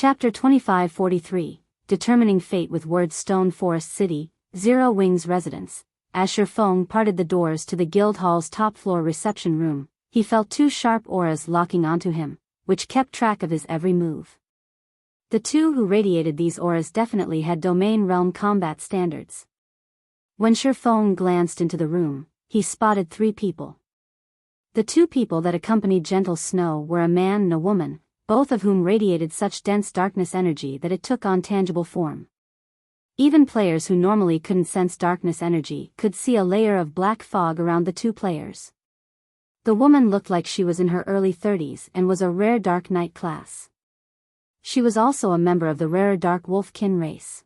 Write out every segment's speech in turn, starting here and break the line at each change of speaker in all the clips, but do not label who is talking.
Chapter 2543, Determining Fate with Words. Stone Forest City, Zero Wings Residence. As Shifeng parted the doors to the guild hall's top-floor reception room, he felt two sharp auras locking onto him, which kept track of his every move. The two who radiated these auras definitely had domain realm combat standards. When Shifeng glanced into the room, he spotted three people. The two people that accompanied Gentle Snow were a man and a woman, both of whom radiated such dense darkness energy that it took on tangible form. Even players who normally couldn't sense darkness energy could see a layer of black fog around the two players. The woman looked like she was in her early 30s and was a rare Dark Knight class. She was also a member of the rarer Dark Wolfkin race.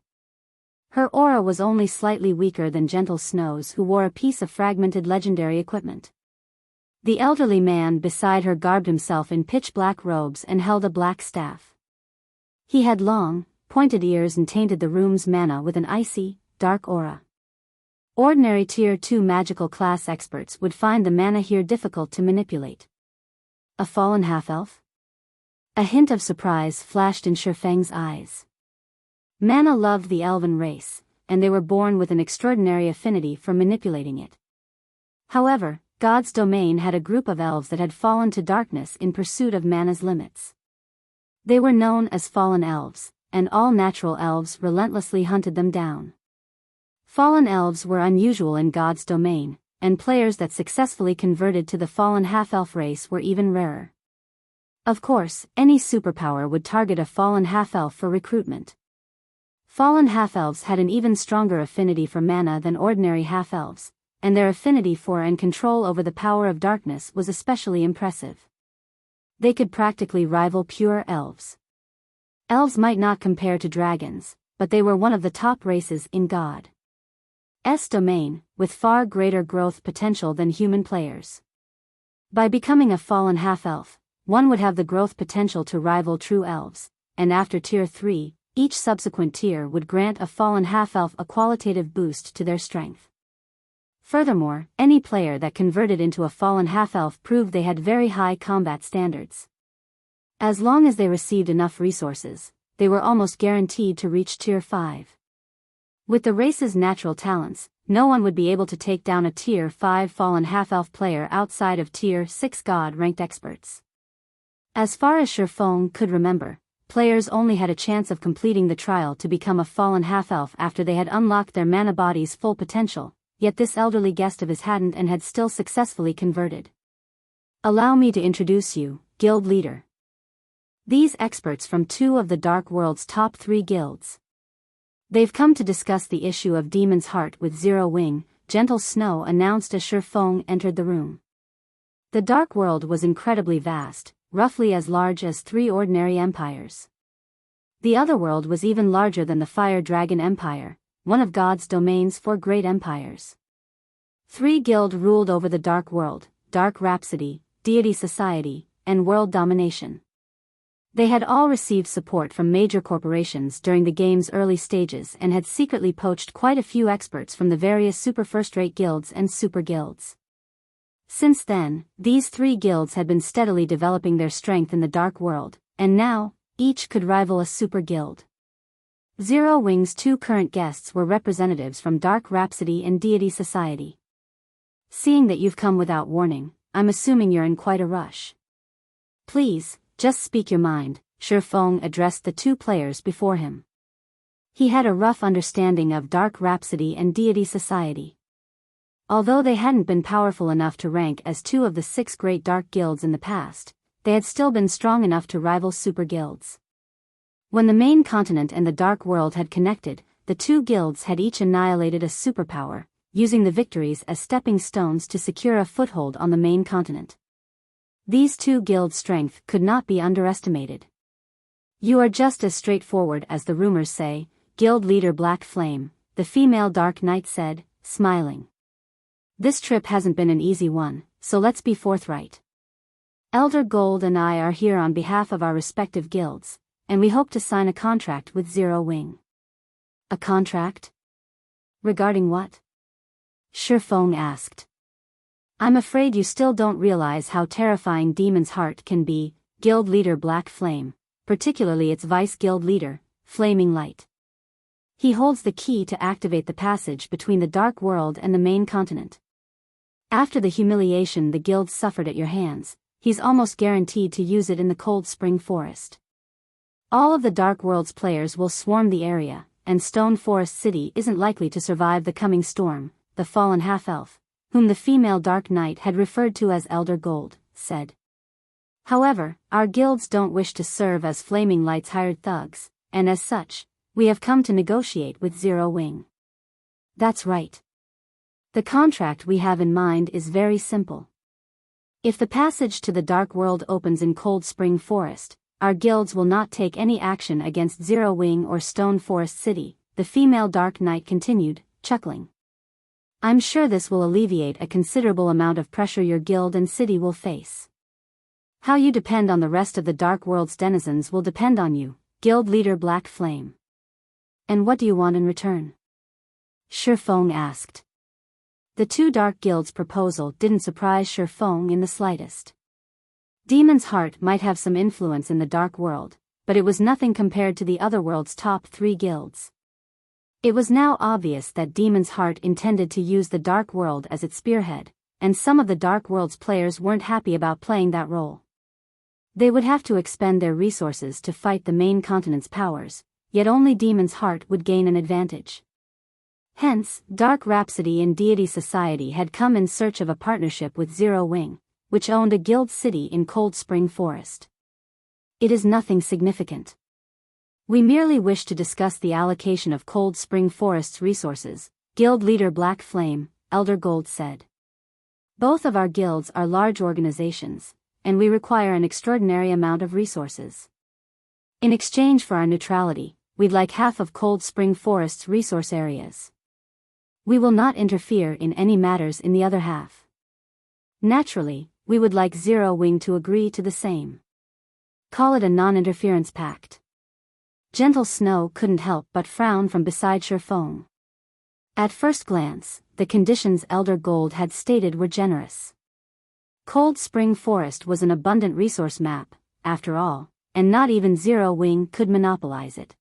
Her aura was only slightly weaker than Gentle Snow's, who wore a piece of fragmented legendary equipment. The elderly man beside her garbed himself in pitch-black robes and held a black staff. He had long, pointed ears and tainted the room's mana with an icy, dark aura. Ordinary Tier 2 magical class experts would find the mana here difficult to manipulate. A fallen half-elf? A hint of surprise flashed in Shifeng's eyes. Mana loved the elven race, and they were born with an extraordinary affinity for manipulating it. However, God's domain had a group of elves that had fallen to darkness in pursuit of mana's limits. They were known as fallen elves, and all natural elves relentlessly hunted them down. Fallen elves were unusual in God's domain, and players that successfully converted to the fallen half-elf race were even rarer. Of course, any superpower would target a fallen half-elf for recruitment. Fallen half-elves had an even stronger affinity for mana than ordinary half-elves, and their affinity for and control over the power of darkness was especially impressive. They could practically rival pure elves. Elves might not compare to dragons, but they were one of the top races in God's domain, with far greater growth potential than human players. By becoming a fallen half-elf, one would have the growth potential to rival true elves, and after Tier 3, each subsequent tier would grant a fallen half-elf a qualitative boost to their strength. Furthermore, any player that converted into a fallen half-elf proved they had very high combat standards. As long as they received enough resources, they were almost guaranteed to reach Tier 5. With the race's natural talents, no one would be able to take down a Tier 5 fallen half-elf player outside of Tier 6 God-ranked experts. As far as Shifeng could remember, players only had a chance of completing the trial to become a fallen half-elf after they had unlocked their mana body's full potential, yet this elderly guest of his hadn't and had still successfully converted. Allow me to introduce you, Guild Leader. These experts from two of the Dark World's top 3 guilds. They've come to discuss the issue of Demon's Heart with Zero Wing, Gentle Snow announced as Shifeng entered the room. The Dark World was incredibly vast, roughly as large as 3 ordinary empires. The other world was even larger than the Fire Dragon Empire, one of God's domain's 4 great empires. 3 guilds ruled over the Dark World: Dark Rhapsody, Deity Society, and World Domination. They had all received support from major corporations during the game's early stages and had secretly poached quite a few experts from the various super first-rate guilds and super guilds. Since then, these 3 guilds had been steadily developing their strength in the Dark World, and now, each could rival a super guild. Zero Wing's 2 current guests were representatives from Dark Rhapsody and Deity Society. Seeing that you've come without warning, I'm assuming you're in quite a rush. Please, just speak your mind, Shifeng addressed the 2 players before him. He had a rough understanding of Dark Rhapsody and Deity Society. Although they hadn't been powerful enough to rank as 2 of the 6 great dark guilds in the past, they had still been strong enough to rival super guilds. When the main continent and the Dark World had connected, the 2 guilds had each annihilated a superpower, using the victories as stepping stones to secure a foothold on the main continent. These 2 guilds' strength could not be underestimated. You are just as straightforward as the rumors say, Guild Leader Black Flame, the female Dark Knight said, smiling. This trip hasn't been an easy one, so let's be forthright. Elder Gold and I are here on behalf of our respective guilds, and we hope to sign a contract with Zero Wing. A contract? Regarding what? Shifeng asked. I'm afraid you still don't realize how terrifying Demon's Heart can be, Guild Leader Black Flame, particularly its vice guild leader, Flaming Light. He holds the key to activate the passage between the Dark World and the main continent. After the humiliation the guild suffered at your hands, he's almost guaranteed to use it in the Cold Spring Forest. All of the Dark World's players will swarm the area, and Stone Forest City isn't likely to survive the coming storm, the fallen half-elf, whom the female Dark Knight had referred to as Elder Gold, said. However, our guilds don't wish to serve as Flaming Light's hired thugs, and as such, we have come to negotiate with Zero Wing. That's right. The contract we have in mind is very simple. If the passage to the Dark World opens in Cold Spring Forest, our guilds will not take any action against Zero Wing or Stone Forest City, the female Dark Knight continued, chuckling. I'm sure this will alleviate a considerable amount of pressure your guild and city will face. How you depend on the rest of the Dark World's denizens will depend on you, Guild Leader Black Flame. And what do you want in return? Shifeng asked. The two Dark Guilds' proposal didn't surprise Shifeng in the slightest. Demon's Heart might have some influence in the Dark World, but it was nothing compared to the other world's top 3 guilds. It was now obvious that Demon's Heart intended to use the Dark World as its spearhead, and some of the Dark World's players weren't happy about playing that role. They would have to expend their resources to fight the main continent's powers, yet only Demon's Heart would gain an advantage. Hence, Dark Rhapsody and Deity Society had come in search of a partnership with Zero Wing, which owned a guild city in Cold Spring Forest. It is nothing significant. We merely wish to discuss the allocation of Cold Spring Forest's resources, Guild Leader Black Flame, Elder Gold said. Both of our guilds are large organizations, and we require an extraordinary amount of resources. In exchange for our neutrality, we'd like half of Cold Spring Forest's resource areas. We will not interfere in any matters in the other half. Naturally, we would like Zero Wing to agree to the same. Call it a non-interference pact. Gentle Snow couldn't help but frown from beside Shifeng. At first glance, the conditions Elder Gold had stated were generous. Cold Spring Forest was an abundant resource map, after all, and not even Zero Wing could monopolize it.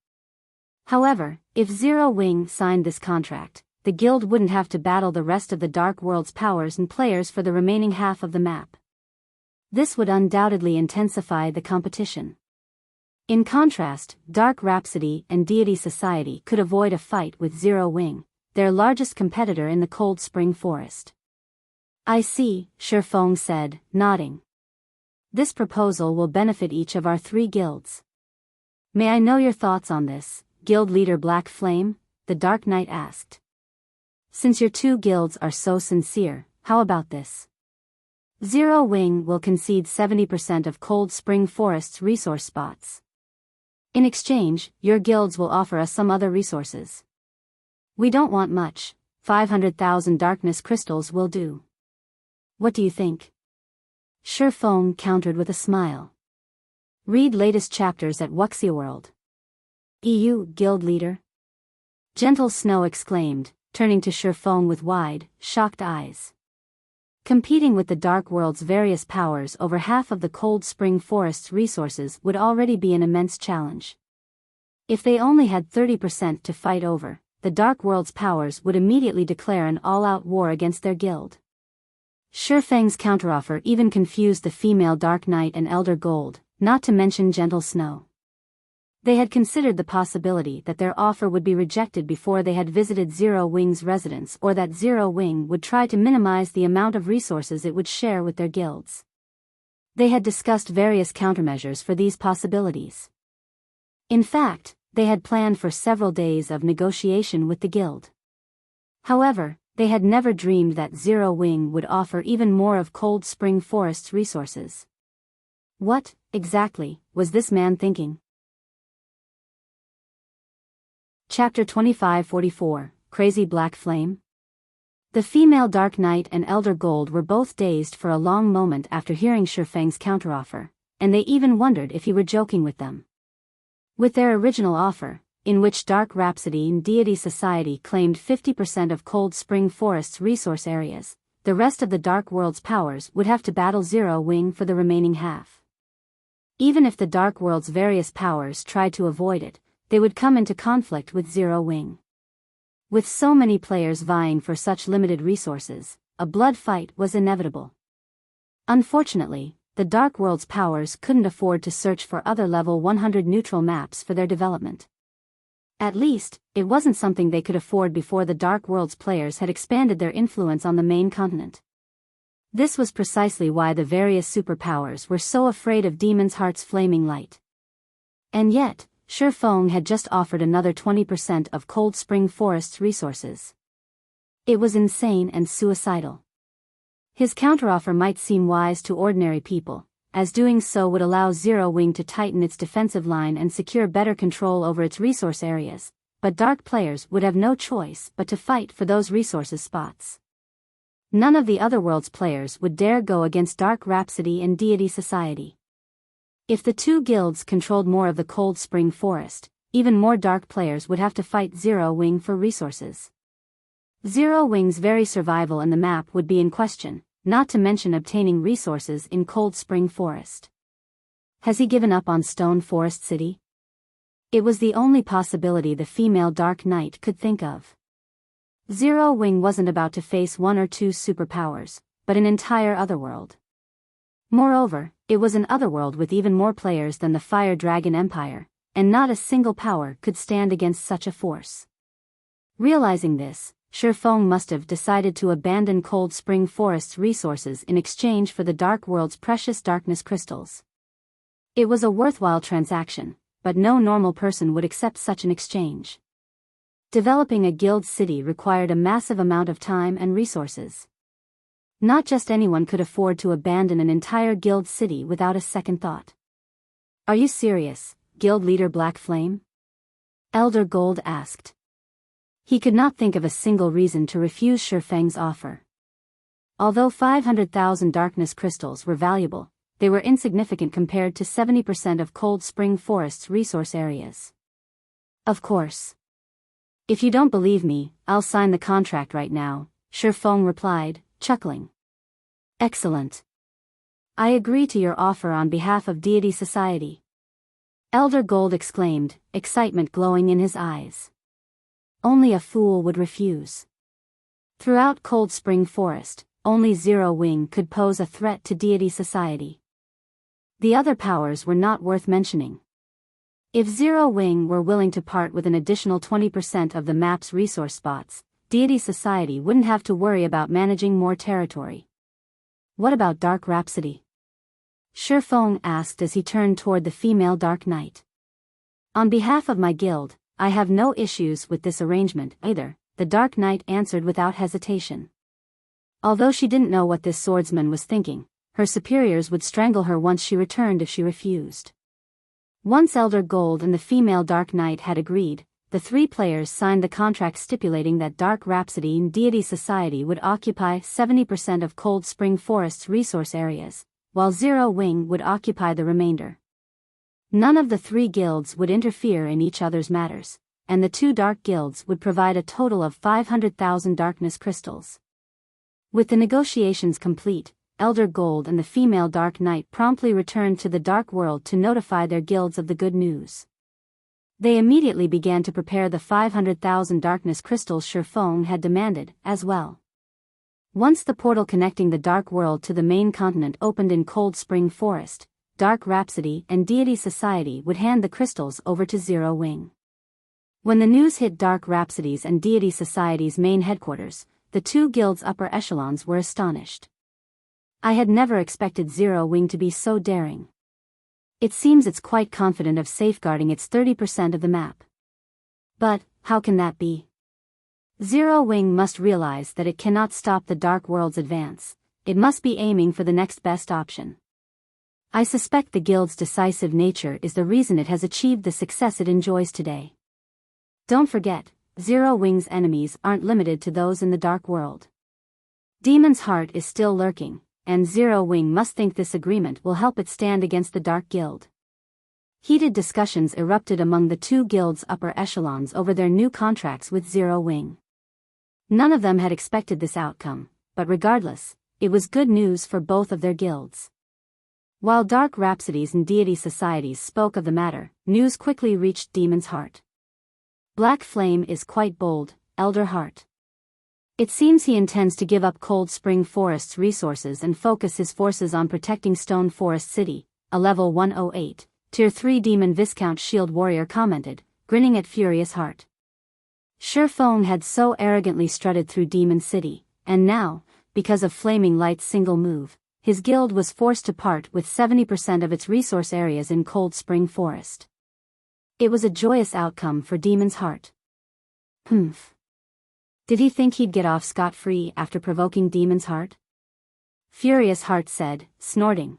However, if Zero Wing signed this contract, the guild wouldn't have to battle the rest of the Dark World's powers and players for the remaining half of the map. This would undoubtedly intensify the competition. In contrast, Dark Rhapsody and Deity Society could avoid a fight with Zero Wing, their largest competitor in the Cold Spring Forest. I see, Shifeng said, nodding. This proposal will benefit each of our 3 guilds. May I know your thoughts on this, Guild Leader Black Flame? The Dark Knight asked. Since your 2 guilds are so sincere, how about this? Zero Wing will concede 70% of Cold Spring Forest's resource spots. In exchange, your guilds will offer us some other resources. We don't want much, 500,000 darkness crystals will do. What do you think? Shifeng countered with a smile. Read latest chapters at Wuxia World. EU Guild Leader? Gentle Snow exclaimed, turning to Shifeng with wide, shocked eyes. Competing with the Dark World's various powers over half of the Cold Spring Forest's resources would already be an immense challenge. If they only had 30% to fight over, the Dark World's powers would immediately declare an all-out war against their guild. Shifeng's counteroffer even confused the female Dark Knight and Elder Gold, not to mention Gentle Snow. They had considered the possibility that their offer would be rejected before they had visited Zero Wing's residence, or that Zero Wing would try to minimize the amount of resources it would share with their guilds. They had discussed various countermeasures for these possibilities. In fact, they had planned for several days of negotiation with the guild. However, they had never dreamed that Zero Wing would offer even more of Cold Spring Forest's resources. What, exactly, was this man thinking? Chapter 2544, Crazy Black Flame? The female Dark Knight and Elder Gold were both dazed for a long moment after hearing Shifeng's counteroffer, and they even wondered if he were joking with them. With their original offer, in which Dark Rhapsody and Deity Society claimed 50% of Cold Spring Forest's resource areas, the rest of the Dark World's powers would have to battle Zero Wing for the remaining half. Even if the Dark World's various powers tried to avoid it, they would come into conflict with Zero Wing. With so many players vying for such limited resources, a blood fight was inevitable. Unfortunately, the Dark World's powers couldn't afford to search for other level 100 neutral maps for their development. At least, it wasn't something they could afford before the Dark World's players had expanded their influence on the main continent. This was precisely why the various superpowers were so afraid of Demon's Heart's flaming light. And yet, Shifeng had just offered another 20% of Cold Spring Forest's resources. It was insane and suicidal. His counteroffer might seem wise to ordinary people, as doing so would allow Zero Wing to tighten its defensive line and secure better control over its resource areas, but Dark players would have no choice but to fight for those resources spots. None of the Otherworld's players would dare go against Dark Rhapsody and Deity Society. If the two guilds controlled more of the Cold Spring Forest, even more Dark players would have to fight Zero Wing for resources. Zero Wing's very survival in the map would be in question, not to mention obtaining resources in Cold Spring Forest. Has he given up on Stone Forest City? It was the only possibility the female Dark Knight could think of. Zero Wing wasn't about to face one or two superpowers, but an entire Otherworld. Moreover, it was an Otherworld with even more players than the Fire Dragon Empire, and not a single power could stand against such a force. Realizing this, Shifeng must have decided to abandon Cold Spring Forest's resources in exchange for the Dark World's precious darkness crystals. It was a worthwhile transaction, but no normal person would accept such an exchange. Developing a guild city required a massive amount of time and resources. Not just anyone could afford to abandon an entire guild city without a second thought. Are you serious, guild leader Black Flame? Elder Gold asked. He could not think of a single reason to refuse Shifeng's offer. Although 500,000 darkness crystals were valuable, they were insignificant compared to 70% of Cold Spring Forest's resource areas. Of course. If you don't believe me, I'll sign the contract right now, Shifeng replied, chuckling. Excellent. I agree to your offer on behalf of Deity Society. Elder Gold exclaimed, excitement glowing in his eyes. Only a fool would refuse. Throughout Cold Spring Forest, only Zero Wing could pose a threat to Deity Society. The other powers were not worth mentioning. If Zero Wing were willing to part with an additional 20% of the map's resource spots, Deity Society wouldn't have to worry about managing more territory. What about Dark Rhapsody? Shifeng asked as he turned toward the female Dark Knight. On behalf of my guild, I have no issues with this arrangement either, the Dark Knight answered without hesitation. Although she didn't know what this swordsman was thinking, her superiors would strangle her once she returned if she refused. Once Elder Gold and the female Dark Knight had agreed, the three players signed the contract stipulating that Dark Rhapsody and Deity Society would occupy 70% of Cold Spring Forest's resource areas, while Zero Wing would occupy the remainder. None of the three guilds would interfere in each other's matters, and the two dark guilds would provide a total of 500,000 darkness crystals. With the negotiations complete, Elder Gold and the female Dark Knight promptly returned to the Dark World to notify their guilds of the good news. They immediately began to prepare the 500,000 darkness crystals Shifeng had demanded, as well. Once the portal connecting the Dark World to the main continent opened in Cold Spring Forest, Dark Rhapsody and Deity Society would hand the crystals over to Zero Wing. When the news hit Dark Rhapsody's and Deity Society's main headquarters, the two guilds' upper echelons were astonished. I had never expected Zero Wing to be so daring. It seems it's quite confident of safeguarding its 30% of the map. But, how can that be? Zero Wing must realize that it cannot stop the Dark World's advance, it must be aiming for the next best option. I suspect the guild's decisive nature is the reason it has achieved the success it enjoys today. Don't forget, Zero Wing's enemies aren't limited to those in the Dark World. Demon's Heart is still lurking, and Zero Wing must think this agreement will help it stand against the Dark Guild. Heated discussions erupted among the two guilds' upper echelons over their new contracts with Zero Wing. None of them had expected this outcome, but regardless, it was good news for both of their guilds. While dark rhapsodies and deity societies spoke of the matter, news quickly reached Demon's Heart. Black Flame is quite bold, Elder Heart. It seems he intends to give up Cold Spring Forest's resources and focus his forces on protecting Stone Forest City, a level 108, Tier 3 Demon Viscount Shield Warrior commented, grinning at Furious Heart. Shifeng had so arrogantly strutted through Demon City, and now, because of Flaming Light's single move, his guild was forced to part with 70% of its resource areas in Cold Spring Forest. It was a joyous outcome for Demon's Heart. Humph. Did he think he'd get off scot-free after provoking Demon's Heart? Furious Heart said, snorting.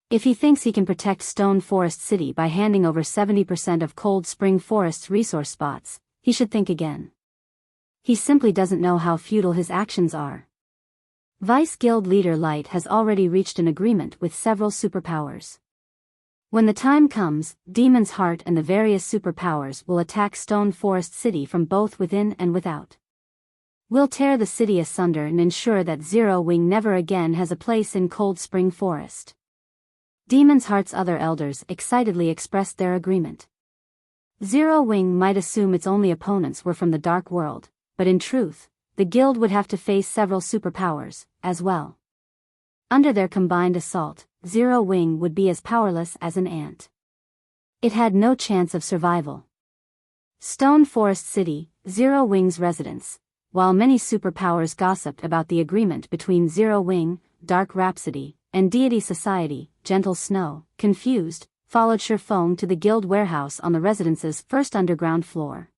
If he thinks he can protect Stone Forest City by handing over 70% of Cold Spring Forest's resource spots, he should think again. He simply doesn't know how futile his actions are. Vice Guild Leader Light has already reached an agreement with several superpowers. When the time comes, Demon's Heart and the various superpowers will attack Stone Forest City from both within and without. We'll tear the city asunder and ensure that Zero Wing never again has a place in Cold Spring Forest. Demon's Heart's other elders excitedly expressed their agreement. Zero Wing might assume its only opponents were from the Dark World, but in truth, the guild would have to face several superpowers, as well. Under their combined assault, Zero Wing would be as powerless as an ant. It had no chance of survival. Stone Forest City, Zero Wing's residence. While many superpowers gossiped about the agreement between Zero Wing, Dark Rhapsody, and Deity Society, Gentle Snow, confused, followed Shifeng to the guild warehouse on the residence's first underground floor.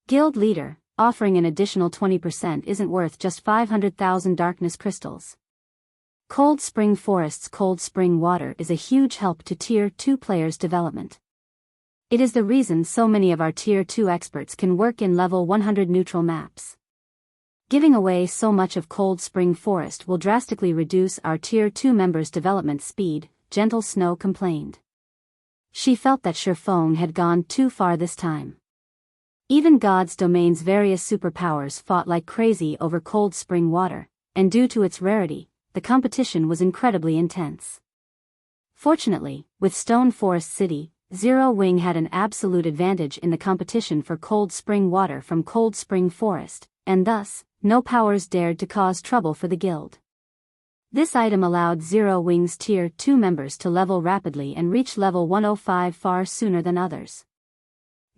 Guild leader, offering an additional 20% isn't worth just 500,000 darkness crystals. Cold Spring Forest's cold spring water is a huge help to Tier 2 players' development. It is the reason so many of our Tier 2 experts can work in level 100 neutral maps. Giving away so much of Cold Spring Forest will drastically reduce our Tier 2 members' development speed, Gentle Snow complained. She felt that Shifeng had gone too far this time. Even God's Domain's various superpowers fought like crazy over Cold Spring water, and due to its rarity, the competition was incredibly intense. Fortunately, with Stone Forest City, Zero Wing had an absolute advantage in the competition for Cold Spring water from Cold Spring Forest, and thus, no powers dared to cause trouble for the guild. This item allowed Zero Wing's Tier 2 members to level rapidly and reach level 105 far sooner than others.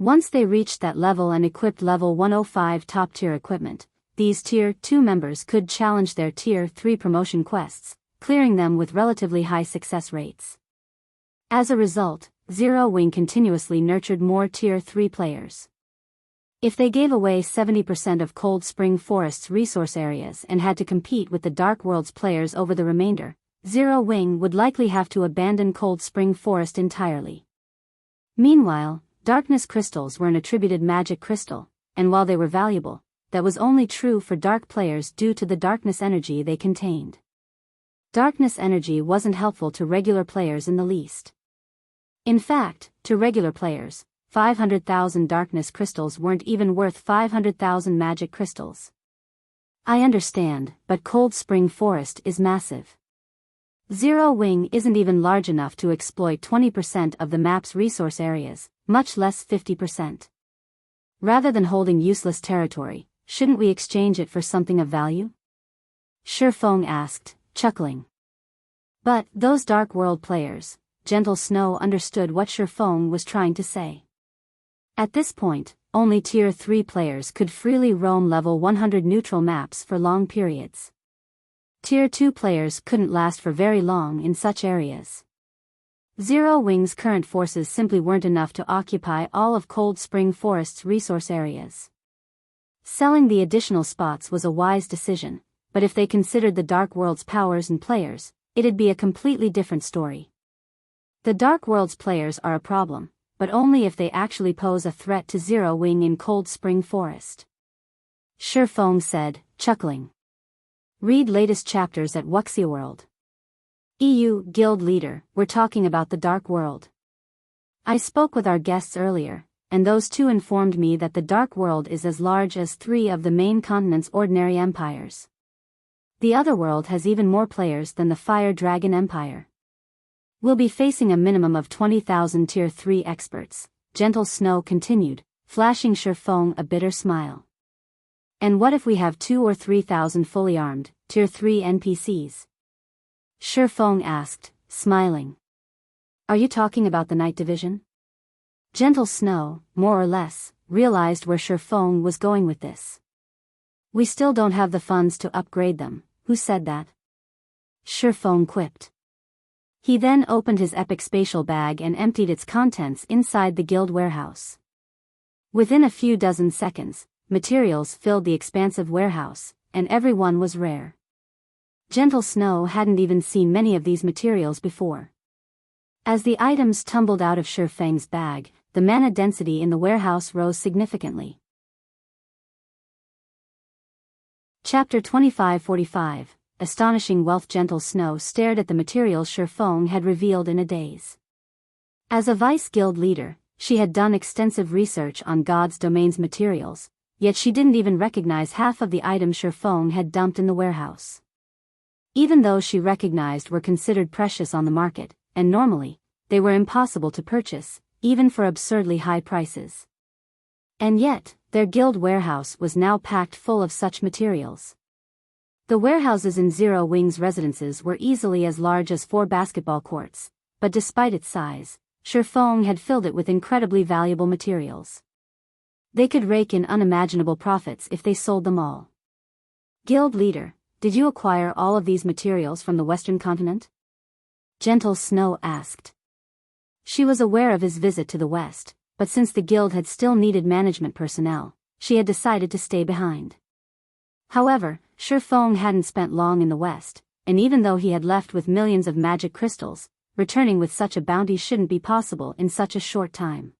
Once they reached that level and equipped level 105 top-tier equipment, these Tier 2 members could challenge their Tier 3 promotion quests, clearing them with relatively high success rates. As a result, Zero Wing continuously nurtured more Tier 3 players. If they gave away 70% of Cold Spring Forest's resource areas and had to compete with the Dark World's players over the remainder, Zero Wing would likely have to abandon Cold Spring Forest entirely. Meanwhile, Darkness crystals were an attributed magic crystal, and while they were valuable, that was only true for dark players due to the darkness energy they contained. Darkness energy wasn't helpful to regular players in the least. In fact, to regular players, 500,000 darkness crystals weren't even worth 500,000 magic crystals. I understand, but Cold Spring Forest is massive. Zero Wing isn't even large enough to exploit 20% of the map's resource areas, much less 50%. Rather than holding useless territory, shouldn't we exchange it for something of value? Shifeng asked, chuckling. But those Dark World players, Gentle Snow understood what Shifeng was trying to say. At this point, only Tier 3 players could freely roam level 100 neutral maps for long periods. Tier 2 players couldn't last for very long in such areas. Zero Wing's current forces simply weren't enough to occupy all of Cold Spring Forest's resource areas. Selling the additional spots was a wise decision, but if they considered the Dark World's powers and players, it'd be a completely different story. The Dark World's players are a problem, but only if they actually pose a threat to Zero Wing in Cold Spring Forest. Shifeng said, chuckling. Read latest chapters at Wuxia World. EU Guild Leader, we're talking about the Dark World. I spoke with our guests earlier, and those two informed me that the Dark World is as large as 3 of the main continent's ordinary empires. The other world has even more players than the Fire Dragon Empire. We'll be facing a minimum of 20,000 Tier 3 experts, Gentle Snow continued, flashing Shifeng a bitter smile. And what if we have 2 or 3,000 fully armed, Tier 3 NPCs? Shifeng asked, smiling. Are you talking about the Night Division? Gentle Snow, more or less, realized where Shifeng was going with this. We still don't have the funds to upgrade them. Who said that? Shifeng quipped. He then opened his epic spatial bag and emptied its contents inside the guild warehouse. Within a few dozen seconds, materials filled the expansive warehouse, and every one was rare. Gentle Snow hadn't even seen many of these materials before. As the items tumbled out of Shifeng's bag, the mana density in the warehouse rose significantly. Chapter 2545, Astonishing Wealth. Gentle Snow stared at the materials Shifeng had revealed in a daze. As a vice guild leader, she had done extensive research on God's domain's materials, yet she didn't even recognize half of the items Shifeng had dumped in the warehouse. Even though she recognized were considered precious on the market, and normally, they were impossible to purchase, even for absurdly high prices. And yet, their guild warehouse was now packed full of such materials. The warehouses in Zero Wing's residences were easily as large as 4 basketball courts, but despite its size, Shifeng had filled it with incredibly valuable materials. They could rake in unimaginable profits if they sold them all. Guild leader, did you acquire all of these materials from the Western continent? Gentle Snow asked. She was aware of his visit to the West, but since the guild had still needed management personnel, she had decided to stay behind. However, Shifeng hadn't spent long in the West, and even though he had left with millions of magic crystals, returning with such a bounty shouldn't be possible in such a short time.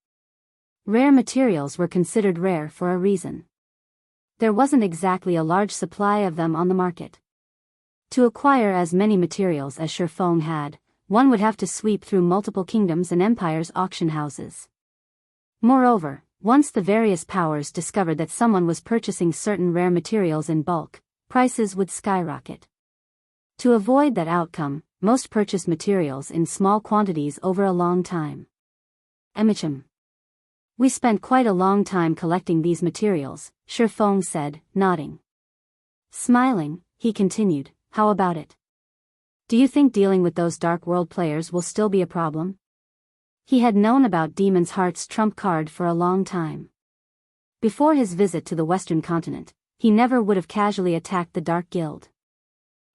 Rare materials were considered rare for a reason. There wasn't exactly a large supply of them on the market. To acquire as many materials as Shifeng had, one would have to sweep through multiple kingdoms and empires' auction houses. Moreover, once the various powers discovered that someone was purchasing certain rare materials in bulk, prices would skyrocket. To avoid that outcome, most purchased materials in small quantities over a long time. Emichim. We spent quite a long time collecting these materials, Shifeng said, nodding. Smiling, he continued, how about it? Do you think dealing with those Dark World players will still be a problem? He had known about Demon's Heart's trump card for a long time. Before his visit to the Western continent, he never would have casually attacked the Dark Guild.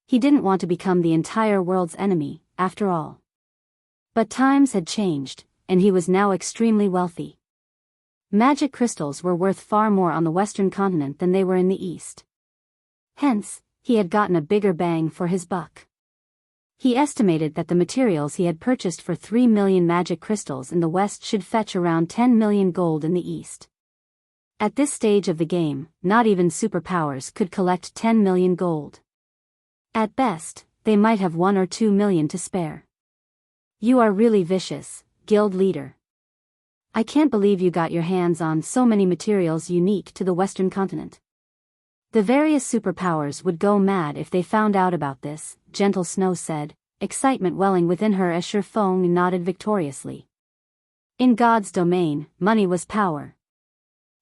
He didn't want to become the entire world's enemy, after all. But times had changed, and he was now extremely wealthy. Magic crystals were worth far more on the Western continent than they were in the East. Hence, he had gotten a bigger bang for his buck. He estimated that the materials he had purchased for 3 million magic crystals in the West should fetch around 10 million gold in the East. At this stage of the game, not even superpowers could collect 10 million gold. At best, they might have 1 or 2 million to spare. You are really vicious, guild leader. I can't believe you got your hands on so many materials unique to the Western continent. The various superpowers would go mad if they found out about this, Gentle Snow said, excitement welling within her as Shifeng nodded victoriously. In God's domain, money was power.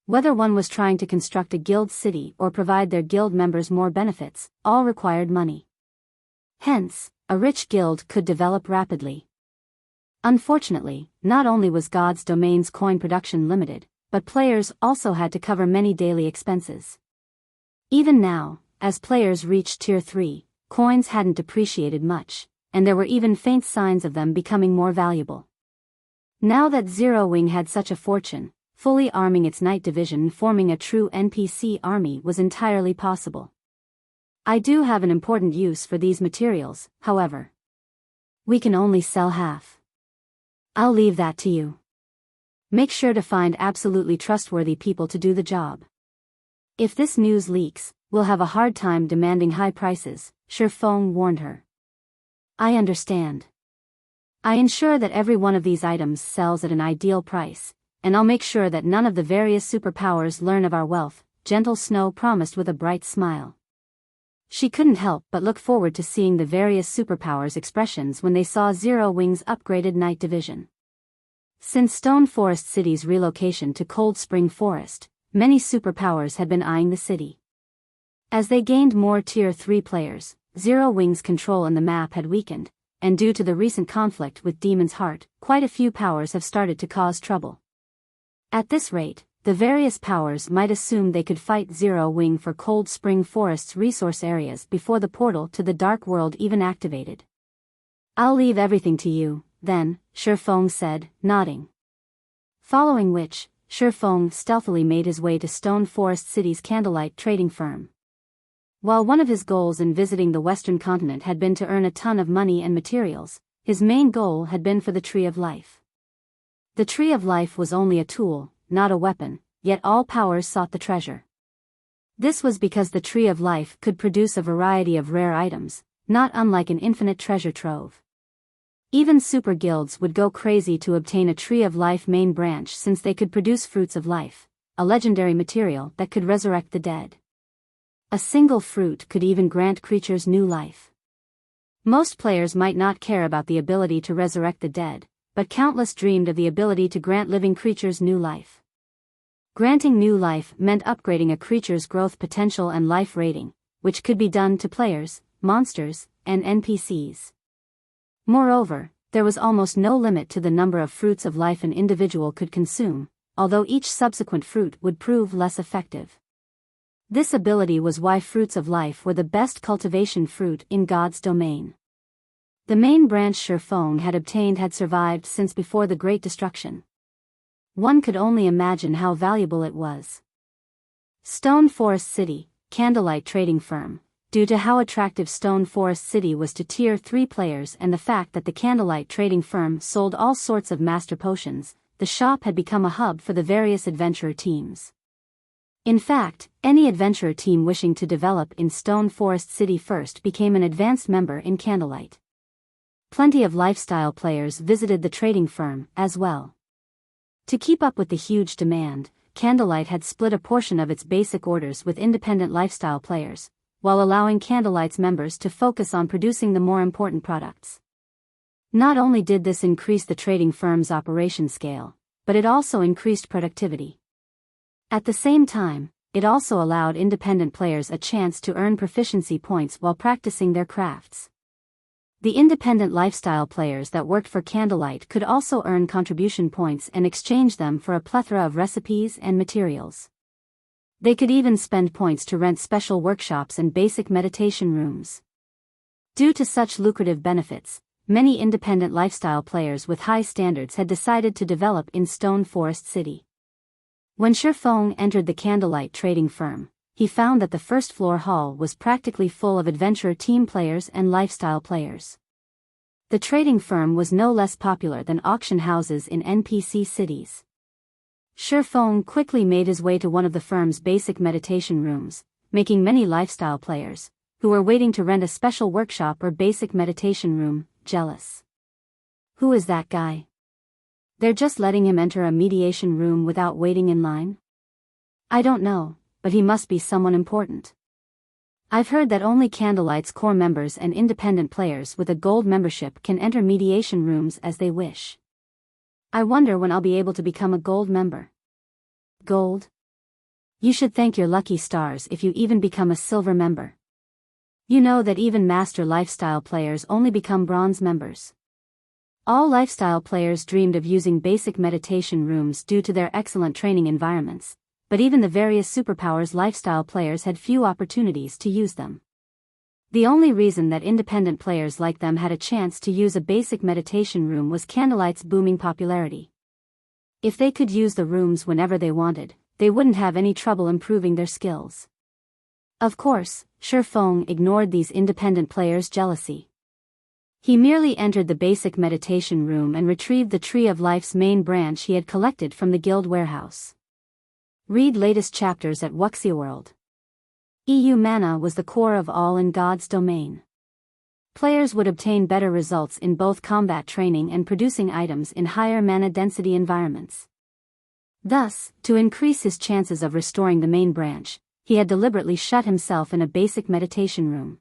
Whether one was trying to construct a guild city or provide their guild members more benefits, all required money. Hence, a rich guild could develop rapidly. Unfortunately, not only was God's domain's coin production limited, but players also had to cover many daily expenses. Even now, as players reached Tier 3, coins hadn't depreciated much, and there were even faint signs of them becoming more valuable. Now that Zero Wing had such a fortune, fully arming its Night Division and forming a true NPC army was entirely possible. I do have an important use for these materials, however. We can only sell half. I'll leave that to you. Make sure to find absolutely trustworthy people to do the job. If this news leaks, we'll have a hard time demanding high prices, Shifeng warned her. I understand. I ensure that every one of these items sells at an ideal price, and I'll make sure that none of the various superpowers learn of our wealth, Gentle Snow promised with a bright smile. She couldn't help but look forward to seeing the various superpowers' expressions when they saw Zero Wing's upgraded night division. Since Stone Forest City's relocation to Cold Spring Forest, many superpowers had been eyeing the city. As they gained more Tier 3 players, Zero Wing's control in the map had weakened, and due to the recent conflict with Demon's Heart, quite a few powers have started to cause trouble. At this rate, the various powers might assume they could fight Zero Wing for Cold Spring Forest's resource areas before the portal to the Dark World even activated. "I'll leave everything to you, then," Shifeng said, nodding. Following which, Shifeng stealthily made his way to Stone Forest City's candlelight trading firm. While one of his goals in visiting the Western continent had been to earn a ton of money and materials, his main goal had been for the Tree of Life. The Tree of Life was only a tool, not a weapon, yet all powers sought the treasure. This was because the Tree of Life could produce a variety of rare items, not unlike an infinite treasure trove. Even super guilds would go crazy to obtain a Tree of Life main branch since they could produce fruits of life, a legendary material that could resurrect the dead. A single fruit could even grant creatures new life. Most players might not care about the ability to resurrect the dead, but countless dreamed of the ability to grant living creatures new life. Granting new life meant upgrading a creature's growth potential and life rating, which could be done to players, monsters, and NPCs. Moreover, there was almost no limit to the number of fruits of life an individual could consume, although each subsequent fruit would prove less effective. This ability was why fruits of life were the best cultivation fruit in God's domain. The main branch Shifeng had obtained had survived since before the Great Destruction. One could only imagine how valuable it was. Stone Forest City, candlelight trading firm. Due to how attractive Stone Forest City was to Tier 3 players and the fact that the candlelight trading firm sold all sorts of master potions, the shop had become a hub for the various adventurer teams. In fact, any adventurer team wishing to develop in Stone Forest City first became an advanced member in Candlelight. Plenty of lifestyle players visited the trading firm as well. To keep up with the huge demand, Candlelight had split a portion of its basic orders with independent lifestyle players, while allowing Candlelight's members to focus on producing the more important products. Not only did this increase the trading firm's operation scale, but it also increased productivity. At the same time, it also allowed independent players a chance to earn proficiency points while practicing their crafts. The independent lifestyle players that worked for Candlelight could also earn contribution points and exchange them for a plethora of recipes and materials. They could even spend points to rent special workshops and basic meditation rooms. Due to such lucrative benefits, many independent lifestyle players with high standards had decided to develop in Stone Forest City. When Shifeng entered the candlelight trading firm, he found that the first floor hall was practically full of adventurer team players and lifestyle players. The trading firm was no less popular than auction houses in NPC cities. Shifeng quickly made his way to one of the firm's basic meditation rooms, making many lifestyle players, who were waiting to rent a special workshop or basic meditation room, jealous. Who is that guy? They're just letting him enter a mediation room without waiting in line? I don't know, but he must be someone important. I've heard that only Candlelight's core members and independent players with a gold membership can enter mediation rooms as they wish. I wonder when I'll be able to become a gold member. Gold? You should thank your lucky stars if you even become a silver member. You know that even master lifestyle players only become bronze members. All lifestyle players dreamed of using basic meditation rooms due to their excellent training environments, but even the various superpowers lifestyle players had few opportunities to use them. The only reason that independent players like them had a chance to use a basic meditation room was Candlelight's booming popularity. If they could use the rooms whenever they wanted, they wouldn't have any trouble improving their skills. Of course, Shifeng ignored these independent players' jealousy. He merely entered the basic meditation room and retrieved the Tree of Life's main branch he had collected from the guild warehouse. Read latest chapters at Wuxia World. EU mana was the core of all in God's domain. Players would obtain better results in both combat training and producing items in higher mana density environments. Thus, to increase his chances of restoring the main branch, he had deliberately shut himself in a basic meditation room.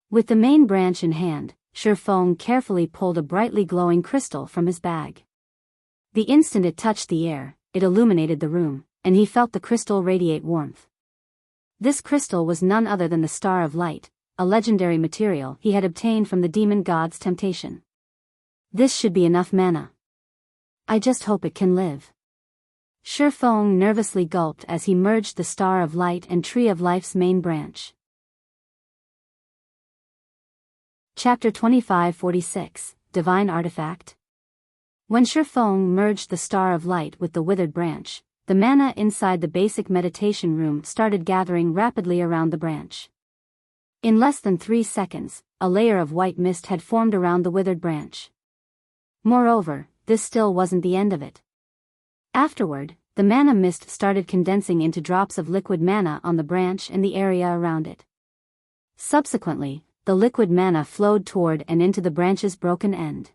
With the main branch in hand, Shifeng carefully pulled a brightly glowing crystal from his bag. The instant it touched the air, it illuminated the room, and he felt the crystal radiate warmth. This crystal was none other than the Star of Light, a legendary material he had obtained from the demon god's temptation. This should be enough mana. I just hope it can live. Shifeng nervously gulped as he merged the Star of Light and Tree of Life's main branch. Chapter 2546, Divine Artifact. When Shifeng merged the Star of Light with the withered branch, the mana inside the basic meditation room started gathering rapidly around the branch. In less than 3 seconds, a layer of white mist had formed around the withered branch. Moreover, this still wasn't the end of it. Afterward, the mana mist started condensing into drops of liquid mana on the branch and the area around it. Subsequently, the liquid mana flowed toward and into the branch's broken end.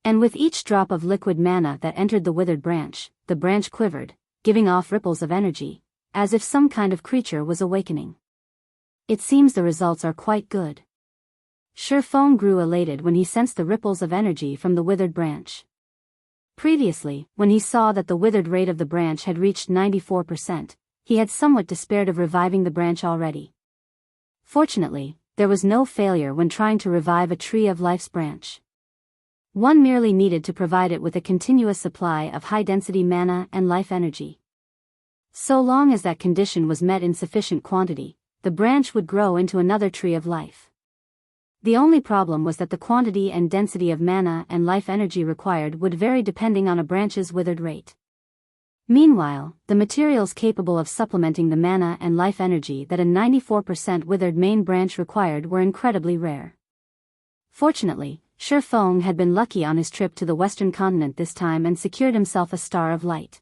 And with each drop of liquid mana that entered the withered branch, the branch quivered, giving off ripples of energy, as if some kind of creature was awakening. It seems the results are quite good. Shifeng grew elated when he sensed the ripples of energy from the withered branch. Previously, when he saw that the withered rate of the branch had reached 94%, he had somewhat despaired of reviving the branch already. Fortunately, there was no failure when trying to revive a Tree of Life's branch. One merely needed to provide it with a continuous supply of high-density mana and life energy. So long as that condition was met in sufficient quantity, the branch would grow into another Tree of Life. The only problem was that the quantity and density of mana and life energy required would vary depending on a branch's withered rate. Meanwhile, the materials capable of supplementing the mana and life energy that a 94% withered main branch required were incredibly rare. Fortunately, Shifeng had been lucky on his trip to the western continent this time and secured himself a Star of Light.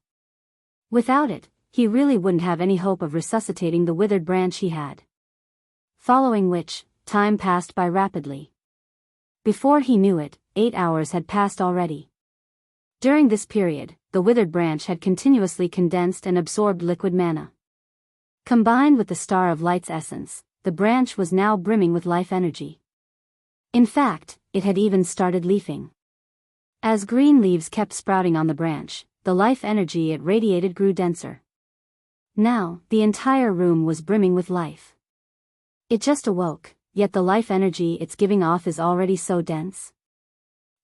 Without it, he really wouldn't have any hope of resuscitating the withered branch he had. Following which, time passed by rapidly. Before he knew it, 8 hours had passed already. During this period, the withered branch had continuously condensed and absorbed liquid mana. Combined with the Star of Light's essence, the branch was now brimming with life energy. In fact, it had even started leafing. As green leaves kept sprouting on the branch, the life energy it radiated grew denser. Now, the entire room was brimming with life. It just awoke, yet the life energy it's giving off is already so dense.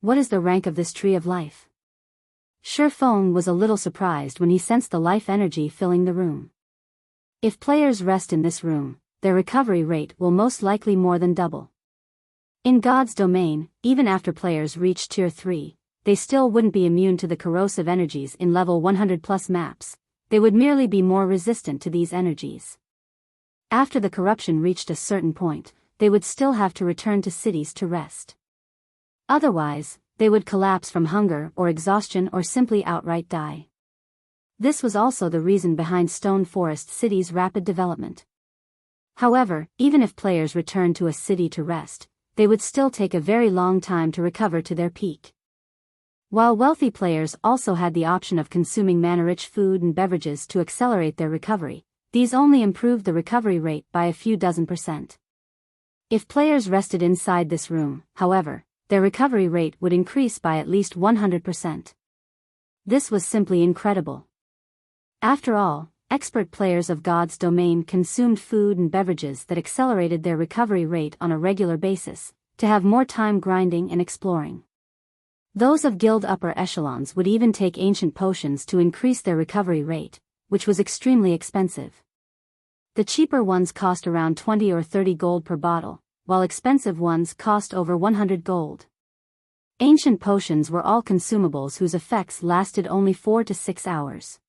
What is the rank of this Tree of Life? Shifeng was a little surprised when he sensed the life energy filling the room. If players rest in this room, their recovery rate will most likely more than double. In God's domain, even after players reach Tier 3, they still wouldn't be immune to the corrosive energies in level 100+ maps, they would merely be more resistant to these energies. After the corruption reached a certain point, they would still have to return to cities to rest. Otherwise, they would collapse from hunger or exhaustion or simply outright die. This was also the reason behind Stone Forest City's rapid development. However, even if players returned to a city to rest, they would still take a very long time to recover to their peak. While wealthy players also had the option of consuming mana-rich food and beverages to accelerate their recovery, these only improved the recovery rate by a few dozen %. If players rested inside this room, however, their recovery rate would increase by at least 100%. This was simply incredible. After all, expert players of God's domain consumed food and beverages that accelerated their recovery rate on a regular basis, to have more time grinding and exploring. Those of guild upper echelons would even take ancient potions to increase their recovery rate, which was extremely expensive. The cheaper ones cost around 20 or 30 gold per bottle, while expensive ones cost over 100 gold. Ancient potions were all consumables whose effects lasted only 4 to 6 hours.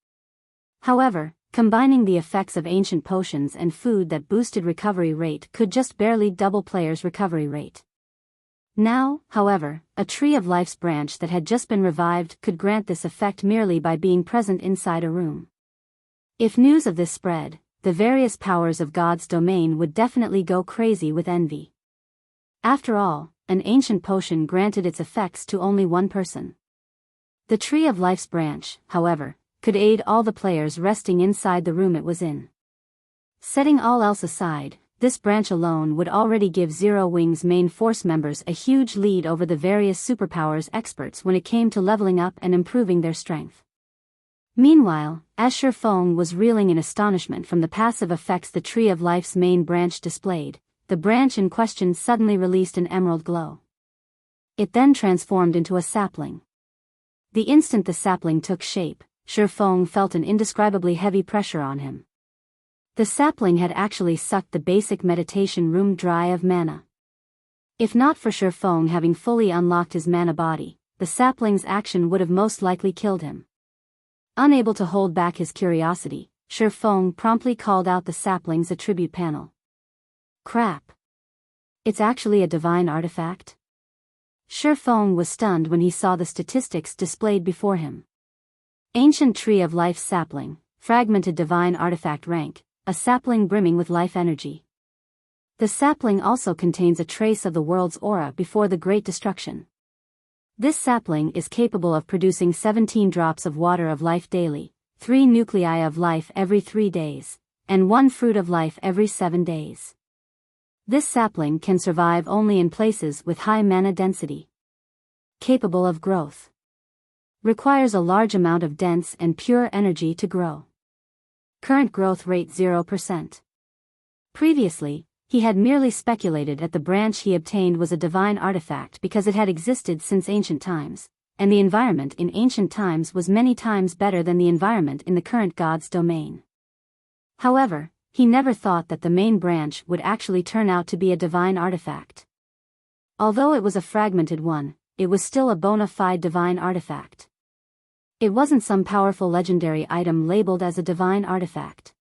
However, combining the effects of ancient potions and food that boosted recovery rate could just barely double players' recovery rate. Now, however, a Tree of Life's branch that had just been revived could grant this effect merely by being present inside a room. If news of this spread, the various powers of God's domain would definitely go crazy with envy. After all, an ancient potion granted its effects to only one person. The Tree of Life's branch, however, could aid all the players resting inside the room it was in. Setting all else aside, this branch alone would already give Zero Wing's main force members a huge lead over the various superpowers experts when it came to leveling up and improving their strength. Meanwhile, as Shi Feng was reeling in astonishment from the passive effects the Tree of Life's main branch displayed, the branch in question suddenly released an emerald glow. It then transformed into a sapling. The instant the sapling took shape, Shi Feng felt an indescribably heavy pressure on him. The sapling had actually sucked the basic meditation room dry of mana. If not for Shi Feng having fully unlocked his mana body, the sapling's action would have most likely killed him. Unable to hold back his curiosity, Shi Feng promptly called out the sapling's attribute panel. Crap! It's actually a divine artifact? Shi Feng was stunned when he saw the statistics displayed before him. Ancient Tree of Life sapling, fragmented divine artifact rank, a sapling brimming with life energy. The sapling also contains a trace of the world's aura before the Great Destruction. This sapling is capable of producing 17 drops of water of life daily, 3 nuclei of life every 3 days, and 1 fruit of life every 7 days. This sapling can survive only in places with high mana density. Capable of growth. Requires a large amount of dense and pure energy to grow. Current growth rate 0%. Previously, he had merely speculated that the branch he obtained was a divine artifact because it had existed since ancient times, and the environment in ancient times was many times better than the environment in the current god's domain. However, he never thought that the main branch would actually turn out to be a divine artifact. Although it was a fragmented one, it was still a bona fide divine artifact. It wasn't some powerful legendary item labeled as a divine artifact.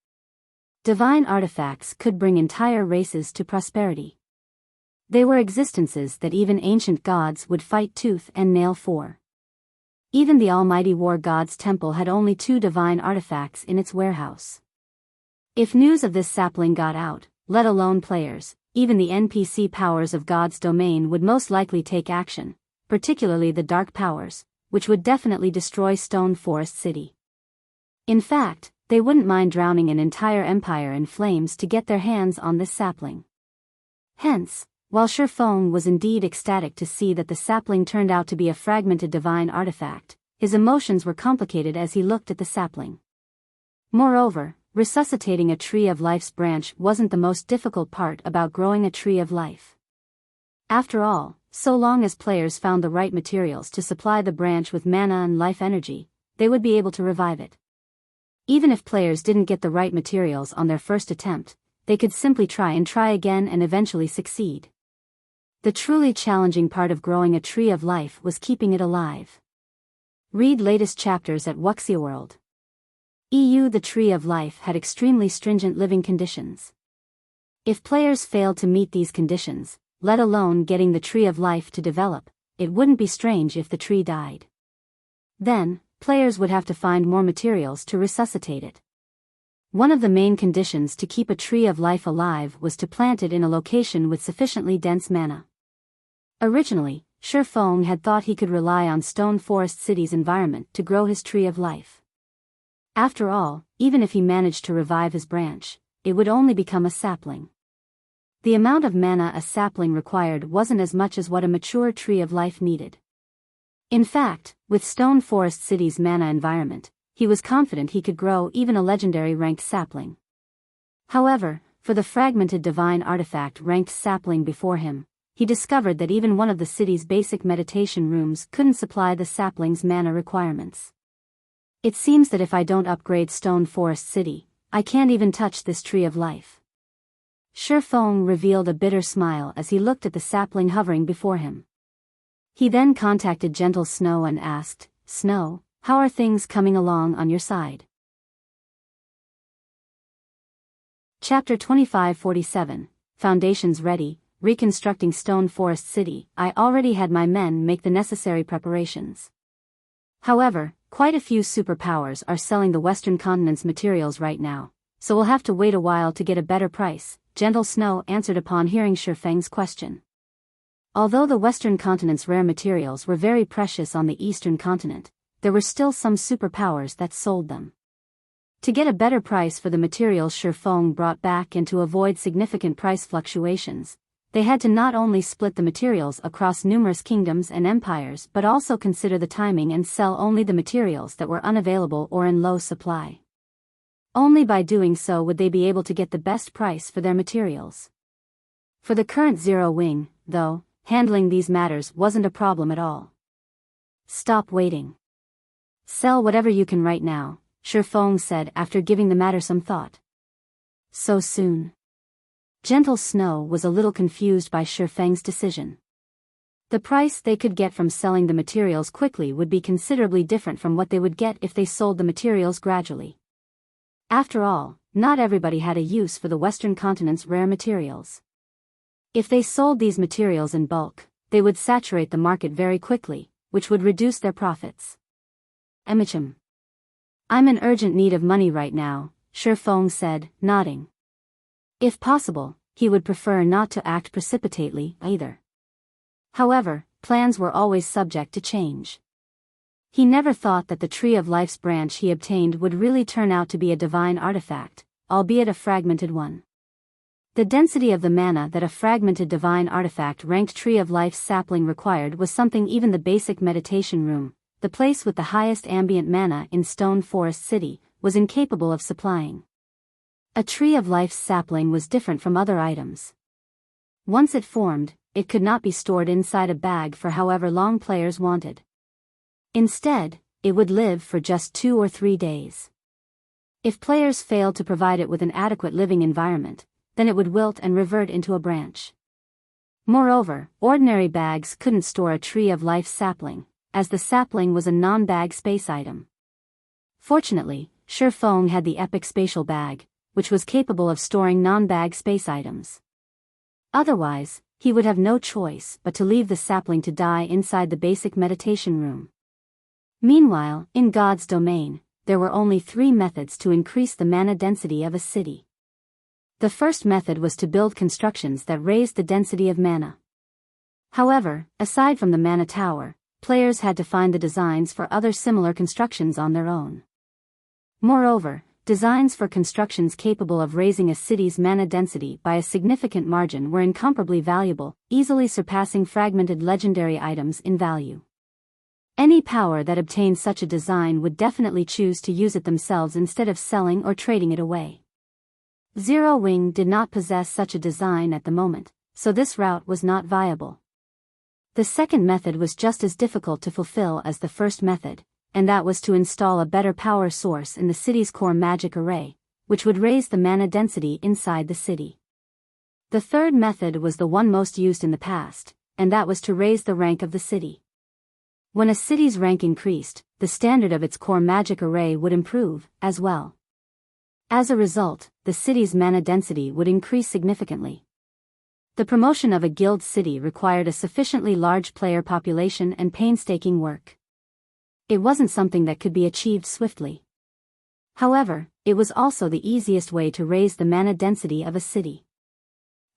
Divine artifacts could bring entire races to prosperity. They were existences that even ancient gods would fight tooth and nail for. Even the almighty war god's temple had only 2 divine artifacts in its warehouse. If news of this sapling got out, let alone players, even the NPC powers of God's domain would most likely take action, particularly the dark powers, which would definitely destroy Stone Forest City. In fact, they wouldn't mind drowning an entire empire in flames to get their hands on this sapling. Hence, while Shi Feng was indeed ecstatic to see that the sapling turned out to be a fragmented divine artifact, his emotions were complicated as he looked at the sapling. Moreover, resuscitating a Tree of Life's branch wasn't the most difficult part about growing a Tree of Life. After all, so long as players found the right materials to supply the branch with mana and life energy, they would be able to revive it. Even if players didn't get the right materials on their first attempt, they could simply try again and eventually succeed. The truly challenging part of growing a Tree of Life was keeping it alive. Read latest chapters at Wuxia World. The Tree of Life had extremely stringent living conditions. If players failed to meet these conditions, let alone getting the Tree of Life to develop, it wouldn't be strange if the tree died. Then, players would have to find more materials to resuscitate it. One of the main conditions to keep a Tree of Life alive was to plant it in a location with sufficiently dense mana. Originally, Shi Feng had thought he could rely on Stone Forest City's environment to grow his Tree of Life. After all, even if he managed to revive his branch, it would only become a sapling. The amount of mana a sapling required wasn't as much as what a mature Tree of Life needed. In fact, with Stone Forest City's mana environment, he was confident he could grow even a legendary ranked sapling. However, for the fragmented divine artifact ranked sapling before him, he discovered that even one of the city's basic meditation rooms couldn't supply the sapling's mana requirements. It seems that if I don't upgrade Stone Forest City, I can't even touch this Tree of Life. Shi Feng revealed a bitter smile as he looked at the sapling hovering before him. He then contacted Gentle Snow and asked, "Snow, how are things coming along on your side?" Chapter 2547, Foundations Ready, Reconstructing Stone Forest City. I already had my men make the necessary preparations. However, quite a few superpowers are selling the Western continent's materials right now, so we'll have to wait a while to get a better price, Gentle Snow answered upon hearing Shi Feng's question. Although the Western continent's rare materials were very precious on the Eastern continent, there were still some superpowers that sold them. To get a better price for the materials Shifeng brought back and to avoid significant price fluctuations, they had to not only split the materials across numerous kingdoms and empires but also consider the timing and sell only the materials that were unavailable or in low supply. Only by doing so would they be able to get the best price for their materials. For the current Zero Wing, though, handling these matters wasn't a problem at all. Stop waiting. Sell whatever you can right now, Shifeng said after giving the matter some thought. So soon? Gentle Snow was a little confused by Shifeng's decision. The price they could get from selling the materials quickly would be considerably different from what they would get if they sold the materials gradually. After all, not everybody had a use for the Western continent's rare materials. If they sold these materials in bulk, they would saturate the market very quickly, which would reduce their profits. Emichim. I'm in urgent need of money right now, Shifeng said, nodding. If possible, he would prefer not to act precipitately either. However, plans were always subject to change. He never thought that the Tree of Life's branch he obtained would really turn out to be a divine artifact, albeit a fragmented one. The density of the mana that a fragmented divine artifact ranked Tree of Life's sapling required was something even the basic meditation room, the place with the highest ambient mana in Stone Forest City, was incapable of supplying. A Tree of Life's sapling was different from other items. Once it formed, it could not be stored inside a bag for however long players wanted. Instead, it would live for just 2 or 3 days. If players failed to provide it with an adequate living environment, then it would wilt and revert into a branch. Moreover, ordinary bags couldn't store a Tree of Life sapling, as the sapling was a non-bag space item. Fortunately, Shifeng had the epic spatial bag, which was capable of storing non-bag space items. Otherwise, he would have no choice but to leave the sapling to die inside the basic meditation room. Meanwhile, in God's domain, there were only 3 methods to increase the mana density of a city. The first method was to build constructions that raised the density of mana. However, aside from the mana tower, players had to find the designs for other similar constructions on their own. Moreover, designs for constructions capable of raising a city's mana density by a significant margin were incomparably valuable, easily surpassing fragmented legendary items in value. Any power that obtained such a design would definitely choose to use it themselves instead of selling or trading it away. Zero Wing did not possess such a design at the moment, so this route was not viable. The second method was just as difficult to fulfill as the first method, and that was to install a better power source in the city's core magic array, which would raise the mana density inside the city. The third method was the one most used in the past, and that was to raise the rank of the city. When a city's rank increased, the standard of its core magic array would improve, as well. As a result, the city's mana density would increase significantly. The promotion of a guild city required a sufficiently large player population and painstaking work. It wasn't something that could be achieved swiftly. However, it was also the easiest way to raise the mana density of a city.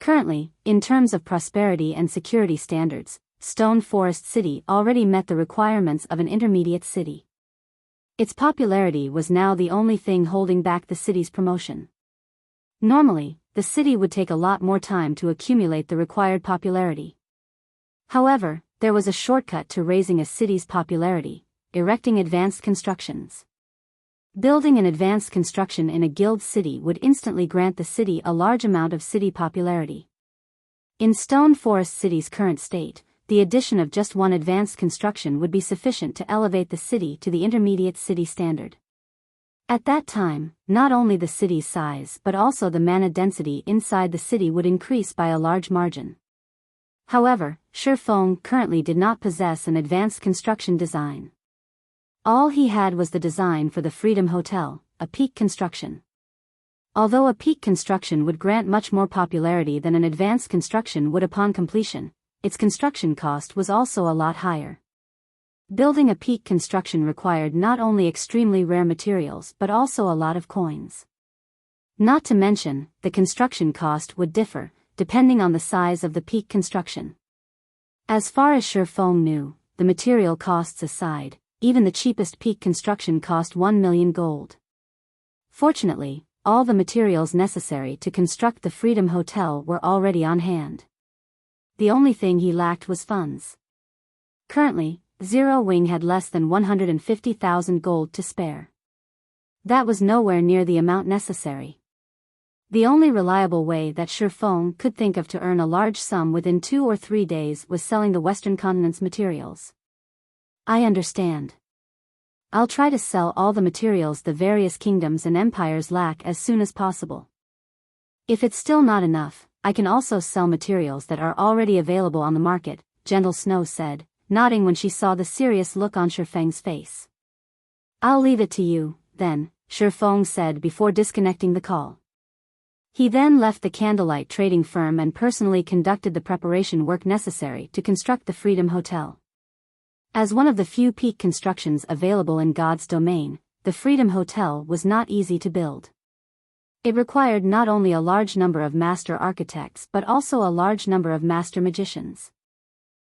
Currently, in terms of prosperity and security standards, Stone Forest City already met the requirements of an intermediate city. Its popularity was now the only thing holding back the city's promotion. Normally, the city would take a lot more time to accumulate the required popularity. However, there was a shortcut to raising a city's popularity: erecting advanced constructions. Building an advanced construction in a guild city would instantly grant the city a large amount of city popularity. In Stone Forest City's current state, the addition of just one advanced construction would be sufficient to elevate the city to the intermediate city standard. At that time, not only the city's size but also the mana density inside the city would increase by a large margin. However, Shifeng currently did not possess an advanced construction design. All he had was the design for the Freedom Hotel, a peak construction. Although a peak construction would grant much more popularity than an advanced construction would upon completion, its construction cost was also a lot higher. Building a peak construction required not only extremely rare materials but also a lot of coins. Not to mention, the construction cost would differ, depending on the size of the peak construction. As far as Shifeng knew, the material costs aside, even the cheapest peak construction cost 1 million gold. Fortunately, all the materials necessary to construct the Freedom Hotel were already on hand. The only thing he lacked was funds. Currently, Zero Wing had less than 150,000 gold to spare. That was nowhere near the amount necessary. The only reliable way that Shifeng could think of to earn a large sum within 2 or 3 days was selling the Western Continent's materials. I understand. I'll try to sell all the materials the various kingdoms and empires lack as soon as possible. If it's still not enough, I can also sell materials that are already available on the market, Gentle Snow said, nodding when she saw the serious look on Shifeng's face. I'll leave it to you, then, Shifeng said before disconnecting the call. He then left the candlelight trading firm and personally conducted the preparation work necessary to construct the Freedom Hotel. As one of the few peak constructions available in God's domain, the Freedom Hotel was not easy to build. It required not only a large number of master architects but also a large number of master magicians.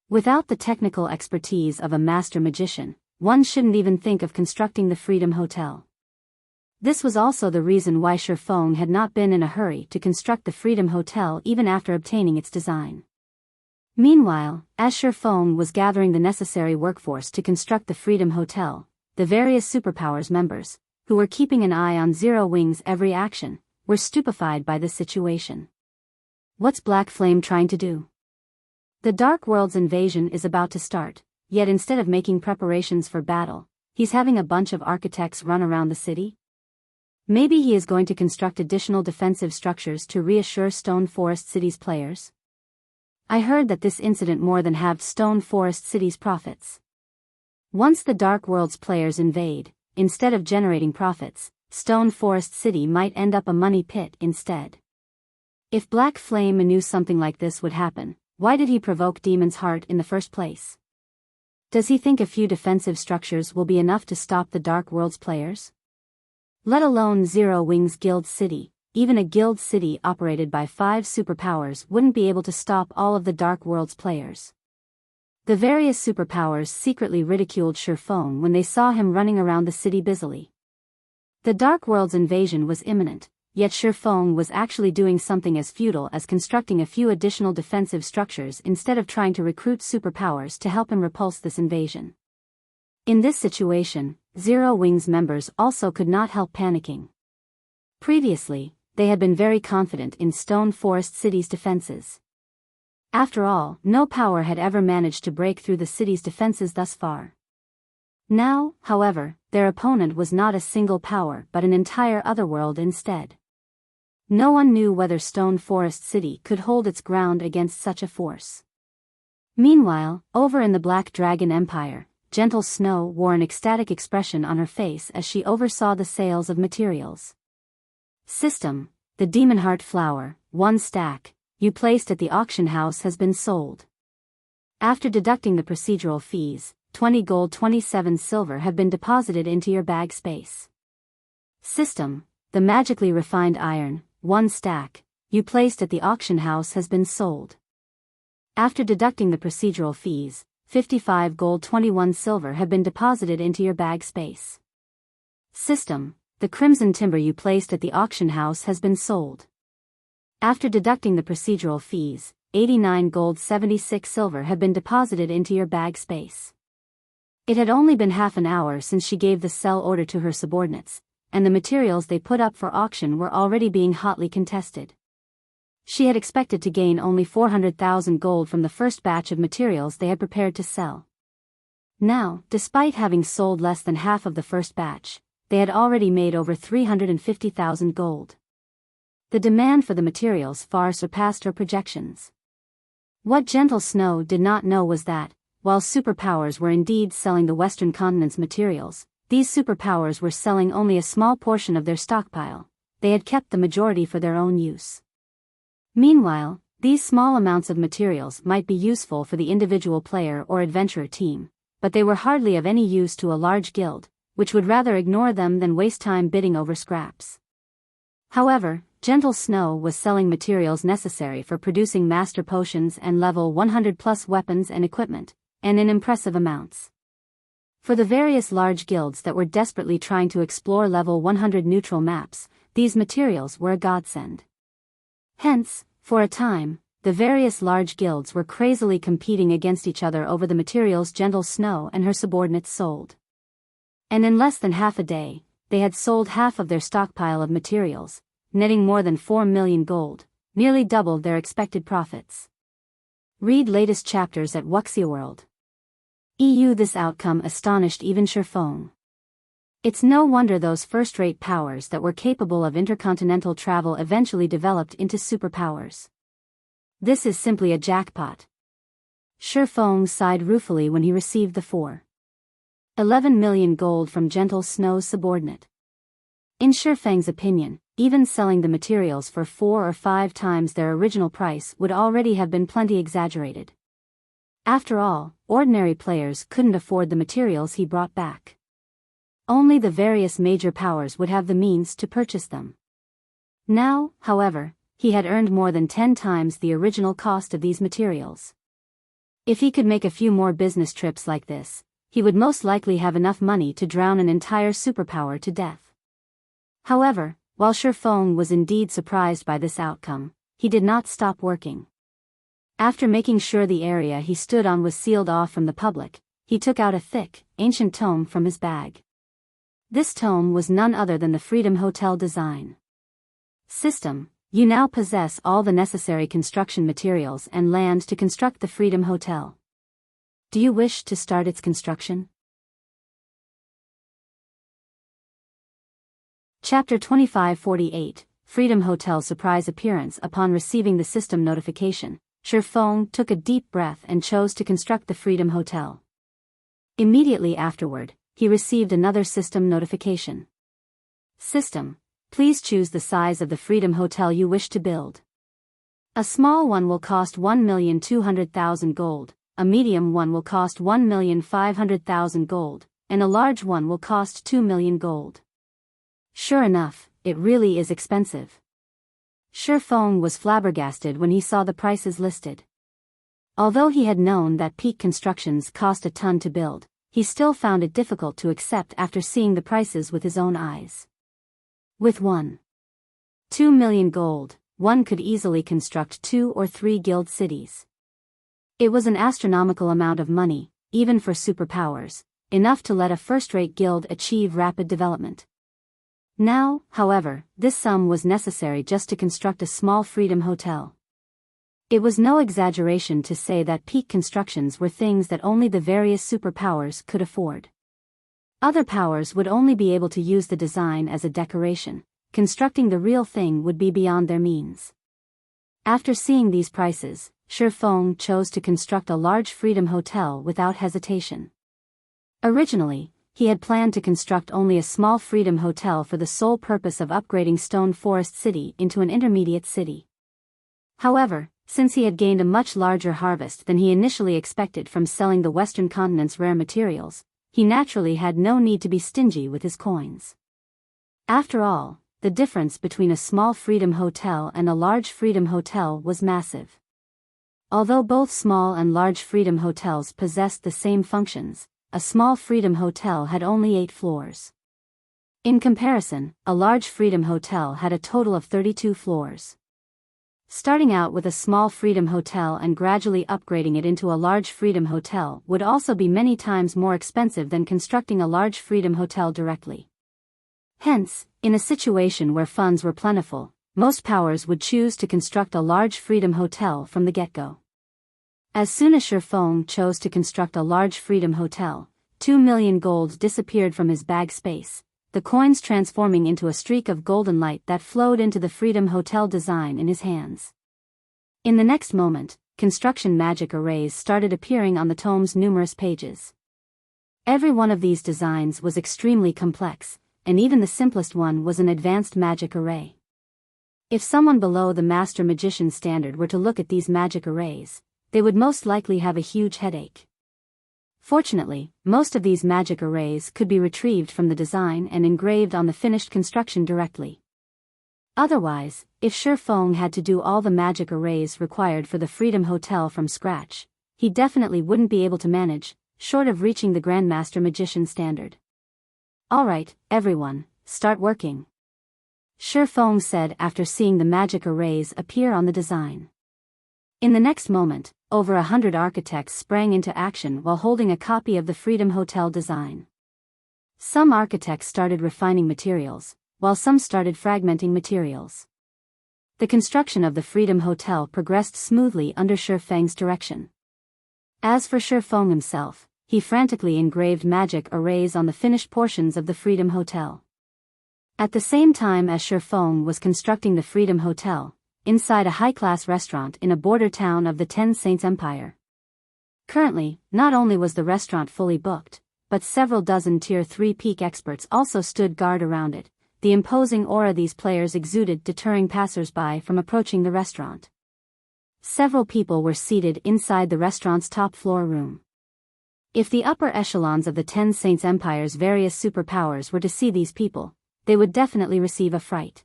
Without the technical expertise of a master magician, one shouldn't even think of constructing the Freedom Hotel. This was also the reason why Shifeng had not been in a hurry to construct the Freedom Hotel even after obtaining its design. Meanwhile, as Shifeng was gathering the necessary workforce to construct the Freedom Hotel, the various superpowers members, who were keeping an eye on Zero Wing's every action, were stupefied by this situation. What's Black Flame trying to do? The Dark World's invasion is about to start, yet instead of making preparations for battle, he's having a bunch of architects run around the city? Maybe he is going to construct additional defensive structures to reassure Stone Forest City's players? I heard that this incident more than halved Stone Forest City's profits. Once the Dark World's players invade, instead of generating profits, Stone Forest City might end up a money pit instead. If Black Flame knew something like this would happen, why did he provoke Demon's Heart in the first place? Does he think a few defensive structures will be enough to stop the Dark World's players? Let alone Zero Wing's Guild City, even a guild city operated by 5 superpowers wouldn't be able to stop all of the Dark World's players. The various superpowers secretly ridiculed Shifeng when they saw him running around the city busily. The Dark World's invasion was imminent, yet Shifeng was actually doing something as futile as constructing a few additional defensive structures instead of trying to recruit superpowers to help him repulse this invasion. In this situation, Zero Wing's members also could not help panicking. Previously, they had been very confident in Stone Forest City's defenses. After all, no power had ever managed to break through the city's defenses thus far. Now, however, their opponent was not a single power but an entire otherworld instead. No one knew whether Stone Forest City could hold its ground against such a force. Meanwhile, over in the Black Dragon Empire, Gentle Snow wore an ecstatic expression on her face as she oversaw the sales of materials. System: the Demon Heart Flower, 1 stack, you placed at the auction house has been sold. After deducting the procedural fees, 20 gold 27 silver have been deposited into your bag space. System: the Magically Refined Iron, 1 stack, you placed at the auction house has been sold. After deducting the procedural fees, 55 gold 21 silver have been deposited into your bag space. System: the Crimson Timber you placed at the auction house has been sold. After deducting the procedural fees, 89 gold 76 silver have been deposited into your bag space. It had only been half an hour since she gave the sell order to her subordinates, and the materials they put up for auction were already being hotly contested. She had expected to gain only 400,000 gold from the first batch of materials they had prepared to sell. Now, despite having sold less than half of the first batch, they had already made over 350,000 gold. The demand for the materials far surpassed her projections. What Gentle Snow did not know was that, while superpowers were indeed selling the Western Continent's materials, these superpowers were selling only a small portion of their stockpile. They had kept the majority for their own use. Meanwhile, these small amounts of materials might be useful for the individual player or adventurer team, but they were hardly of any use to a large guild, which would rather ignore them than waste time bidding over scraps. However, Gentle Snow was selling materials necessary for producing master potions and level 100+ weapons and equipment, and in impressive amounts. For the various large guilds that were desperately trying to explore level 100 neutral maps, these materials were a godsend. Hence, for a time, the various large guilds were crazily competing against each other over the materials Gentle Snow and her subordinates sold. And in less than half a day, they had sold half of their stockpile of materials, netting more than 4 million gold, nearly double their expected profits. Read latest chapters at Wuxia World. This outcome astonished even Shifeng. It's no wonder those first-rate powers that were capable of intercontinental travel eventually developed into superpowers. This is simply a jackpot. Shifeng sighed ruefully when he received the 4.11 million gold from Gentle Snow's subordinate. In Shifeng's opinion, even selling the materials for 4 or 5 times their original price would already have been plenty exaggerated. After all, ordinary players couldn't afford the materials he brought back. Only the various major powers would have the means to purchase them. Now, however, he had earned more than 10 times the original cost of these materials. If he could make a few more business trips like this, he would most likely have enough money to drown an entire superpower to death. However, while Shifeng was indeed surprised by this outcome, he did not stop working. After making sure the area he stood on was sealed off from the public, he took out a thick, ancient tome from his bag. This tome was none other than the Freedom Hotel design system. You now possess all the necessary construction materials and land to construct the Freedom Hotel. Do you wish to start its construction? Chapter 2548, Freedom Hotel surprise appearance. Upon receiving the system notification, Shifeng took a deep breath and chose to construct the Freedom Hotel. Immediately afterward, he received another system notification. System, please choose the size of the Freedom Hotel you wish to build. A small one will cost 1,200,000 gold, a medium one will cost 1,500,000 gold, and a large one will cost 2 million gold. Sure enough, it really is expensive. Shifeng was flabbergasted when he saw the prices listed. Although he had known that peak constructions cost a ton to build, he still found it difficult to accept after seeing the prices with his own eyes. With 1.2 million gold, one could easily construct 2 or 3 guild cities. It was an astronomical amount of money, even for superpowers, enough to let a first-rate guild achieve rapid development. Now, however, this sum was necessary just to construct a small Freedom Hotel. It was no exaggeration to say that peak constructions were things that only the various superpowers could afford. Other powers would only be able to use the design as a decoration. Constructing the real thing would be beyond their means. After seeing these prices, Shifeng chose to construct a large Freedom Hotel without hesitation. Originally, he had planned to construct only a small Freedom Hotel for the sole purpose of upgrading Stone Forest City into an intermediate city. However, since he had gained a much larger harvest than he initially expected from selling the Western continent's rare materials, he naturally had no need to be stingy with his coins. After all, the difference between a small Freedom Hotel and a large Freedom Hotel was massive. Although both small and large Freedom Hotels possessed the same functions, a small Freedom Hotel had only 8 floors. In comparison, a large Freedom Hotel had a total of 32 floors. Starting out with a small Freedom Hotel and gradually upgrading it into a large Freedom Hotel would also be many times more expensive than constructing a large Freedom Hotel directly. Hence, in a situation where funds were plentiful, most powers would choose to construct a large Freedom Hotel from the get-go. As soon as Shifeng chose to construct a large Freedom Hotel, 2 million gold disappeared from his bag space, the coins transforming into a streak of golden light that flowed into the Freedom Hotel design in his hands. In the next moment, construction magic arrays started appearing on the tome's numerous pages. Every one of these designs was extremely complex, and even the simplest one was an advanced magic array. If someone below the Master Magician standard were to look at these magic arrays, they would most likely have a huge headache. Fortunately, most of these magic arrays could be retrieved from the design and engraved on the finished construction directly. Otherwise, if Shifeng had to do all the magic arrays required for the Freedom Hotel from scratch, he definitely wouldn't be able to manage. short of reaching the Grandmaster Magician standard. "Alright, everyone, start working," Shi Feng said after seeing the magic arrays appear on the design. In the next moment, over 100 architects sprang into action while holding a copy of the Freedom Hotel design. Some architects started refining materials, while some started fragmenting materials. The construction of the Freedom Hotel progressed smoothly under Shi Feng's direction. As for Shi Feng himself, he frantically engraved magic arrays on the finished portions of the Freedom Hotel. At the same time as Shi Feng was constructing the Freedom Hotel, inside a high-class restaurant in a border town of the Ten Saints Empire. Currently, not only was the restaurant fully booked, but several dozen Tier 3 peak experts also stood guard around it, the imposing aura these players exuded deterring passers-by from approaching the restaurant. Several people were seated inside the restaurant's top-floor room. If the upper echelons of the Ten Saints Empire's various superpowers were to see these people, they would definitely receive a fright.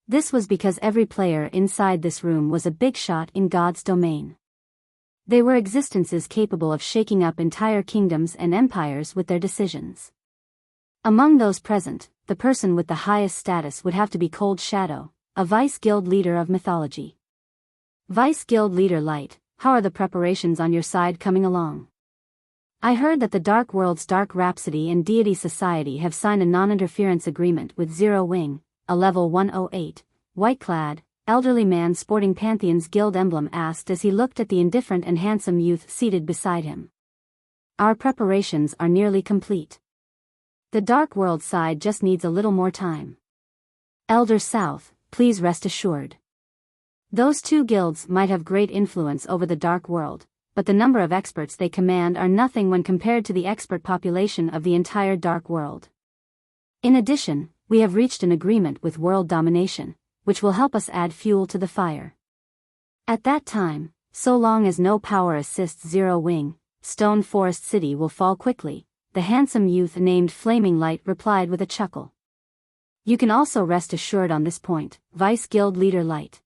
This was because every player inside this room was a big shot in God's domain. They were existences capable of shaking up entire kingdoms and empires with their decisions. Among those present, the person with the highest status would have to be Cold Shadow, a Vice Guild leader of mythology. Vice Guild Leader Light, how are the preparations on your side coming along? I heard that the Dark World's Dark Rhapsody and Deity Society have signed a non-interference agreement with Zero Wing, a level 108, white-clad, elderly man sporting Pantheon's guild emblem asked as he looked at the indifferent and handsome youth seated beside him. Our preparations are nearly complete. The Dark World side just needs a little more time. Elder South, please rest assured. Those two guilds might have great influence over the Dark World, but the number of experts they command are nothing when compared to the expert population of the entire Dark World. In addition, we have reached an agreement with World Domination, which will help us add fuel to the fire. At that time, so long as no power assists Zero Wing, Stone Forest City will fall quickly, the handsome youth named Flaming Light replied with a chuckle. You can also rest assured on this point, Vice Guild Leader Light.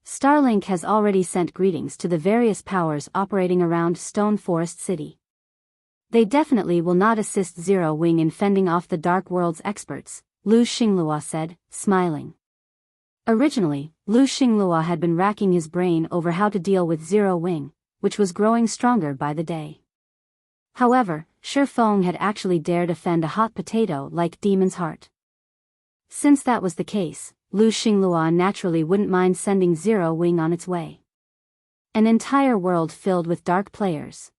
Starlink has already sent greetings to the various powers operating around Stone Forest City. They definitely will not assist Zero Wing in fending off the Dark World's experts, Lu Xinglua said, smiling. Originally, Lu Xinglua had been racking his brain over how to deal with Zero Wing, which was growing stronger by the day. However, Shi Feng had actually dared offend a hot potato like Demon's Heart. Since that was the case, Lu Xinglua naturally wouldn't mind sending Zero Wing on its way. An entire world filled with dark players.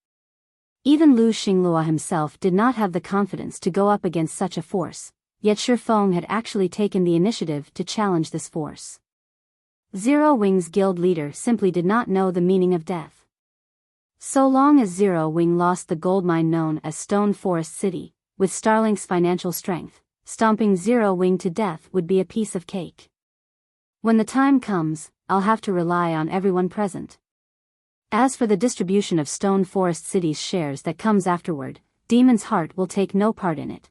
Even Lu Xinglua himself did not have the confidence to go up against such a force, yet Shi Feng had actually taken the initiative to challenge this force. Zero Wing's guild leader simply did not know the meaning of death. So long as Zero Wing lost the goldmine known as Stone Forest City, with Starlink's financial strength, stomping Zero Wing to death would be a piece of cake. When the time comes, I'll have to rely on everyone present. As for the distribution of Stone Forest City's shares that comes afterward, Demon's Heart will take no part in it.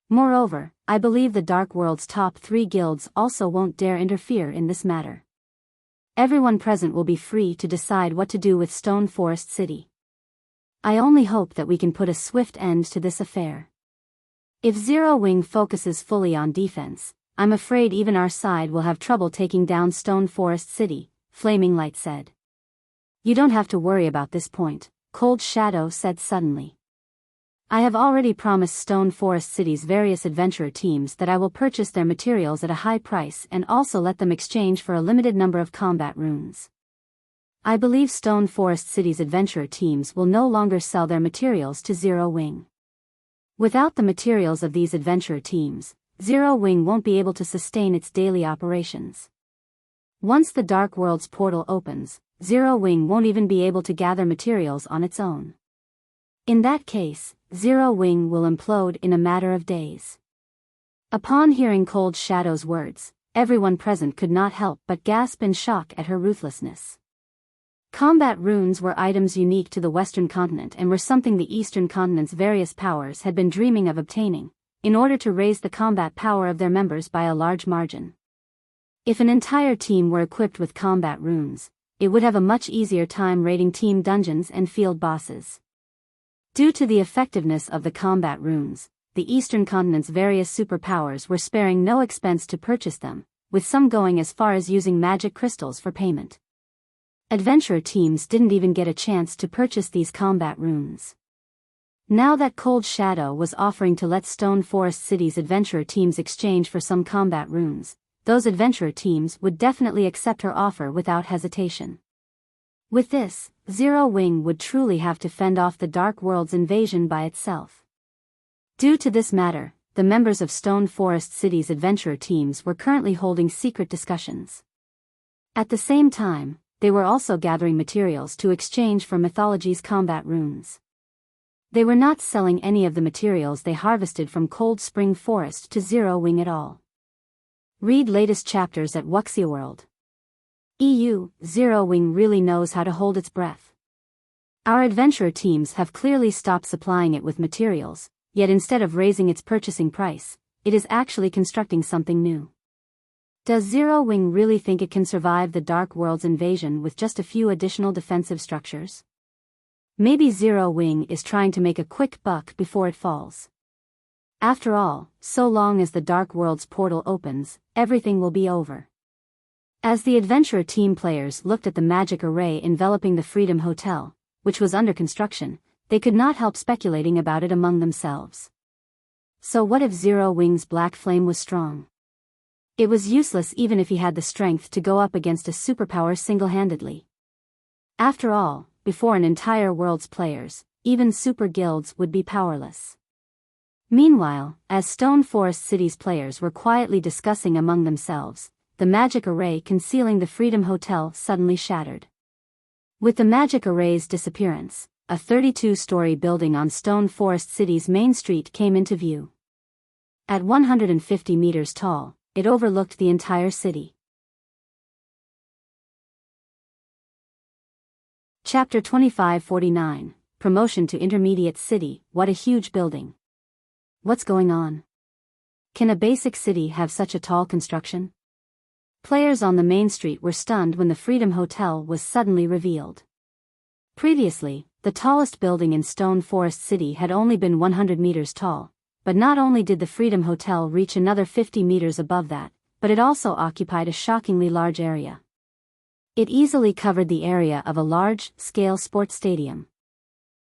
Moreover, I believe the Dark World's top 3 guilds also won't dare interfere in this matter. Everyone present will be free to decide what to do with Stone Forest City. I only hope that we can put a swift end to this affair. If Zero Wing focuses fully on defense, I'm afraid even our side will have trouble taking down Stone Forest City, Flaming Light said. You don't have to worry about this point, Cold Shadow said suddenly. I have already promised Stone Forest City's various adventurer teams that I will purchase their materials at a high price and also let them exchange for a limited number of combat runes. I believe Stone Forest City's adventurer teams will no longer sell their materials to Zero Wing. Without the materials of these adventurer teams, Zero Wing won't be able to sustain its daily operations. Once the Dark World's portal opens, Zero Wing won't even be able to gather materials on its own. In that case, Zero Wing will implode in a matter of days. Upon hearing Cold Shadow's words, everyone present could not help but gasp in shock at her ruthlessness. Combat runes were items unique to the Western continent and were something the Eastern continent's various powers had been dreaming of obtaining, in order to raise the combat power of their members by a large margin. If an entire team were equipped with combat runes, it would have a much easier time raiding team dungeons and field bosses. Due to the effectiveness of the combat runes, the Eastern continent's various superpowers were sparing no expense to purchase them, with some going as far as using magic crystals for payment. Adventurer teams didn't even get a chance to purchase these combat runes. Now that Cold Shadow was offering to let Stone Forest City's adventurer teams exchange for some combat runes, those adventurer teams would definitely accept her offer without hesitation. With this, Zero Wing would truly have to fend off the Dark World's invasion by itself. Due to this matter, the members of Stone Forest City's adventurer teams were currently holding secret discussions. At the same time, they were also gathering materials to exchange for Mythology's combat runes. They were not selling any of the materials they harvested from Cold Spring Forest to Zero Wing at all. Read latest chapters at Wuxia World. Zero Wing really knows how to hold its breath. Our adventurer teams have clearly stopped supplying it with materials, yet instead of raising its purchasing price, it is actually constructing something new. Does Zero Wing really think it can survive the Dark World's invasion with just a few additional defensive structures? Maybe Zero Wing is trying to make a quick buck before it falls. After all, so long as the Dark World's portal opens, everything will be over. As the adventurer team players looked at the magic array enveloping the Freedom Hotel, which was under construction, they could not help speculating about it among themselves. So what if Zero Wing's black flame was strong? It was useless even if he had the strength to go up against a superpower single-handedly. After all, before an entire world's players, even super guilds would be powerless. Meanwhile, as Stone Forest City's players were quietly discussing among themselves, the magic array concealing the Freedom Hotel suddenly shattered. With the magic array's disappearance, a 32-story building on Stone Forest City's main street came into view. At 150 meters tall, it overlooked the entire city. Chapter 2549, Promotion to Intermediate City. What a huge building. What's going on? Can a basic city have such a tall construction? Players on the main street were stunned when the Freedom Hotel was suddenly revealed. Previously, the tallest building in Stone Forest City had only been 100 meters tall, but not only did the Freedom Hotel reach another 50 meters above that, but it also occupied a shockingly large area. It easily covered the area of a large-scale sports stadium.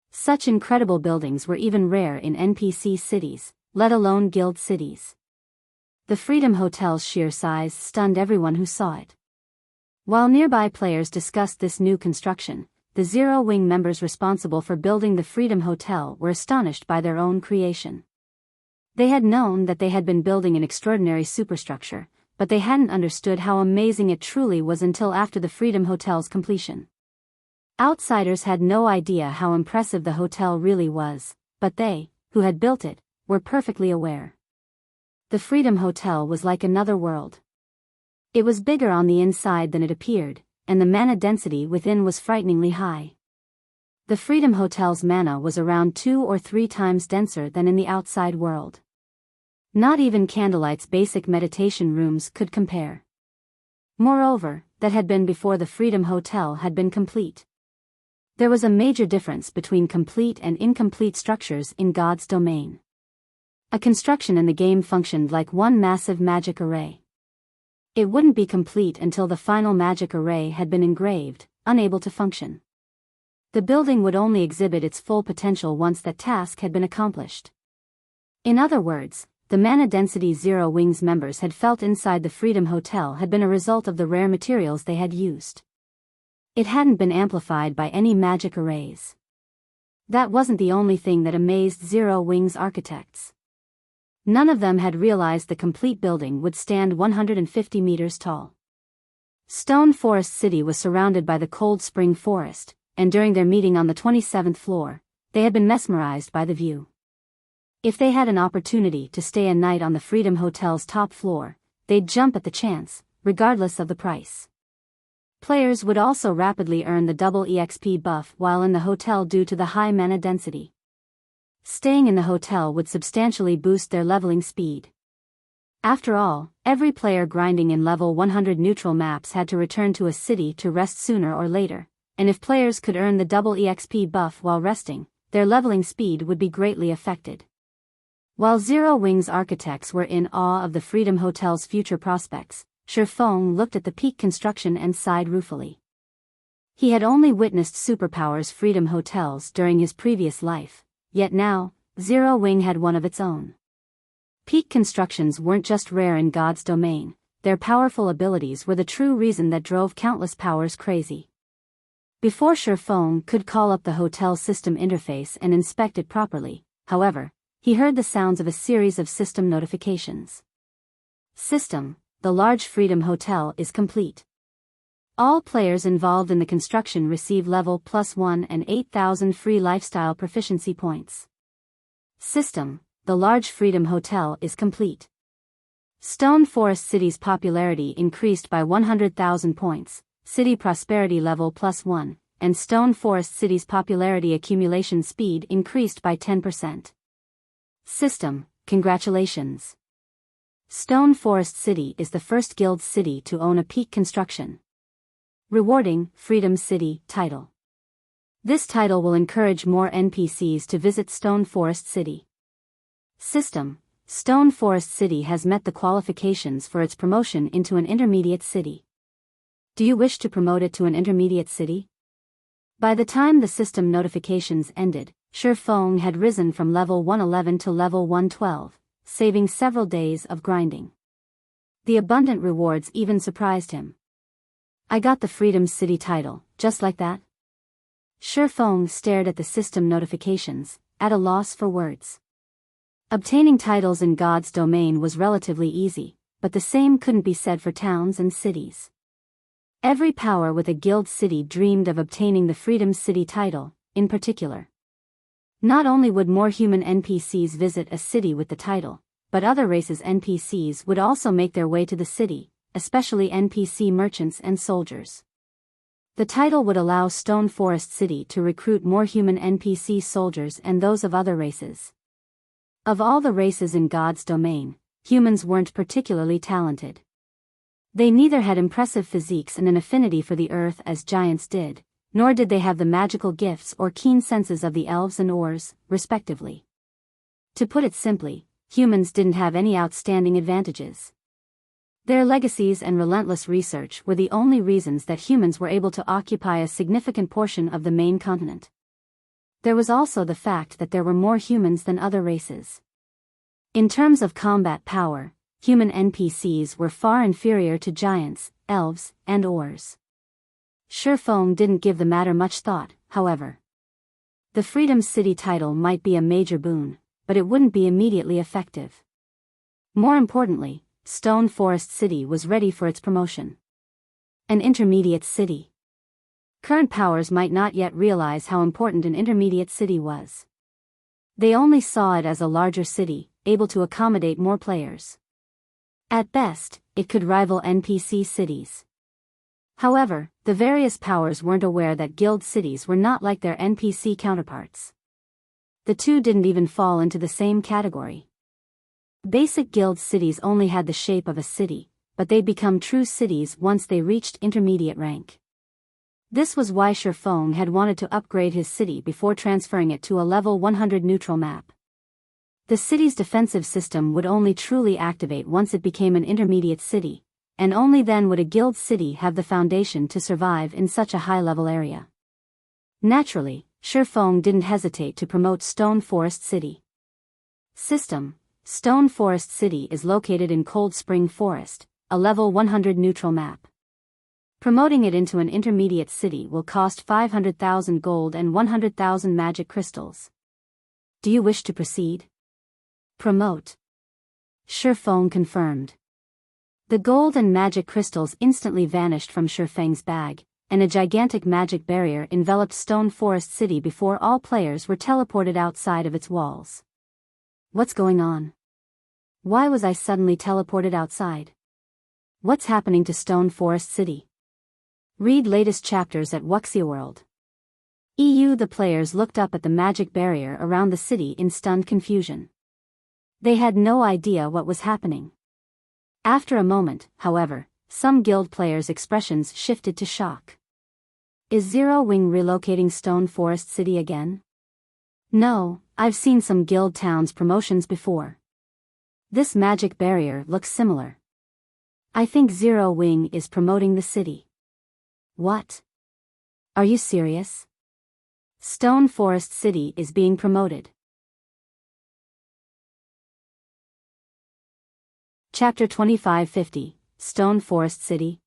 Such incredible buildings were even rare in NPC cities, let alone guild cities. The Freedom Hotel's sheer size stunned everyone who saw it. While nearby players discussed this new construction, the Zero Wing members responsible for building the Freedom Hotel were astonished by their own creation. They had known that they had been building an extraordinary superstructure, but they hadn't understood how amazing it truly was until after the Freedom Hotel's completion. Outsiders had no idea how impressive the hotel really was, but they, who had built it, were perfectly aware. The Freedom Hotel was like another world. It was bigger on the inside than it appeared, and the mana density within was frighteningly high. The Freedom Hotel's mana was around 2 or 3 times denser than in the outside world. Not even Candlelight's basic meditation rooms could compare. Moreover, that had been before the Freedom Hotel had been complete. There was a major difference between complete and incomplete structures in God's domain. A construction in the game functioned like one massive magic array. It wouldn't be complete until the final magic array had been engraved, unable to function. The building would only exhibit its full potential once that task had been accomplished. In other words, the mana density Zero Wing's members had felt inside the Freedom Hotel had been a result of the rare materials they had used. It hadn't been amplified by any magic arrays. That wasn't the only thing that amazed Zero Wing's architects. None of them had realized the complete building would stand 150 meters tall. Stone Forest City was surrounded by the Cold Spring Forest, and during their meeting on the 27th floor, they had been mesmerized by the view. If they had an opportunity to stay a night on the Freedom Hotel's top floor, they'd jump at the chance, regardless of the price. Players would also rapidly earn the double EXP buff while in the hotel due to the high mana density. Staying in the hotel would substantially boost their leveling speed. After all, every player grinding in level 100 neutral maps had to return to a city to rest sooner or later, and if players could earn the double EXP buff while resting, their leveling speed would be greatly affected. While Zero Wing's architects were in awe of the Freedom Hotel's future prospects, Shifeng looked at the peak construction and sighed ruefully. He had only witnessed Superpower's Freedom Hotels during his previous life, yet now, Zero Wing had one of its own. Peak constructions weren't just rare in God's domain, their powerful abilities were the true reason that drove countless powers crazy. Before Shifeng could call up the hotel system interface and inspect it properly, however, he heard the sounds of a series of system notifications. System: the large Freedom Hotel is complete. All players involved in the construction receive level +1 and 8,000 free lifestyle proficiency points. System: the large Freedom Hotel is complete. Stone Forest City's popularity increased by 100,000 points, city prosperity level +1, and Stone Forest City's popularity accumulation speed increased by 10%. System: congratulations. Stone Forest City is the first guild city to own a peak construction. Rewarding Freedom City title. This title will encourage more NPCs to visit Stone Forest City. System: Stone Forest City has met the qualifications for its promotion into an intermediate city. Do you wish to promote it to an intermediate city? By the time the system notifications ended, Shifeng had risen from level 111 to level 112, saving several days of grinding. The abundant rewards even surprised him. I got the Freedom City title, just like that? Shifeng stared at the system notifications, at a loss for words. Obtaining titles in God's domain was relatively easy, but the same couldn't be said for towns and cities. Every power with a guild city dreamed of obtaining the Freedom City title, in particular. Not only would more human NPCs visit a city with the title, but other races' NPCs would also make their way to the city, especially NPC merchants and soldiers. The title would allow Stone Forest City to recruit more human NPC soldiers and those of other races. Of all the races in God's domain, humans weren't particularly talented. They neither had impressive physiques and an affinity for the earth as giants did, nor did they have the magical gifts or keen senses of the elves and Ors, respectively. To put it simply, humans didn't have any outstanding advantages. Their legacies and relentless research were the only reasons that humans were able to occupy a significant portion of the main continent. There was also the fact that there were more humans than other races. In terms of combat power, human NPCs were far inferior to giants, elves, and Ors. Shifeng didn't give the matter much thought, however. The Freedom City title might be a major boon, but it wouldn't be immediately effective. More importantly, Stone Forest City was ready for its promotion. An intermediate city. Current powers might not yet realize how important an intermediate city was. They only saw it as a larger city, able to accommodate more players. At best, it could rival NPC cities. However, the various powers weren't aware that guild cities were not like their NPC counterparts. The two didn't even fall into the same category. Basic guild cities only had the shape of a city, but they'd become true cities once they reached intermediate rank. This was why Shifeng had wanted to upgrade his city before transferring it to a level 100 neutral map. The city's defensive system would only truly activate once it became an intermediate city, and only then would a guild city have the foundation to survive in such a high-level area. Naturally, Shifeng didn't hesitate to promote Stone Forest City. System: Stone Forest City is located in Cold Spring Forest, a level 100 neutral map. Promoting it into an intermediate city will cost 500,000 gold and 100,000 magic crystals. Do you wish to proceed? Promote. Shifeng confirmed. The gold and magic crystals instantly vanished from Shifeng's bag, and a gigantic magic barrier enveloped Stone Forest City before all players were teleported outside of its walls. What's going on? Why was I suddenly teleported outside? What's happening to Stone Forest City? Read latest chapters at Wuxia World. The players looked up at the magic barrier around the city in stunned confusion. They had no idea what was happening. After a moment, however, some guild players' expressions shifted to shock. Is Zero Wing relocating Stone Forest City again? No, I've seen some guild towns promotions before. This magic barrier looks similar. I think Zero Wing is promoting the city. What? Are you serious? Stone Forest City is being promoted. Chapter 2550, Stone Forest City.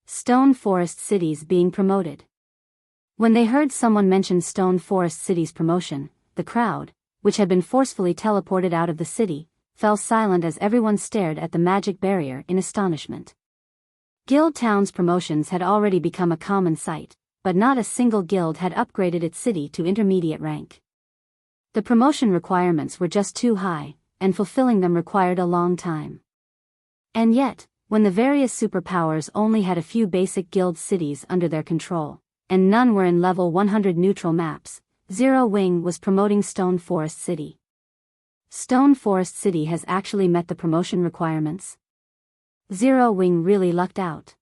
Stone Forest City's being promoted. When they heard someone mention Stone Forest City's promotion, the crowd, which had been forcefully teleported out of the city, fell silent as everyone stared at the magic barrier in astonishment. Guild Town's promotions had already become a common sight, but not a single guild had upgraded its city to intermediate rank. The promotion requirements were just too high, and fulfilling them required a long time. And yet, when the various superpowers only had a few basic guild cities under their control, and none were in level 100 neutral maps, Zero Wing was promoting Stone Forest City. Stone Forest City has actually met the promotion requirements. Zero Wing really lucked out.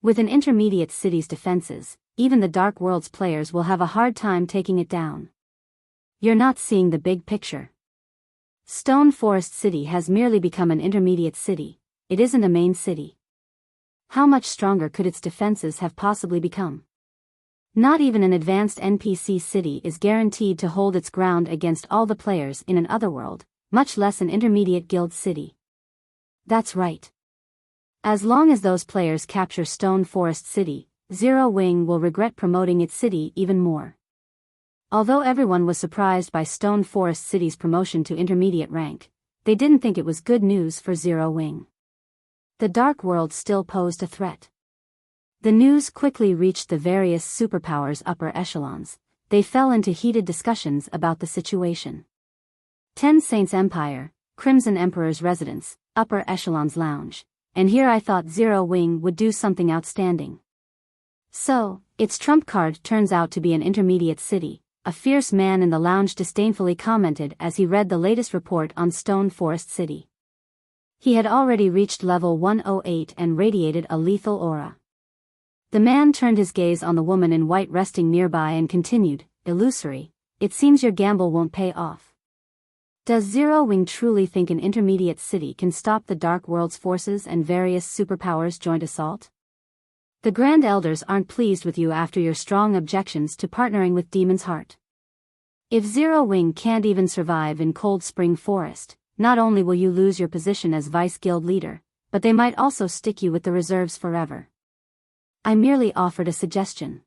With an intermediate city's defenses, even the Dark World's players will have a hard time taking it down. You're not seeing the big picture. Stone Forest City has merely become an intermediate city, it isn't a main city. How much stronger could its defenses have possibly become? Not even an advanced NPC city is guaranteed to hold its ground against all the players in an otherworld, much less an intermediate guild city. That's right. As long as those players capture Stone Forest City, Zero Wing will regret promoting its city even more. Although everyone was surprised by Stone Forest City's promotion to intermediate rank, they didn't think it was good news for Zero Wing. The Dark World still posed a threat. The news quickly reached the various superpowers' upper echelons. They fell into heated discussions about the situation. Ten Saints Empire, Crimson Emperor's residence, upper echelons lounge, and here I thought Zero Wing would do something outstanding. So, its trump card turns out to be an intermediate city, a fierce man in the lounge disdainfully commented as he read the latest report on Stone Forest City. He had already reached level 108 and radiated a lethal aura. The man turned his gaze on the woman in white resting nearby and continued, "Illusory, it seems your gamble won't pay off. Does Zero Wing truly think an intermediate city can stop the Dark World's forces and various superpowers' joint assault? The Grand Elders aren't pleased with you after your strong objections to partnering with Demon's Heart. If Zero Wing can't even survive in Cold Spring Forest, not only will you lose your position as Vice Guild Leader, but they might also stick you with the reserves forever. I merely offered a suggestion.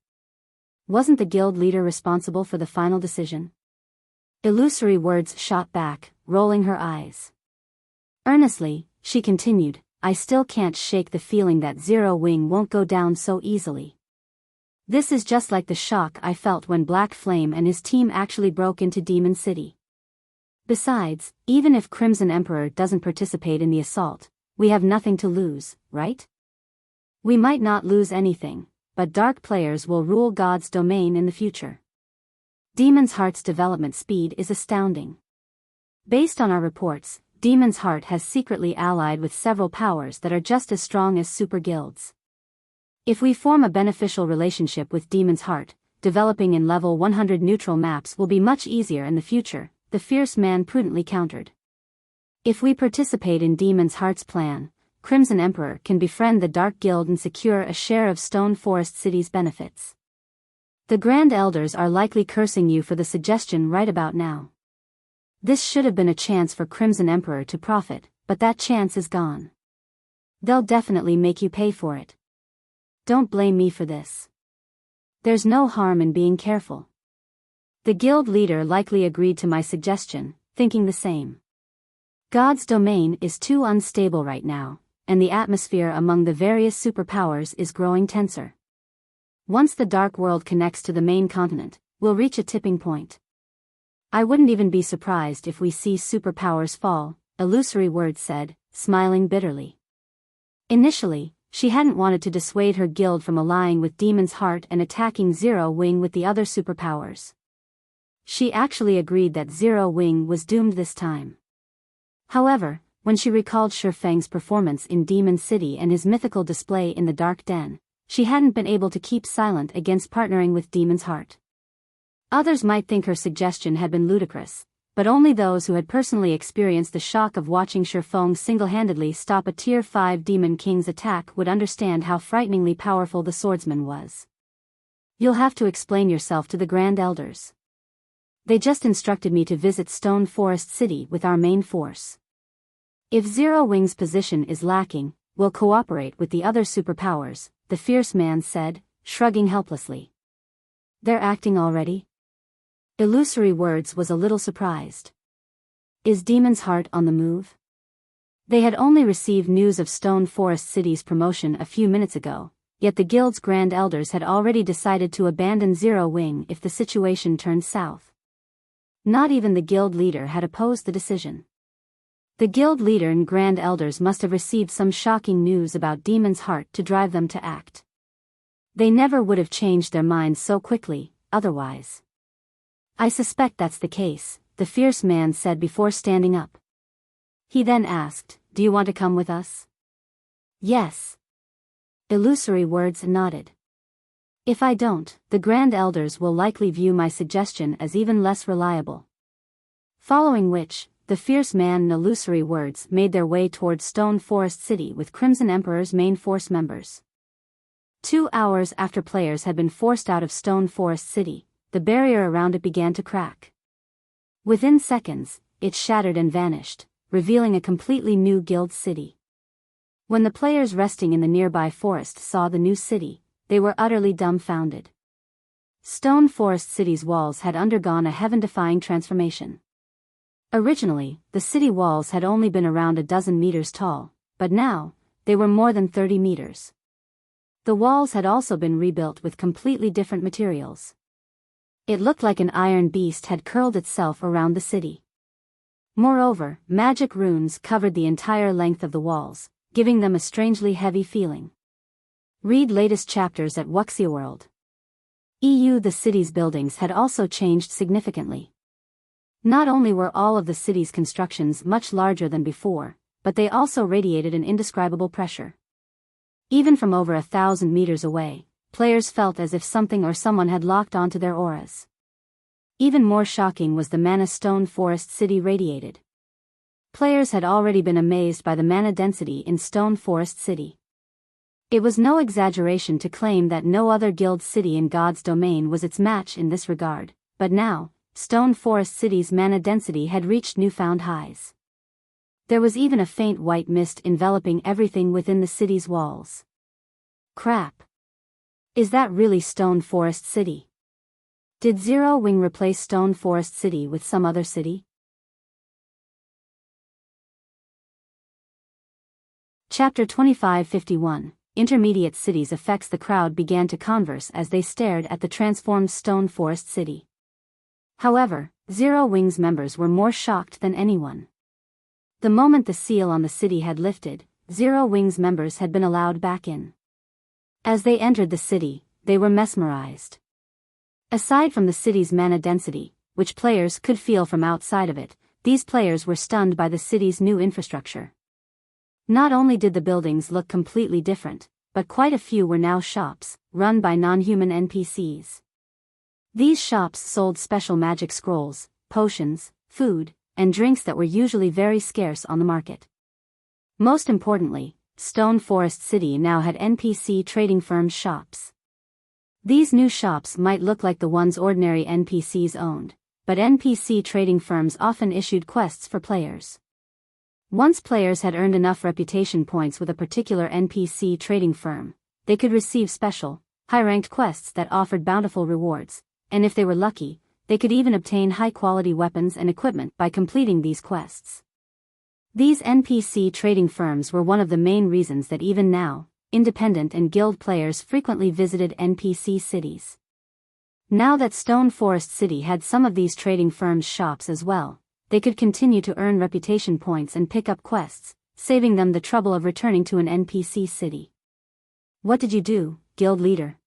Wasn't the guild leader responsible for the final decision?" Illusory words shot back, rolling her eyes. Earnestly, she continued, "I still can't shake the feeling that Zero Wing won't go down so easily. This is just like the shock I felt when Black Flame and his team actually broke into Demon City. Besides, even if Crimson Emperor doesn't participate in the assault, we have nothing to lose, right? We might not lose anything, but dark players will rule God's domain in the future. Demon's Heart's development speed is astounding. Based on our reports, Demon's Heart has secretly allied with several powers that are just as strong as super guilds. If we form a beneficial relationship with Demon's Heart, developing in level 100 neutral maps will be much easier in the future," the fierce man prudently countered. "If we participate in Demon's Heart's plan, Crimson Emperor can befriend the Dark Guild and secure a share of Stone Forest City's benefits. The Grand Elders are likely cursing you for the suggestion right about now. This should have been a chance for Crimson Emperor to profit, but that chance is gone. They'll definitely make you pay for it. Don't blame me for this. There's no harm in being careful." The guild leader likely agreed to my suggestion, thinking the same. God's domain is too unstable right now, and the atmosphere among the various superpowers is growing tenser. Once the Dark World connects to the main continent, we'll reach a tipping point. I wouldn't even be surprised if we see superpowers fall, Illusory Word said, smiling bitterly. Initially, she hadn't wanted to dissuade her guild from allying with Demon's Heart and attacking Zero Wing with the other superpowers. She actually agreed that Zero Wing was doomed this time. However, when she recalled Shifeng's performance in Demon City and his mythical display in the Dark Den, she hadn't been able to keep silent against partnering with Demon's Heart. Others might think her suggestion had been ludicrous, but only those who had personally experienced the shock of watching Shifeng single-handedly stop a Tier 5 Demon King's attack would understand how frighteningly powerful the swordsman was. You'll have to explain yourself to the Grand Elders. They just instructed me to visit Stone Forest City with our main force. If Zero Wing's position is lacking, we'll cooperate with the other superpowers, the fierce man said, shrugging helplessly. They're acting already? Illusory Words was a little surprised. Is Demon's Heart on the move? They had only received news of Stone Forest City's promotion a few minutes ago, yet the guild's Grand Elders had already decided to abandon Zero Wing if the situation turned south. Not even the guild leader had opposed the decision. The guild leader and Grand Elders must have received some shocking news about Demon's Heart to drive them to act. They never would have changed their minds so quickly, otherwise. I suspect that's the case, the fierce man said before standing up. He then asked, do you want to come with us? Yes. Illusory Words nodded. If I don't, the Grand Elders will likely view my suggestion as even less reliable. Following which, the fierce man and Illusory Words made their way towards Stone Forest City with Crimson Emperor's main force members. 2 hours after players had been forced out of Stone Forest City, the barrier around it began to crack. Within seconds, it shattered and vanished, revealing a completely new guild city. When the players resting in the nearby forest saw the new city, they were utterly dumbfounded. Stone Forest City's walls had undergone a heaven-defying transformation. Originally, the city walls had only been around a dozen meters tall, but now, they were more than 30 meters. The walls had also been rebuilt with completely different materials. It looked like an iron beast had curled itself around the city. Moreover, magic runes covered the entire length of the walls, giving them a strangely heavy feeling. Read latest chapters at Wuxia World. The city's buildings had also changed significantly. Not only were all of the city's constructions much larger than before, but they also radiated an indescribable pressure. Even from over 1,000 meters away, players felt as if something or someone had locked onto their auras. Even more shocking was the mana Stone Forest City radiated. Players had already been amazed by the mana density in Stone Forest City. It was no exaggeration to claim that no other guild city in God's domain was its match in this regard, but now, Stone Forest City's mana density had reached newfound highs. There was even a faint white mist enveloping everything within the city's walls. Crap. Is that really Stone Forest City? Did Zero Wing replace Stone Forest City with some other city? Chapter 2551, Intermediate Cities affects. The crowd began to converse as they stared at the transformed Stone Forest City. However, Zero Wing's members were more shocked than anyone. The moment the seal on the city had lifted, Zero Wing's members had been allowed back in. As they entered the city, they were mesmerized. Aside from the city's mana density, which players could feel from outside of it, these players were stunned by the city's new infrastructure. Not only did the buildings look completely different, but quite a few were now shops, run by non-human NPCs. These shops sold special magic scrolls, potions, food, and drinks that were usually very scarce on the market. Most importantly, Stone Forest City now had NPC trading firms' shops. These new shops might look like the ones ordinary NPCs owned, but NPC trading firms often issued quests for players. Once players had earned enough reputation points with a particular NPC trading firm, they could receive special, high-ranked quests that offered bountiful rewards, and if they were lucky, they could even obtain high-quality weapons and equipment by completing these quests. These NPC trading firms were one of the main reasons that even now, independent and guild players frequently visited NPC cities. Now that Stone Forest City had some of these trading firms' shops as well, they could continue to earn reputation points and pick up quests, saving them the trouble of returning to an NPC city. What did you do, guild leader?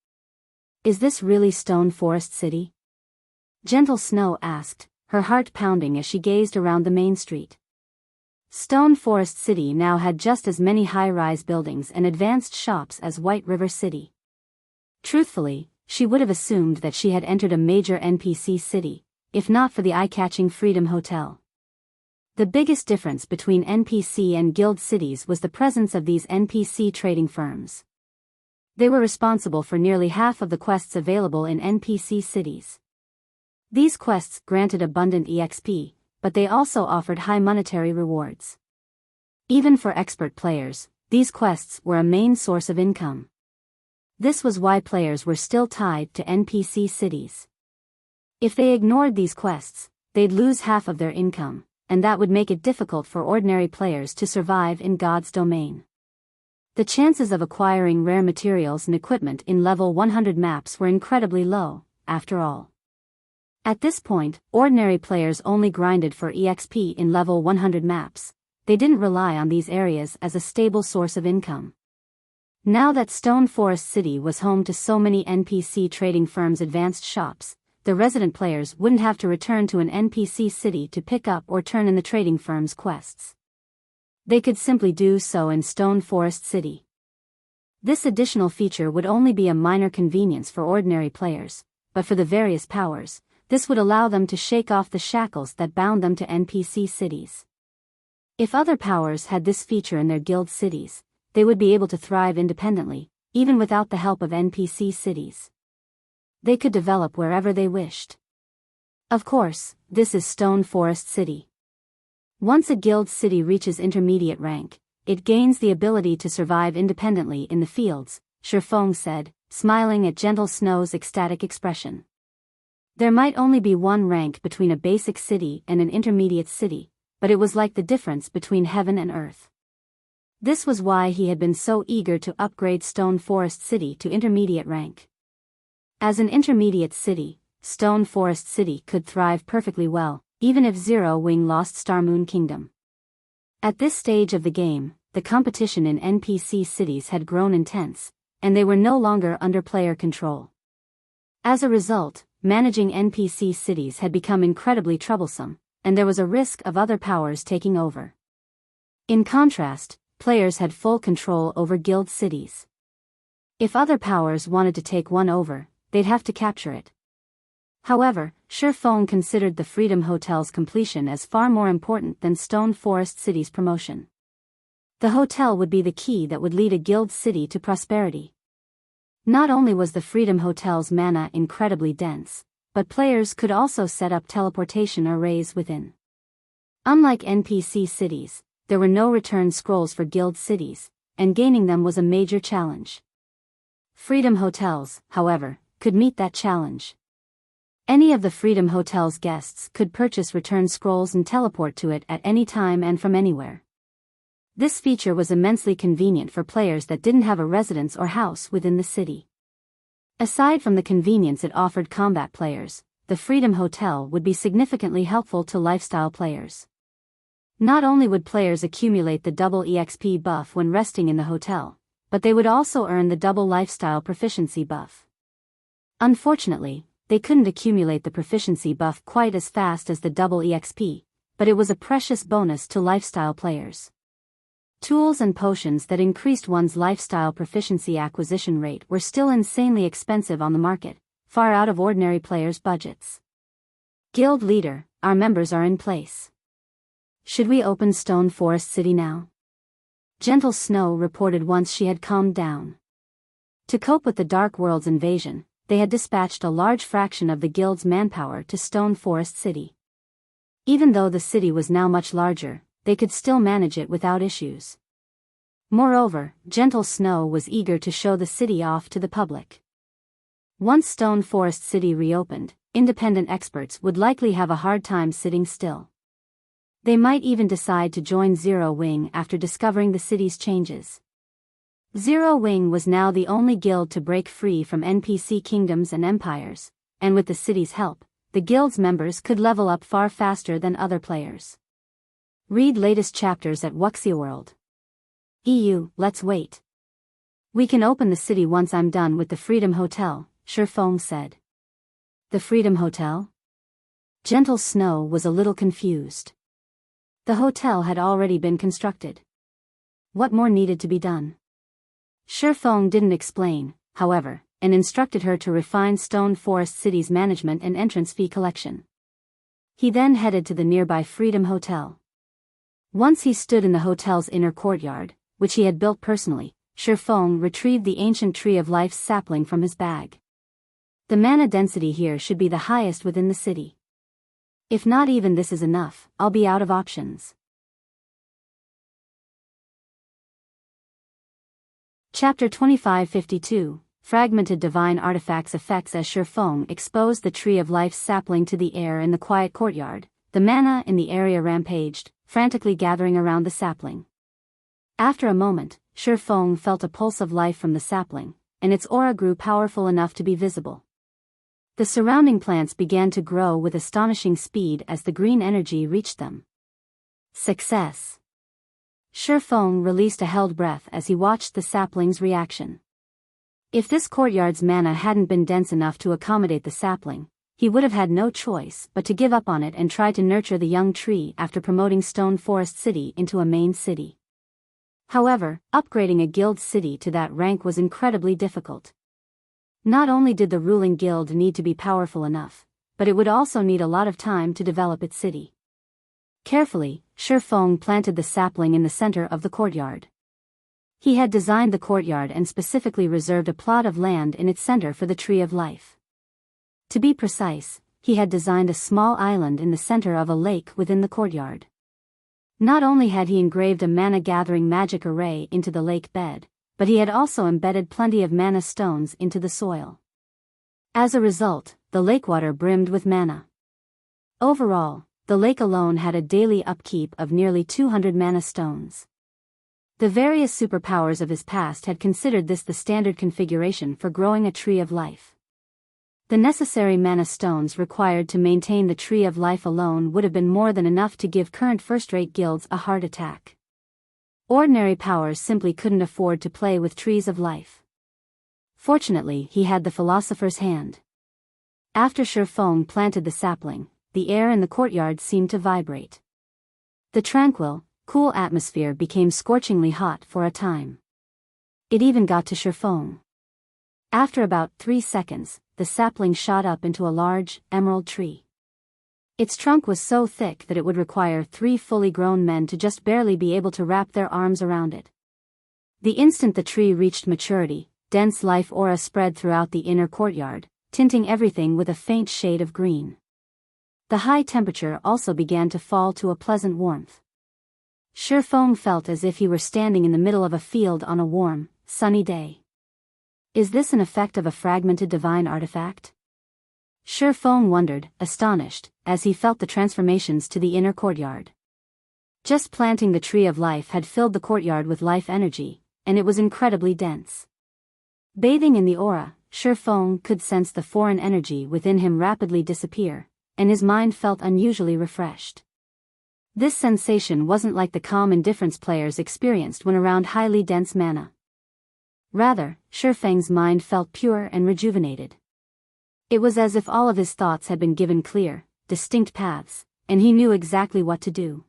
Is this really Stone Forest City? Gentle Snow asked, her heart pounding as she gazed around the main street. Stone Forest City now had just as many high-rise buildings and advanced shops as White River City. Truthfully, she would have assumed that she had entered a major NPC city, if not for the eye-catching Freedom Hotel. The biggest difference between NPC and guild cities was the presence of these NPC trading firms. They were responsible for nearly half of the quests available in NPC cities. These quests granted abundant EXP, but they also offered high monetary rewards. Even for expert players, these quests were a main source of income. This was why players were still tied to NPC cities. If they ignored these quests, they'd lose half of their income, and that would make it difficult for ordinary players to survive in God's domain. The chances of acquiring rare materials and equipment in level 100 maps were incredibly low, after all. At this point, ordinary players only grinded for EXP in level 100 maps. They didn't rely on these areas as a stable source of income. Now that Stone Forest City was home to so many NPC trading firms' advanced shops, the resident players wouldn't have to return to an NPC city to pick up or turn in the trading firm's quests. They could simply do so in Stone Forest City. This additional feature would only be a minor convenience for ordinary players, but for the various powers, this would allow them to shake off the shackles that bound them to NPC cities. If other powers had this feature in their guild cities, they would be able to thrive independently, even without the help of NPC cities. They could develop wherever they wished. Of course, this is Stone Forest City. Once a guild city reaches intermediate rank, it gains the ability to survive independently in the fields, Shifeng said, smiling at Gentle Snow's ecstatic expression. There might only be one rank between a basic city and an intermediate city, but it was like the difference between heaven and earth. This was why he had been so eager to upgrade Stone Forest City to intermediate rank. As an intermediate city, Stone Forest City could thrive perfectly well, even if Zero Wing lost Starmoon Kingdom. At this stage of the game, the competition in NPC cities had grown intense, and they were no longer under player control. As a result, managing NPC cities had become incredibly troublesome, and there was a risk of other powers taking over. In contrast, players had full control over guild cities. If other powers wanted to take one over, they'd have to capture it. However, Shifeng considered the Freedom Hotel's completion as far more important than Stone Forest City's promotion. The hotel would be the key that would lead a guild city to prosperity. Not only was the Freedom Hotel's mana incredibly dense, but players could also set up teleportation arrays within. Unlike NPC cities, there were no return scrolls for guild cities, and gaining them was a major challenge. Freedom Hotels, however, could meet that challenge. Any of the Freedom Hotel's guests could purchase return scrolls and teleport to it at any time and from anywhere. This feature was immensely convenient for players that didn't have a residence or house within the city. Aside from the convenience it offered combat players, the Freedom Hotel would be significantly helpful to lifestyle players. Not only would players accumulate the double EXP buff when resting in the hotel, but they would also earn the double lifestyle proficiency buff. Unfortunately, they couldn't accumulate the proficiency buff quite as fast as the double EXP, but it was a precious bonus to lifestyle players. Tools and potions that increased one's lifestyle proficiency acquisition rate were still insanely expensive on the market, far out of ordinary players' budgets. Guild leader, our members are in place. Should we open Stone Forest City now? Gentle Snow reported once she had calmed down. To cope with the Dark World's invasion, they had dispatched a large fraction of the guild's manpower to Stone Forest City. Even though the city was now much larger, they could still manage it without issues. Moreover, Gentle Snow was eager to show the city off to the public. Once Stone Forest City reopened, independent experts would likely have a hard time sitting still. They might even decide to join Zero Wing after discovering the city's changes. Zero Wing was now the only guild to break free from NPC kingdoms and empires, and with the city's help, the guild's members could level up far faster than other players. Read latest chapters at Wuxia World. Let's wait. We can open the city once I'm done with the Freedom Hotel, Shifeng said. The Freedom Hotel? Gentle Snow was a little confused. The hotel had already been constructed. What more needed to be done? Shifeng didn't explain, however, and instructed her to refine Stone Forest City's management and entrance fee collection. He then headed to the nearby Freedom Hotel. Once he stood in the hotel's inner courtyard, which he had built personally, Shifeng retrieved the ancient Tree of Life's sapling from his bag. The mana density here should be the highest within the city. If not even this is enough, I'll be out of options. Chapter 2552, Fragmented Divine Artifacts Effects. As Shifeng exposed the Tree of Life's sapling to the air in the quiet courtyard, the mana in the area rampaged, frantically gathering around the sapling. After a moment, Shifeng felt a pulse of life from the sapling, and its aura grew powerful enough to be visible. The surrounding plants began to grow with astonishing speed as the green energy reached them. Success! Shifeng released a held breath as he watched the sapling's reaction. If this courtyard's mana hadn't been dense enough to accommodate the sapling, he would have had no choice but to give up on it and try to nurture the young tree after promoting Stone Forest City into a main city. However, upgrading a guild city to that rank was incredibly difficult. Not only did the ruling guild need to be powerful enough, but it would also need a lot of time to develop its city. Carefully, Shifeng planted the sapling in the center of the courtyard. He had designed the courtyard and specifically reserved a plot of land in its center for the Tree of Life. To be precise, he had designed a small island in the center of a lake within the courtyard. Not only had he engraved a mana-gathering magic array into the lake bed, but he had also embedded plenty of mana stones into the soil. As a result, the lake water brimmed with mana. Overall, the lake alone had a daily upkeep of nearly 200 mana stones. The various superpowers of his past had considered this the standard configuration for growing a Tree of Life. The necessary mana stones required to maintain the Tree of Life alone would have been more than enough to give current first-rate guilds a heart attack. Ordinary powers simply couldn't afford to play with Trees of Life. Fortunately, he had the Philosopher's Hand. After Shifeng planted the sapling, the air in the courtyard seemed to vibrate. The tranquil, cool atmosphere became scorchingly hot for a time. It even got to Shifeng. After about 3 seconds, the sapling shot up into a large, emerald tree. Its trunk was so thick that it would require 3 fully grown men to just barely be able to wrap their arms around it. The instant the tree reached maturity, dense life aura spread throughout the inner courtyard, tinting everything with a faint shade of green. The high temperature also began to fall to a pleasant warmth. Shifeng felt as if he were standing in the middle of a field on a warm, sunny day. Is this an effect of a fragmented divine artifact? Shifeng wondered, astonished, as he felt the transformations to the inner courtyard. Just planting the Tree of Life had filled the courtyard with life energy, and it was incredibly dense. Bathing in the aura, Shifeng could sense the foreign energy within him rapidly disappear, and his mind felt unusually refreshed. This sensation wasn't like the calm indifference players experienced when around highly dense mana. Rather, Shifeng's mind felt pure and rejuvenated. It was as if all of his thoughts had been given clear, distinct paths, and he knew exactly what to do.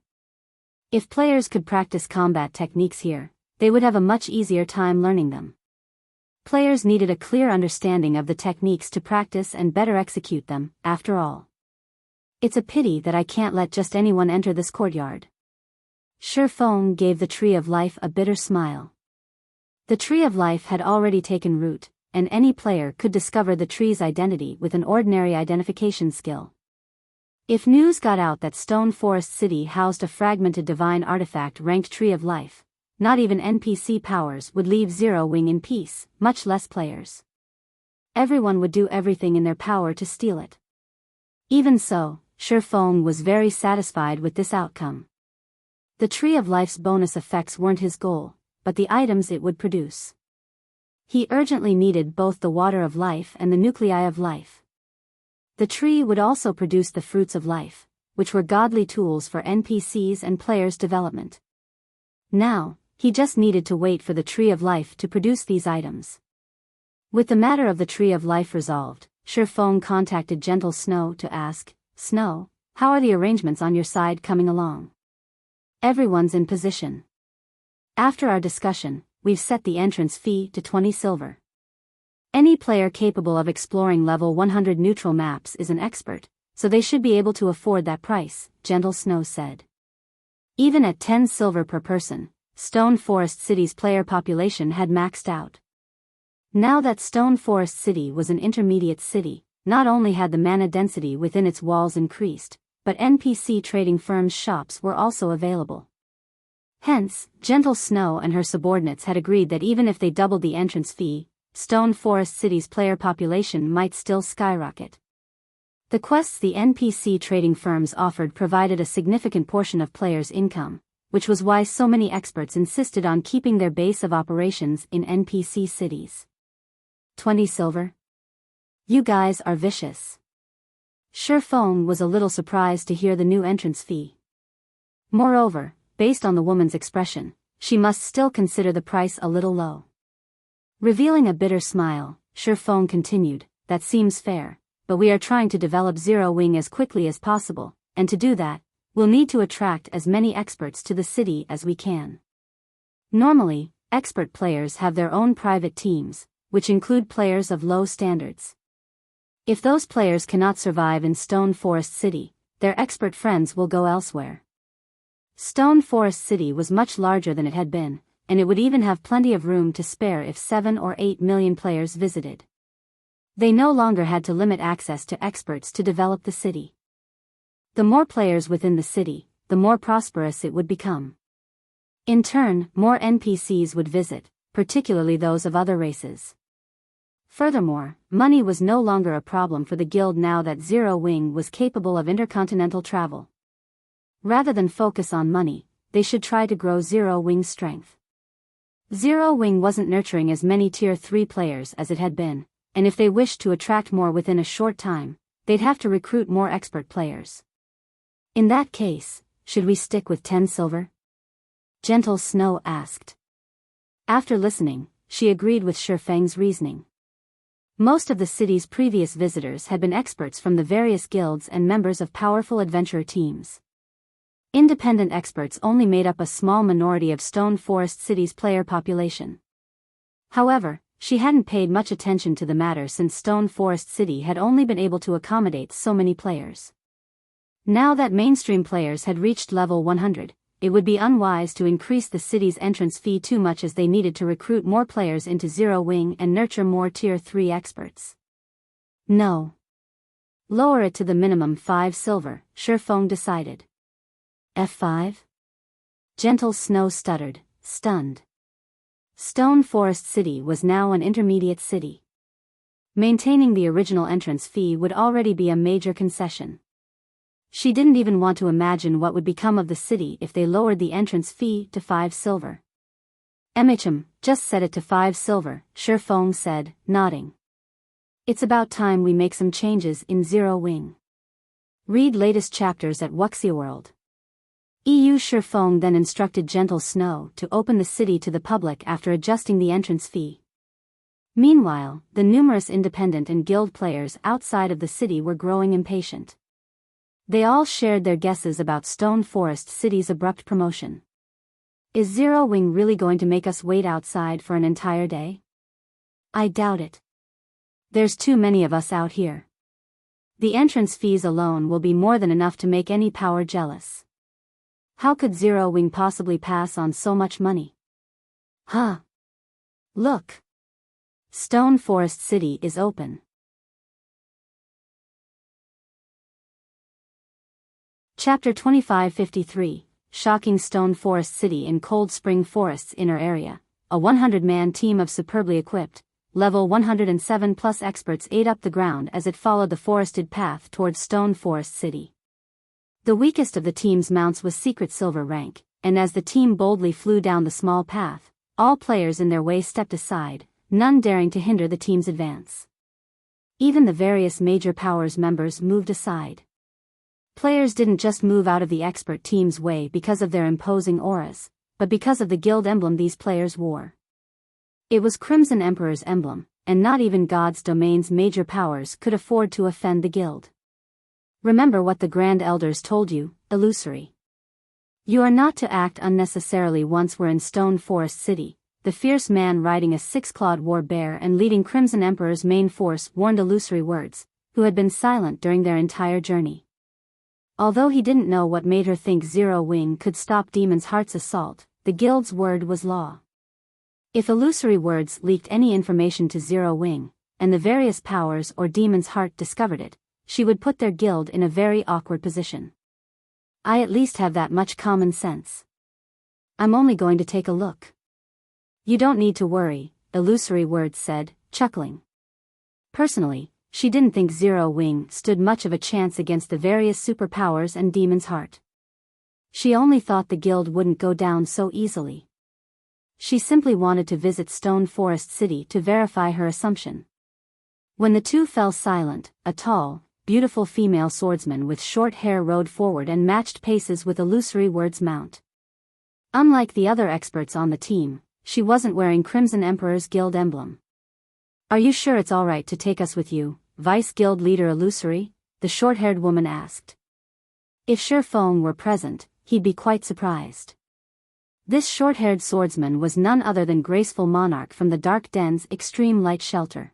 If players could practice combat techniques here, they would have a much easier time learning them. Players needed a clear understanding of the techniques to practice and better execute them, after all. It's a pity that I can't let just anyone enter this courtyard. Shifeng gave the Tree of Life a bitter smile. The Tree of Life had already taken root, and any player could discover the tree's identity with an ordinary identification skill. If news got out that Stone Forest City housed a fragmented divine artifact ranked Tree of Life, not even NPC powers would leave Zero Wing in peace, much less players. Everyone would do everything in their power to steal it. Even so, Shifeng was very satisfied with this outcome. The Tree of Life's bonus effects weren't his goal, but the items it would produce. He urgently needed both the Water of Life and the Nuclei of Life. The tree would also produce the Fruits of Life, which were godly tools for NPCs and players' development. Now, he just needed to wait for the Tree of Life to produce these items. With the matter of the Tree of Life resolved, Shifeng contacted Gentle Snow to ask, "Snow, how are the arrangements on your side coming along?" "Everyone's in position. After our discussion, we've set the entrance fee to 20 silver. Any player capable of exploring level 100 neutral maps is an expert, so they should be able to afford that price, Gentle Snow said. Even at 10 silver per person, Stone Forest City's player population had maxed out. Now that Stone Forest City was an intermediate city, not only had the mana density within its walls increased, but NPC trading firms' shops were also available. Hence, Gentle Snow and her subordinates had agreed that even if they doubled the entrance fee, Stone Forest City's player population might still skyrocket. The quests the NPC trading firms offered provided a significant portion of players' income, which was why so many experts insisted on keeping their base of operations in NPC cities. 20 silver? You guys are vicious. Shifeng was a little surprised to hear the new entrance fee. Moreover, based on the woman's expression, she must still consider the price a little low. Revealing a bitter smile, Shifeng continued, "That seems fair, but we are trying to develop Zero Wing as quickly as possible, and to do that, we'll need to attract as many experts to the city as we can. Normally, expert players have their own private teams, which include players of low standards. If those players cannot survive in Stone Forest City, their expert friends will go elsewhere." Stone Forest City was much larger than it had been, and it would even have plenty of room to spare if 7 or 8 million players visited. They no longer had to limit access to experts to develop the city. The more players within the city, the more prosperous it would become. In turn, more NPCs would visit, particularly those of other races. Furthermore, money was no longer a problem for the guild now that Zero Wing was capable of intercontinental travel. Rather than focus on money, they should try to grow Zero Wing's strength. Zero Wing wasn't nurturing as many Tier 3 players as it had been, and if they wished to attract more within a short time, they'd have to recruit more expert players. In that case, should we stick with 10 silver? Gentle Snow asked. After listening, she agreed with Shifeng's reasoning. Most of the city's previous visitors had been experts from the various guilds and members of powerful adventurer teams. Independent experts only made up a small minority of Stone Forest City's player population. However, she hadn't paid much attention to the matter since Stone Forest City had only been able to accommodate so many players. Now that mainstream players had reached level 100, it would be unwise to increase the city's entrance fee too much as they needed to recruit more players into Zero Wing and nurture more Tier 3 experts. No. Lower it to the minimum 5 silver, Shifeng decided. F5? Gentle Snow stuttered, stunned. Stone Forest City was now an intermediate city. Maintaining the original entrance fee would already be a major concession. She didn't even want to imagine what would become of the city if they lowered the entrance fee to 5 silver. Just set it to 5 silver, Shifeng said, nodding. It's about time we make some changes in Zero Wing. Read latest chapters at Wuxia World. Shifeng then instructed Gentle Snow to open the city to the public after adjusting the entrance fee. Meanwhile, the numerous independent and guild players outside of the city were growing impatient. They all shared their guesses about Stone Forest City's abrupt promotion. Is Zero Wing really going to make us wait outside for an entire day? I doubt it. There's too many of us out here. The entrance fees alone will be more than enough to make any power jealous. How could Zero Wing possibly pass on so much money? Huh. Look. Stone Forest City is open. Chapter 2553, Shocking Stone Forest City in Cold Spring Forest's inner area. A 100-man team of superbly equipped, level 107 plus experts ate up the ground as it followed the forested path towards Stone Forest City. The weakest of the team's mounts was Secret Silver rank, and as the team boldly flew down the small path, all players in their way stepped aside, none daring to hinder the team's advance. Even the various major powers members moved aside. Players didn't just move out of the expert team's way because of their imposing auras, but because of the guild emblem these players wore. It was Crimson Emperor's emblem, and not even God's domain's major powers could afford to offend the guild. Remember what the Grand Elders told you, illusory. You are not to act unnecessarily once we're in Stone Forest City, the fierce man riding a six-clawed war bear and leading Crimson Emperor's main force warned illusory words, who had been silent during their entire journey. Although he didn't know what made her think Zero Wing could stop Demon's Heart's assault, the guild's word was law. If illusory words leaked any information to Zero Wing, and the various powers or Demon's Heart discovered it, she would put their guild in a very awkward position. I at least have that much common sense. I'm only going to take a look. You don't need to worry, illusory words said, chuckling. Personally, she didn't think Zero Wing stood much of a chance against the various superpowers and Demon's Heart. She only thought the guild wouldn't go down so easily. She simply wanted to visit Stone Forest City to verify her assumption. When the two fell silent, a tall, beautiful female swordsman with short hair rode forward and matched paces with illusory words' mount. Unlike the other experts on the team, she wasn't wearing Crimson Emperor's guild emblem. Are you sure it's all right to take us with you, Vice Guild Leader Illusory? The short-haired woman asked. If Shi Feng were present, he'd be quite surprised. This short-haired swordsman was none other than Graceful Monarch from the Dark Den's Extreme Light Shelter.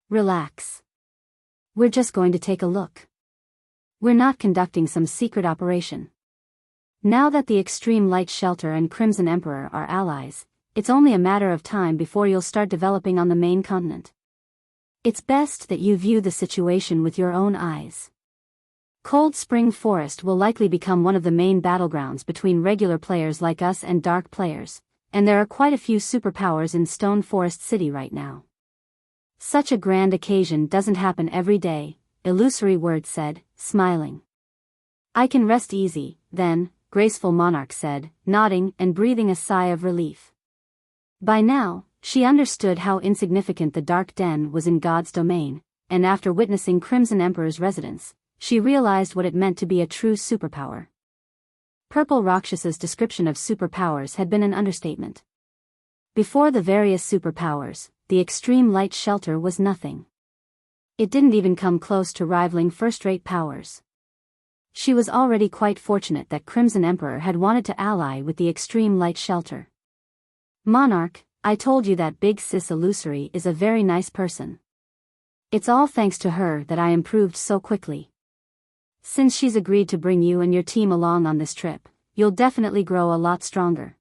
Relax. We're just going to take a look. We're not conducting some secret operation. Now that the Extreme Light Shelter and Crimson Emperor are allies, it's only a matter of time before you'll start developing on the main continent. It's best that you view the situation with your own eyes. Cold Spring Forest will likely become one of the main battlegrounds between regular players like us and dark players, and there are quite a few superpowers in Stone Forest City right now. Such a grand occasion doesn't happen every day, Illusory Word said, smiling. I can rest easy, then, Graceful Monarch said, nodding and breathing a sigh of relief. By now, she understood how insignificant the Dark Den was in God's domain, and after witnessing Crimson Emperor's residence, she realized what it meant to be a true superpower. Purple Rakshasa's description of superpowers had been an understatement. Before the various superpowers, the Extreme Light Shelter was nothing. It didn't even come close to rivaling first-rate powers. She was already quite fortunate that Crimson Emperor had wanted to ally with the Extreme Light Shelter. Monarch, I told you that big sis Illusory is a very nice person. It's all thanks to her that I improved so quickly. Since she's agreed to bring you and your team along on this trip, you'll definitely grow a lot stronger.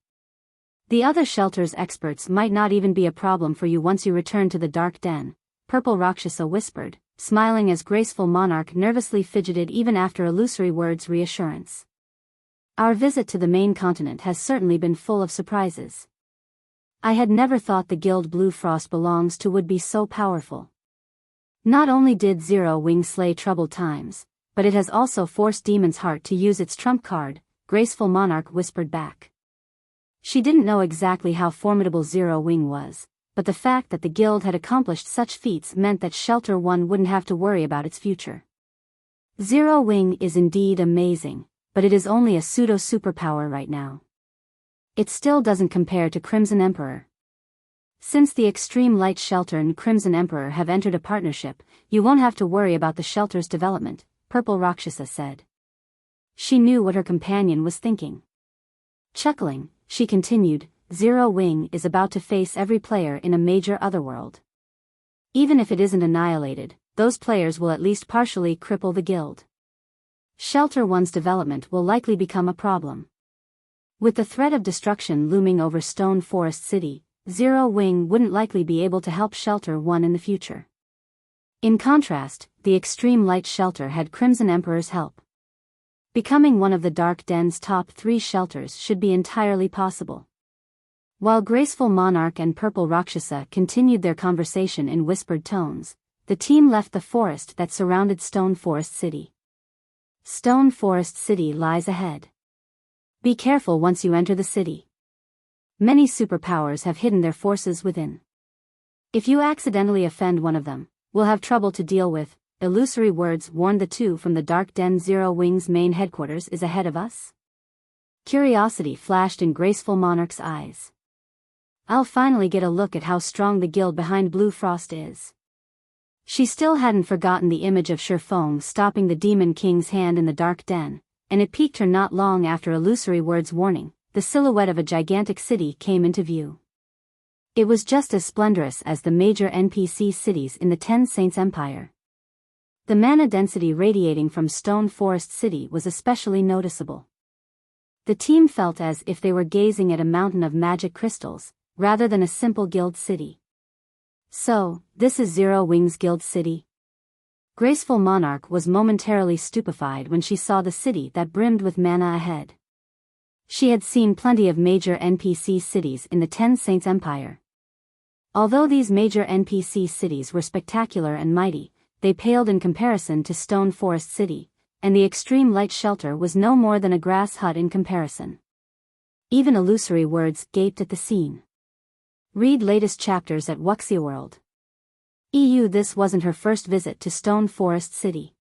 The other shelter's experts might not even be a problem for you once you return to the Dark Den, Purple Rakshasa whispered, smiling as Graceful Monarch nervously fidgeted even after Illusory Word's reassurance. Our visit to the main continent has certainly been full of surprises. I had never thought the guild Blue Frost belongs to would be so powerful. Not only did Zero Wing slay troubled times, but it has also forced Demon's Heart to use its trump card, Graceful Monarch whispered back. She didn't know exactly how formidable Zero Wing was, but the fact that the guild had accomplished such feats meant that Shelter 1 wouldn't have to worry about its future. Zero Wing is indeed amazing, but it is only a pseudo-superpower right now. It still doesn't compare to Crimson Emperor. Since the Extreme Light Shelter and Crimson Emperor have entered a partnership, you won't have to worry about the shelter's development, Purple Rakshasa said. She knew what her companion was thinking. Chuckling, she continued, Zero Wing is about to face every player in a major otherworld. Even if it isn't annihilated, those players will at least partially cripple the guild. Shelter 1's development will likely become a problem. With the threat of destruction looming over Stone Forest City, Zero Wing wouldn't likely be able to help Shelter 1 in the future. In contrast, the Extreme Light Shelter had Crimson Emperor's help. Becoming one of the Dark Den's top 3 shelters should be entirely possible. While Graceful Monarch and Purple Rakshasa continued their conversation in whispered tones, the team left the forest that surrounded Stone Forest City. Stone Forest City lies ahead. Be careful once you enter the city. Many superpowers have hidden their forces within. If you accidentally offend one of them, we'll have trouble to deal with. Illusory Words warned the two from the Dark Den. Zero Wing's main headquarters is ahead of us. Curiosity flashed in Graceful Monarch's eyes. I'll finally get a look at how strong the guild behind Blue Frost is. She still hadn't forgotten the image of Shi Feng stopping the Demon King's hand in the Dark Den, and it piqued her not long after Illusory Word's warning. The silhouette of a gigantic city came into view. It was just as splendorous as the major NPC cities in the Ten Saints Empire. The mana density radiating from Stone Forest City was especially noticeable. The team felt as if they were gazing at a mountain of magic crystals, rather than a simple guild city. So, this is Zero Wings Guild City? Graceful Monarch was momentarily stupefied when she saw the city that brimmed with mana ahead. She had seen plenty of major NPC cities in the Ten Saints Empire. Although these major NPC cities were spectacular and mighty, they paled in comparison to Stone Forest City, and the extreme light shelter was no more than a grass hut in comparison. Even illusory words gaped at the scene. Read latest chapters at Wuxia World. This wasn't her first visit to Stone Forest City.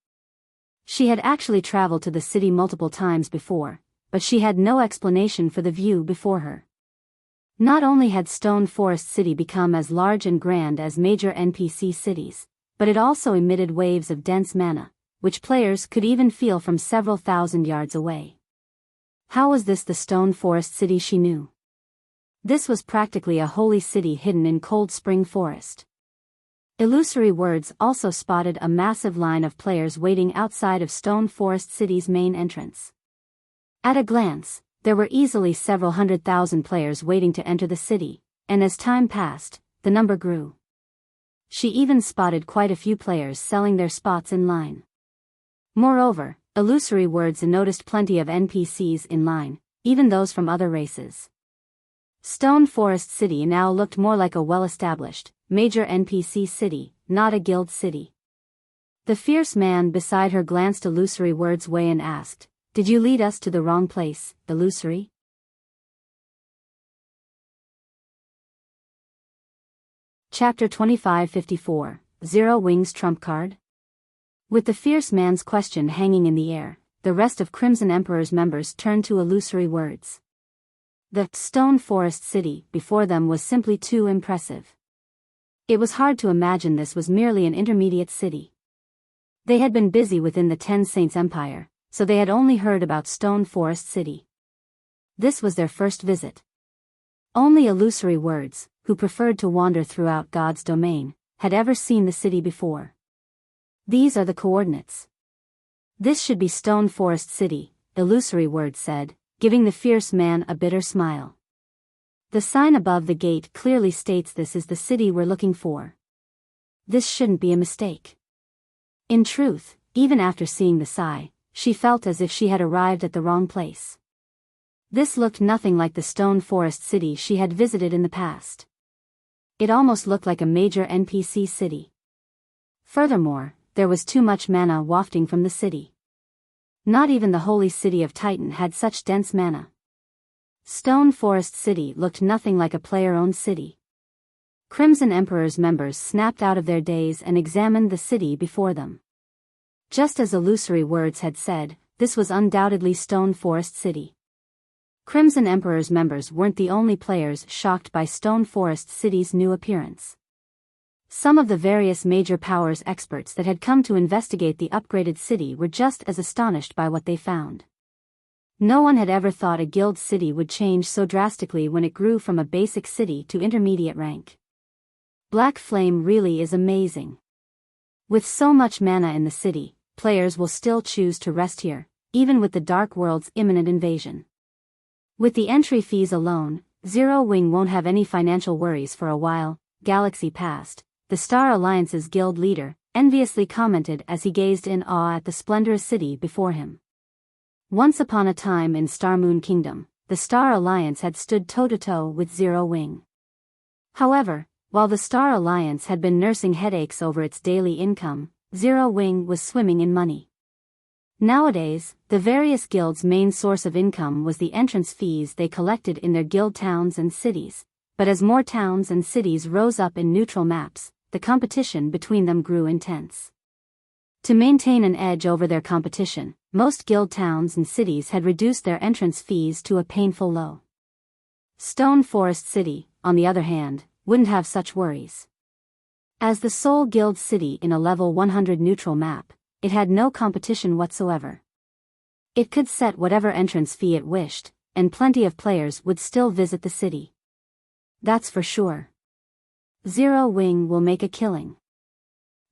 She had actually traveled to the city multiple times before, but she had no explanation for the view before her. Not only had Stone Forest City become as large and grand as major NPC cities, but it also emitted waves of dense mana, which players could even feel from several thousand yards away. How was this the Stone Forest City she knew? This was practically a holy city hidden in Cold Spring Forest. Illusory words also spotted a massive line of players waiting outside of Stone Forest City's main entrance. At a glance, there were easily several 100,000 players waiting to enter the city, and as time passed, the number grew. She even spotted quite a few players selling their spots in line. Moreover, illusory words noticed plenty of NPCs in line, even those from other races. Stone Forest City now looked more like a well-established, major NPC city, not a guild city. The fierce man beside her glanced illusory words' way and asked, "Did you lead us to the wrong place, illusory?" Chapter 2554, Zero Wings Trump Card? With the fierce man's question hanging in the air, the rest of Crimson Emperor's members turned to illusory words. The Stone Forest City before them was simply too impressive. It was hard to imagine this was merely an intermediate city. They had been busy within the Ten Saints Empire, so they had only heard about Stone Forest City. This was their first visit. Only illusory words, who preferred to wander throughout God's domain, had ever seen the city before. These are the coordinates. This should be Stone Forest City, illusory words said, giving the fierce man a bitter smile. The sign above the gate clearly states this is the city we're looking for. This shouldn't be a mistake. In truth, even after seeing the sign, she felt as if she had arrived at the wrong place. This looked nothing like the Stone Forest City she had visited in the past. It almost looked like a major NPC city. Furthermore, there was too much mana wafting from the city. Not even the holy city of Titan had such dense mana. Stone Forest City looked nothing like a player-owned city. Crimson Emperor's members snapped out of their daze and examined the city before them. Just as illusory words had said, this was undoubtedly Stone Forest City. Crimson Emperor's members weren't the only players shocked by Stone Forest City's new appearance. Some of the various major powers experts that had come to investigate the upgraded city were just as astonished by what they found. No one had ever thought a guild city would change so drastically when it grew from a basic city to intermediate rank. Black Flame really is amazing. With so much mana in the city, players will still choose to rest here, even with the Dark World's imminent invasion. With the entry fees alone, Zero Wing won't have any financial worries for a while. Galaxy Past, the Star Alliance's guild leader, enviously commented as he gazed in awe at the splendorous city before him. Once upon a time in Starmoon Kingdom, the Star Alliance had stood toe-to-toe with Zero Wing. However, while the Star Alliance had been nursing headaches over its daily income, Zero Wing was swimming in money. Nowadays, the various guilds' main source of income was the entrance fees they collected in their guild towns and cities, but as more towns and cities rose up in neutral maps, the competition between them grew intense. To maintain an edge over their competition, most guild towns and cities had reduced their entrance fees to a painful low. Stone Forest City, on the other hand, wouldn't have such worries. As the sole guild city in a level 100 neutral map, it had no competition whatsoever. It could set whatever entrance fee it wished, and plenty of players would still visit the city. That's for sure. Zero Wing will make a killing.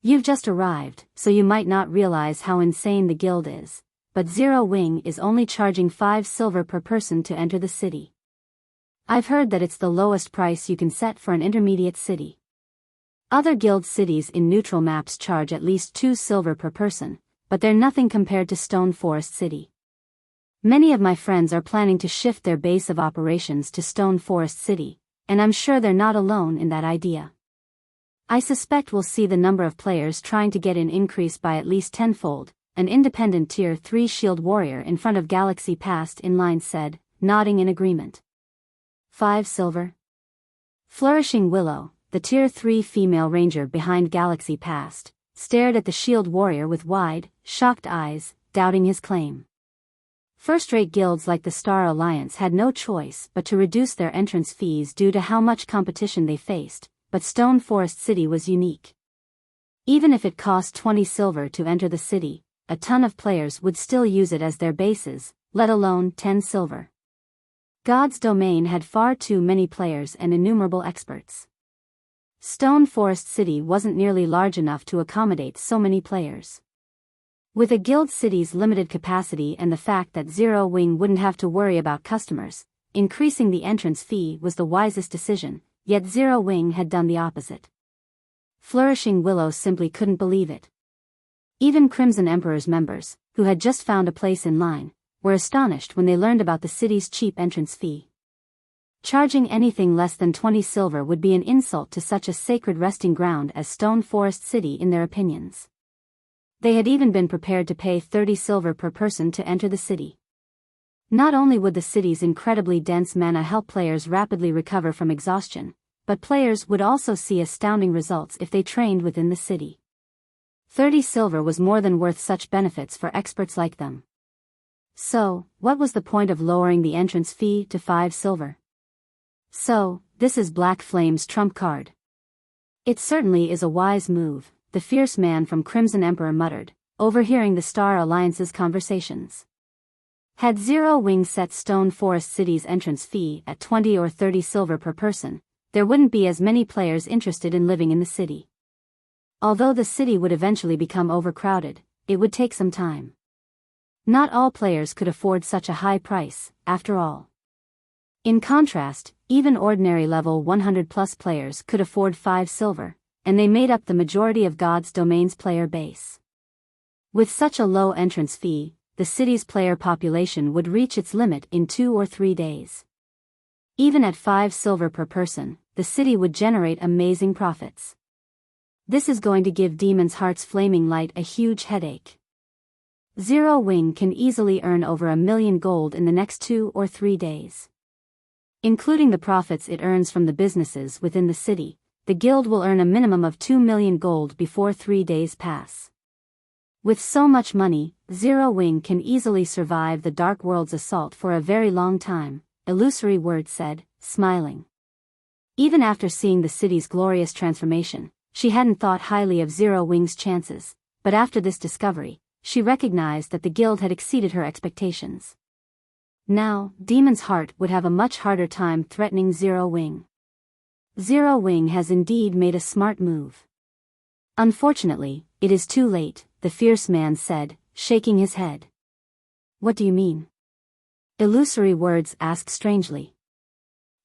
You've just arrived, so you might not realize how insane the guild is, but Zero Wing is only charging 5 silver per person to enter the city. I've heard that it's the lowest price you can set for an intermediate city. Other guild cities in neutral maps charge at least 2 silver per person, but they're nothing compared to Stone Forest City. Many of my friends are planning to shift their base of operations to Stone Forest City, and I'm sure they're not alone in that idea. I suspect we'll see the number of players trying to get in increase by at least tenfold, an independent Tier 3 shield warrior in front of Galaxy Past in line said, nodding in agreement. 5 silver. Flourishing Willow, the Tier 3 female ranger behind Galaxy Past, stared at the shield warrior with wide, shocked eyes, doubting his claim. First-rate guilds like the Star Alliance had no choice but to reduce their entrance fees due to how much competition they faced, but Stone Forest City was unique. Even if it cost 20 silver to enter the city, a ton of players would still use it as their bases, let alone 10 silver. God's Domain had far too many players and innumerable experts. Stone Forest City wasn't nearly large enough to accommodate so many players. With a guild city's limited capacity and the fact that Zero Wing wouldn't have to worry about customers, increasing the entrance fee was the wisest decision, yet Zero Wing had done the opposite. Flourishing Willow simply couldn't believe it. Even Crimson Emperor's members, who had just found a place in line, were astonished when they learned about the city's cheap entrance fee. Charging anything less than 20 silver would be an insult to such a sacred resting ground as Stone Forest City in their opinions. They had even been prepared to pay 30 silver per person to enter the city. Not only would the city's incredibly dense mana help players rapidly recover from exhaustion, but players would also see astounding results if they trained within the city. 30 silver was more than worth such benefits for experts like them. So, what was the point of lowering the entrance fee to 5 silver? So, this is Black Flame's trump card. It certainly is a wise move, the fierce man from Crimson Emperor muttered, overhearing the Star Alliance's conversations. Had Zero Wing set Stone Forest City's entrance fee at 20 or 30 silver per person, there wouldn't be as many players interested in living in the city. Although the city would eventually become overcrowded, it would take some time. Not all players could afford such a high price, after all. In contrast, even ordinary level 100+ players could afford 5 silver, and they made up the majority of God's Domain's player base. With such a low entrance fee, the city's player population would reach its limit in 2 or 3 days. Even at 5 silver per person, the city would generate amazing profits. This is going to give Demon's Heart's Flaming Light a huge headache. Zero Wing can easily earn over 1 million gold in the next 2 or 3 days. Including the profits it earns from the businesses within the city, the guild will earn a minimum of 2 million gold before 3 days pass. With so much money, Zero Wing can easily survive the Dark World's assault for a very long time, Illusory Word said, smiling. Even after seeing the city's glorious transformation, she hadn't thought highly of Zero Wing's chances, but after this discovery, she recognized that the guild had exceeded her expectations. Now, Demon's Heart would have a much harder time threatening Zero Wing. Zero Wing has indeed made a smart move. Unfortunately, it is too late, the fierce man said, shaking his head. What do you mean? Illusory Words asked strangely.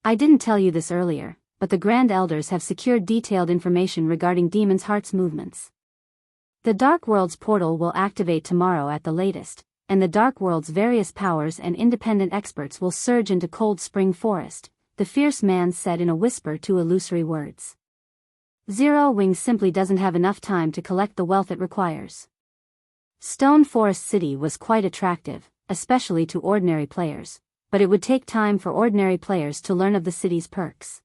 I didn't tell you this earlier, but the Grand Elders have secured detailed information regarding Demon's Heart's movements. The Dark World's portal will activate tomorrow at the latest, and the Dark World's various powers and independent experts will surge into Cold Spring Forest, the fierce man said in a whisper to Illusory Words. Zero Wing simply doesn't have enough time to collect the wealth it requires. Stone Forest City was quite attractive, especially to ordinary players, but it would take time for ordinary players to learn of the city's perks.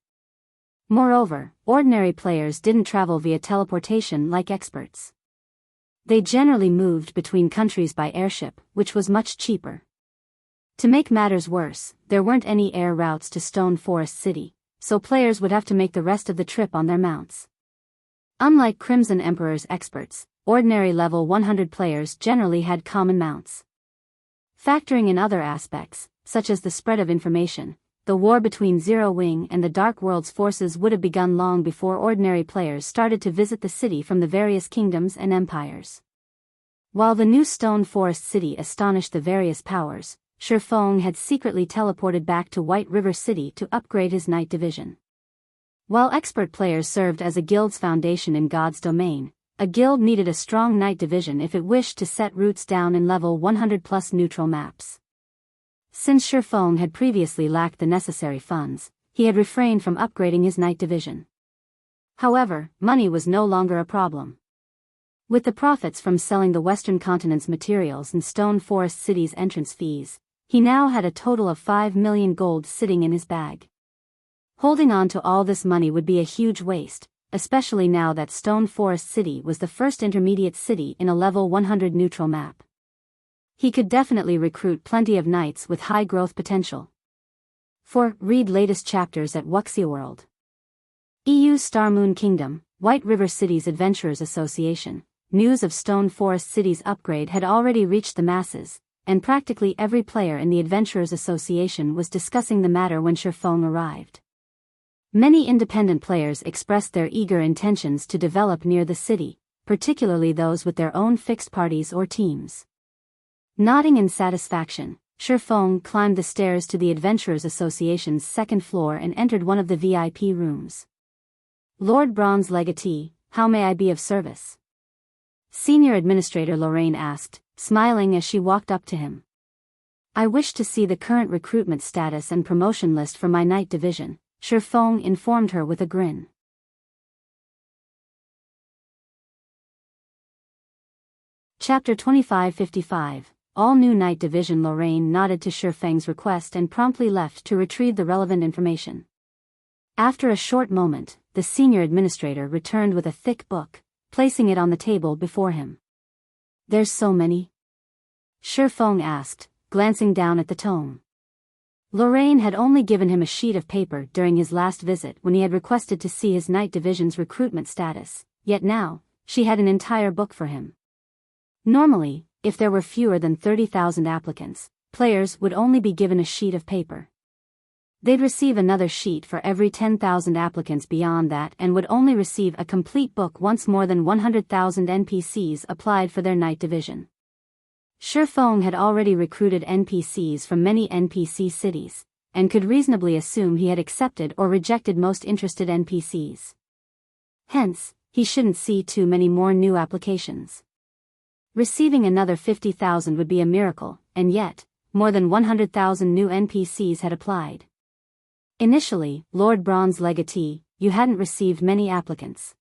Moreover, ordinary players didn't travel via teleportation like experts. They generally moved between countries by airship, which was much cheaper. To make matters worse, there weren't any air routes to Stone Forest City, so players would have to make the rest of the trip on their mounts. Unlike Crimson Emperor's experts, ordinary level 100 players generally had common mounts. Factoring in other aspects, such as the spread of information, the war between Zero Wing and the Dark World's forces would have begun long before ordinary players started to visit the city from the various kingdoms and empires. While the new Stone Forest City astonished the various powers, Shifeng had secretly teleported back to White River City to upgrade his Night Division. While expert players served as a guild's foundation in God's domain, a guild needed a strong Night Division if it wished to set roots down in level 100+ neutral maps. Since Shifeng had previously lacked the necessary funds, he had refrained from upgrading his Night Division. However, money was no longer a problem. With the profits from selling the Western Continent's materials and Stone Forest City's entrance fees, he now had a total of 5 million gold sitting in his bag. Holding on to all this money would be a huge waste, especially now that Stone Forest City was the first intermediate city in a level 100 neutral map. He could definitely recruit plenty of knights with high growth potential. Read latest chapters at Wuxia World. EU's Star Moon Kingdom, White River City's Adventurers Association. News of Stone Forest City's upgrade had already reached the masses, and practically every player in the Adventurers Association was discussing the matter when Shifeng arrived. Many independent players expressed their eager intentions to develop near the city, particularly those with their own fixed parties or teams. Nodding in satisfaction, Shifeng climbed the stairs to the Adventurers Association's second floor and entered one of the VIP rooms. Lord Bronze Legatee, how may I be of service? Senior Administrator Lorraine asked, smiling as she walked up to him. I wish to see the current recruitment status and promotion list for my Night Division, Shifeng informed her with a grin. Chapter 2555. All new Night Division. Lorraine nodded to Shifeng's request and promptly left to retrieve the relevant information. After a short moment, the senior administrator returned with a thick book, placing it on the table before him. There's so many? Shifeng asked, glancing down at the tome. Lorraine had only given him a sheet of paper during his last visit when he had requested to see his Night Division's recruitment status, yet now, she had an entire book for him. Normally, if there were fewer than 30,000 applicants, players would only be given a sheet of paper. They'd receive another sheet for every 10,000 applicants beyond that and would only receive a complete book once more than 100,000 NPCs applied for their Night Division. Shifeng had already recruited NPCs from many NPC cities, and could reasonably assume he had accepted or rejected most interested NPCs. Hence, he shouldn't see too many more new applications. Receiving another 50,000 would be a miracle, and yet, more than 100,000 new NPCs had applied. Initially, Lord Bronze Legatee, you hadn't received many applicants.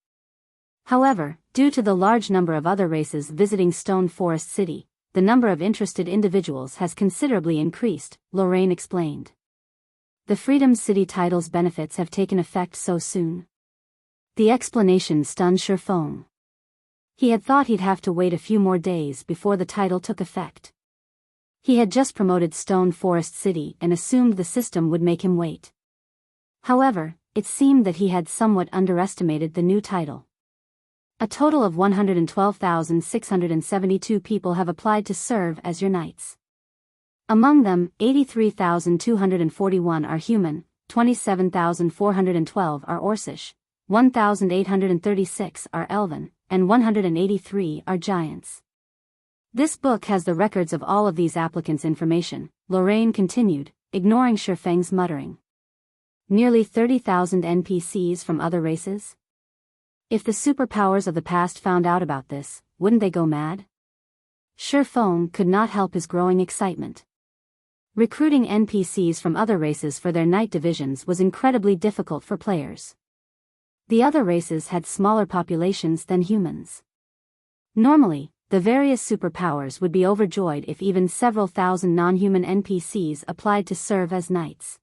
However, due to the large number of other races visiting Stone Forest City, the number of interested individuals has considerably increased, Lorraine explained. The Freedom City title's benefits have taken effect so soon. The explanation stunned Shifeng. He had thought he'd have to wait a few more days before the title took effect. He had just promoted Stone Forest City and assumed the system would make him wait. However, it seemed that he had somewhat underestimated the new title. A total of 112,672 people have applied to serve as your knights. Among them, 83,241 are human, 27,412 are Orcish, 1,836 are Elven, and 183 are giants. This book has the records of all of these applicants' information, Lorraine continued, ignoring Shifeng's muttering. Nearly 30,000 NPCs from other races? If the superpowers of the past found out about this, wouldn't they go mad? Shifeng could not help his growing excitement. Recruiting NPCs from other races for their Night Divisions was incredibly difficult for players. The other races had smaller populations than humans. Normally, the various superpowers would be overjoyed if even several thousand non-human NPCs applied to serve as knights.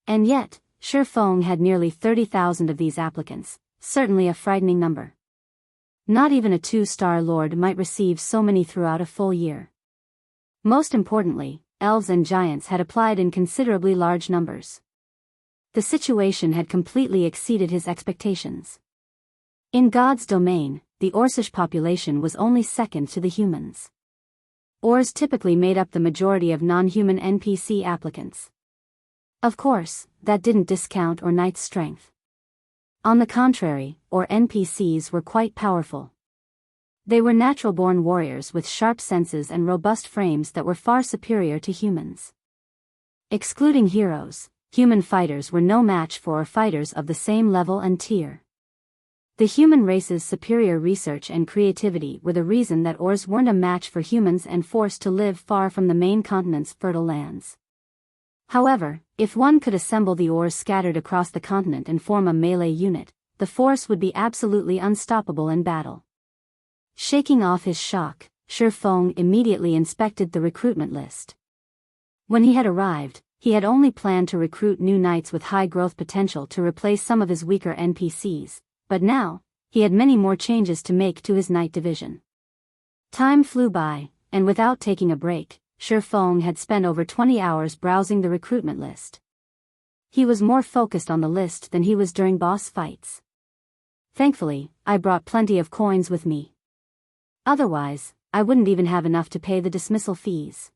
And yet, Shifeng had nearly 30,000 of these applicants, certainly a frightening number. Not even a 2-star lord might receive so many throughout a full year. Most importantly, elves and giants had applied in considerably large numbers. The situation had completely exceeded his expectations. In God's domain, the Orcish population was only second to the humans. Ors typically made up the majority of non-human NPC applicants. Of course, that didn't discount our knight's strength. On the contrary, our NPCs were quite powerful. They were natural-born warriors with sharp senses and robust frames that were far superior to humans. Excluding heroes, human fighters were no match for our fighters of the same level and tier. The human race's superior research and creativity were the reason that ours weren't a match for humans and forced to live far from the main continent's fertile lands. However, if one could assemble the oars scattered across the continent and form a melee unit, the force would be absolutely unstoppable in battle. Shaking off his shock, Shi Feng immediately inspected the recruitment list. When he had arrived, he had only planned to recruit new knights with high growth potential to replace some of his weaker NPCs, but now, he had many more changes to make to his knight division. Time flew by, and without taking a break, Shi Feng had spent over 20 hours browsing the recruitment list. He was more focused on the list than he was during boss fights. Thankfully, I brought plenty of coins with me. Otherwise, I wouldn't even have enough to pay the dismissal fees.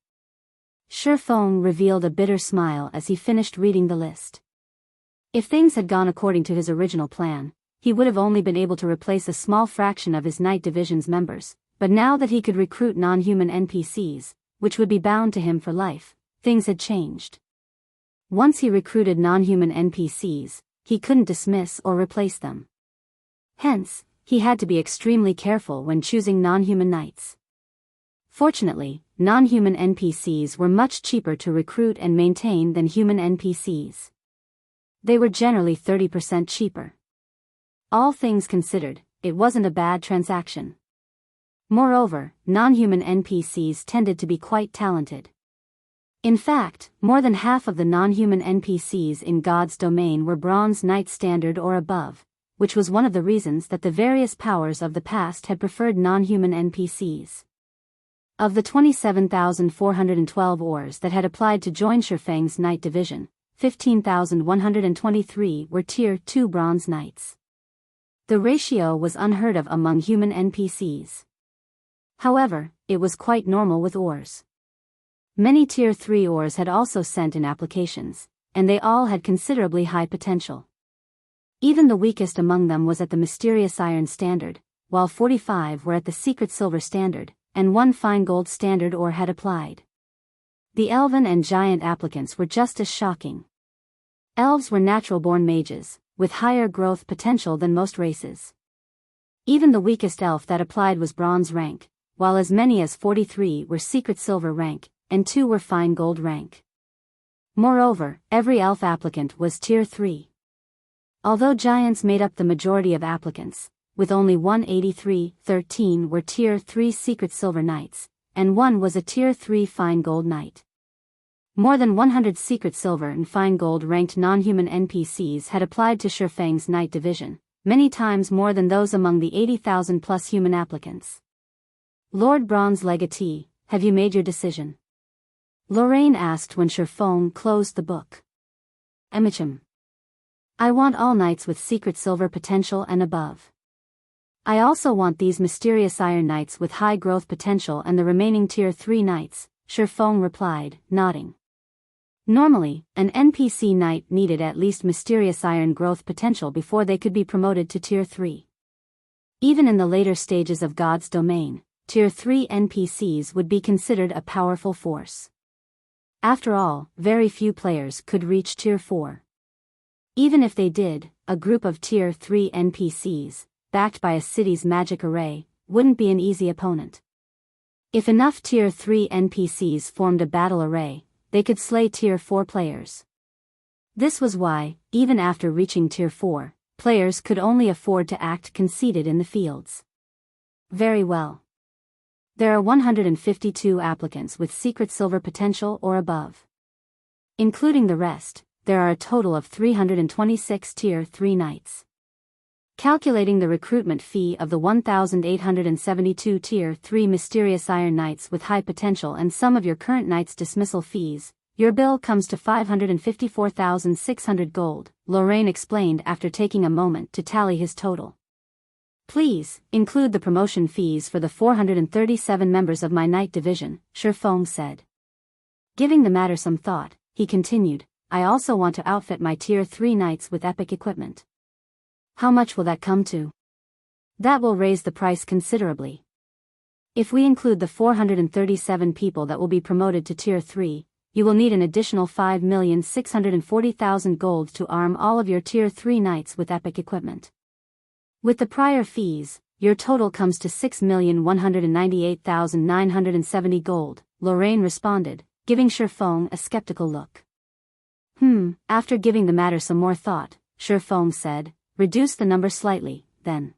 Shi Feng revealed a bitter smile as he finished reading the list. If things had gone according to his original plan, he would have only been able to replace a small fraction of his knight division's members, but now that he could recruit non-human NPCs, which would be bound to him for life, things had changed. Once he recruited non-human NPCs, he couldn't dismiss or replace them. Hence, he had to be extremely careful when choosing non-human knights. Fortunately, non-human NPCs were much cheaper to recruit and maintain than human NPCs. They were generally 30% cheaper. All things considered, it wasn't a bad transaction. Moreover, non-human NPCs tended to be quite talented. In fact, more than half of the non-human NPCs in God's domain were Bronze Knight standard or above, which was one of the reasons that the various powers of the past had preferred non-human NPCs. Of the 27,412 ors that had applied to join Shi Feng's Knight Division, 15,123 were Tier 2 Bronze Knights. The ratio was unheard of among human NPCs. However, it was quite normal with ors. Many Tier 3 ors had also sent in applications, and they all had considerably high potential. Even the weakest among them was at the Mysterious Iron Standard, while 45 were at the Secret Silver Standard, and 1 Fine Gold Standard or had applied. The Elven and Giant applicants were just as shocking. Elves were natural-born mages, with higher growth potential than most races. Even the weakest elf that applied was Bronze rank, while as many as 43 were Secret Silver rank, and 2 were Fine Gold rank. Moreover, every elf applicant was Tier 3. Although giants made up the majority of applicants, with only 183, 13 were Tier 3 Secret Silver Knights, and 1 was a Tier 3 Fine Gold Knight. More than 100 Secret Silver and Fine Gold ranked non-human NPCs had applied to Shi Feng's Knight Division, many times more than those among the 80,000 plus human applicants. Lord Bronze Legatee, have you made your decision? Lorraine asked when Shi Feng closed the book. Emichim. I want all knights with Secret Silver potential and above. I also want these Mysterious Iron Knights with high growth potential and the remaining Tier 3 Knights, Shi Feng replied, nodding. Normally, an NPC knight needed at least Mysterious Iron growth potential before they could be promoted to Tier 3. Even in the later stages of God's domain, Tier 3 NPCs would be considered a powerful force. After all, very few players could reach Tier 4. Even if they did, a group of Tier 3 NPCs, backed by a city's magic array, wouldn't be an easy opponent. If enough Tier 3 NPCs formed a battle array, they could slay Tier 4 players. This was why, even after reaching Tier 4, players could only afford to act conceited in the fields. Very well. There are 152 applicants with Secret Silver potential or above. Including the rest, there are a total of 326 Tier 3 Knights. Calculating the recruitment fee of the 1,872 Tier 3 Mysterious Iron Knights with high potential and some of your current Knights' dismissal fees, your bill comes to 554,600 gold, Lorraine explained after taking a moment to tally his total. Please, include the promotion fees for the 437 members of my Knight Division, Shi Feng said. Giving the matter some thought, he continued, I also want to outfit my Tier 3 knights with epic equipment. How much will that come to? That will raise the price considerably. If we include the 437 people that will be promoted to Tier 3, you will need an additional 5,640,000 gold to arm all of your Tier 3 knights with epic equipment. With the prior fees, your total comes to 6,198,970 gold, Lorraine responded, giving Shifeng a skeptical look. After giving the matter some more thought, Shifeng said, reduce the number slightly, then.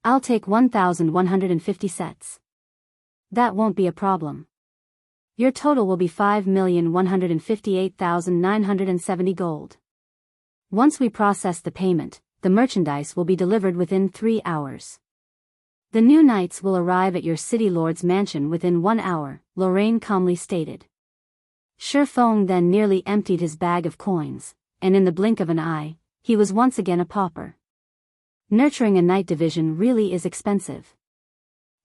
I'll take 1,150 sets. That won't be a problem. Your total will be 5,158,970 gold. Once we process the payment, the merchandise will be delivered within 3 hours. The new knights will arrive at your city lord's mansion within 1 hour, Lorraine calmly stated. Shifeng then nearly emptied his bag of coins, and in the blink of an eye, he was once again a pauper. Nurturing a knight division really is expensive.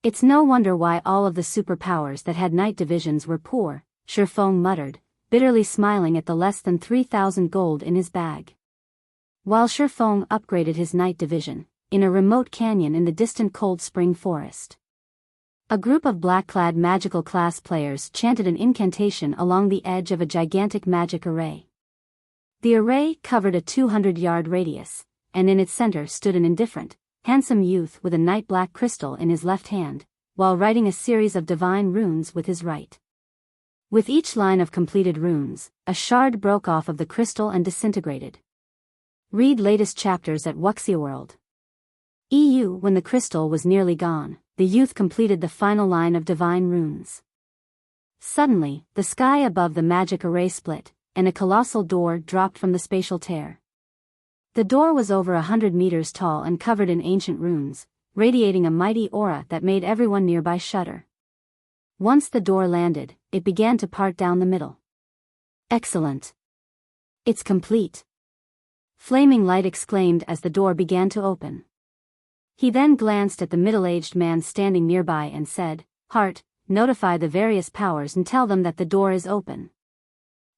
It's no wonder why all of the superpowers that had knight divisions were poor, Shifeng muttered, bitterly smiling at the less than 3,000 gold in his bag. While Shifeng upgraded his knight division, in a remote canyon in the distant Cold Spring Forest, a group of black-clad magical class players chanted an incantation along the edge of a gigantic magic array. The array covered a 200-yard radius, and in its center stood an indifferent, handsome youth with a night-black crystal in his left hand, while writing a series of divine runes with his right. With each line of completed runes, a shard broke off of the crystal and disintegrated. Read latest chapters at Wuxia World. When the crystal was nearly gone, the youth completed the final line of divine runes. Suddenly, the sky above the magic array split, and a colossal door dropped from the spatial tear. The door was over 100 meters tall and covered in ancient runes, radiating a mighty aura that made everyone nearby shudder. Once the door landed, it began to part down the middle. Excellent! It's complete! Flaming Light exclaimed as the door began to open. He then glanced at the middle-aged man standing nearby and said, Heart, notify the various powers and tell them that the door is open.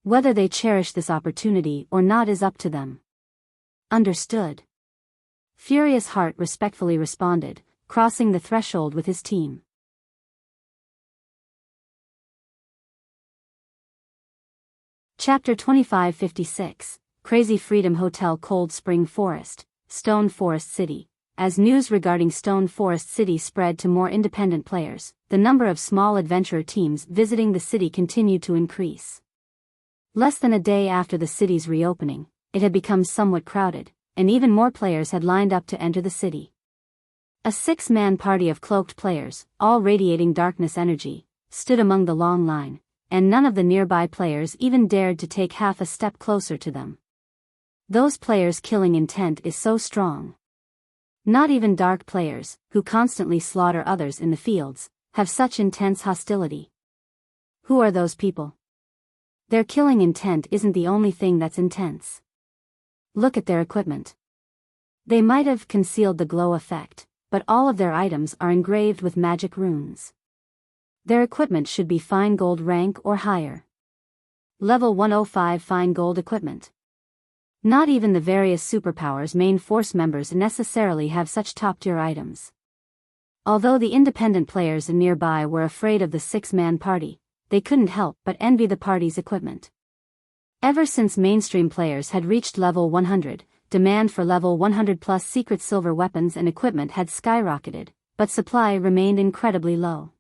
Whether they cherish this opportunity or not is up to them. Understood. Furious Heart respectfully responded, crossing the threshold with his team. Chapter 2556, Crazy Freedom Hotel Cold Spring Forest, Stone Forest City. As news regarding Stone Forest City spread to more independent players, the number of small adventurer teams visiting the city continued to increase. Less than a day after the city's reopening, it had become somewhat crowded, and even more players had lined up to enter the city. A 6-man party of cloaked players, all radiating darkness energy, stood among the long line, and none of the nearby players even dared to take half a step closer to them. Those players' killing intent is so strong. Not even dark players, who constantly slaughter others in the fields, have such intense hostility. Who are those people? Their killing intent isn't the only thing that's intense. Look at their equipment. They might have concealed the glow effect, but all of their items are engraved with magic runes. Their equipment should be fine gold rank or higher. Level 105 fine gold equipment. Not even the various superpowers main force members necessarily have such top-tier items. Although the independent players nearby were afraid of the 6-man party, they couldn't help but envy the party's equipment. Ever since mainstream players had reached level 100, demand for level 100 plus secret silver weapons and equipment had skyrocketed, but supply remained incredibly low.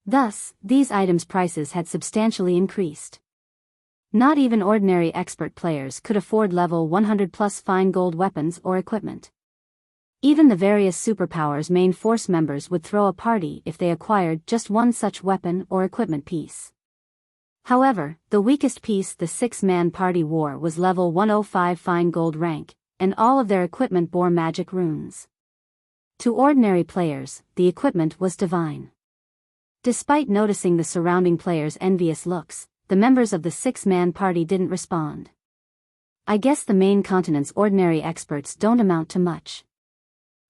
Thus, these items' prices had substantially increased. Not even ordinary expert players could afford level 100 plus fine gold weapons or equipment. Even the various superpowers main force members would throw a party if they acquired just one such weapon or equipment piece. However, the weakest piece the 6-man party wore was level 105 fine gold rank, and all of their equipment bore magic runes. To ordinary players, the equipment was divine. Despite noticing the surrounding players' envious looks, the members of the 6-man party didn't respond. I guess the main continent's ordinary experts don't amount to much.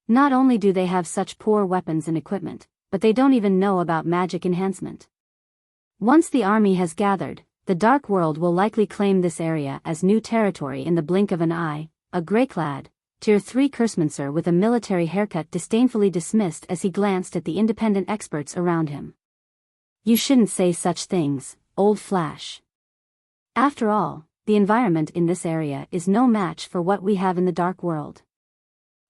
Not only do they have such poor weapons and equipment, but they don't even know about magic enhancement. Once the army has gathered, The Dark World will likely claim this area as new territory in the blink of an eye, a grey-clad, Tier 3 Cursmancer with a military haircut disdainfully dismissed as he glanced at the independent experts around him. You shouldn't say such things, old Flash. After all, the environment in this area is no match for what we have in the Dark World.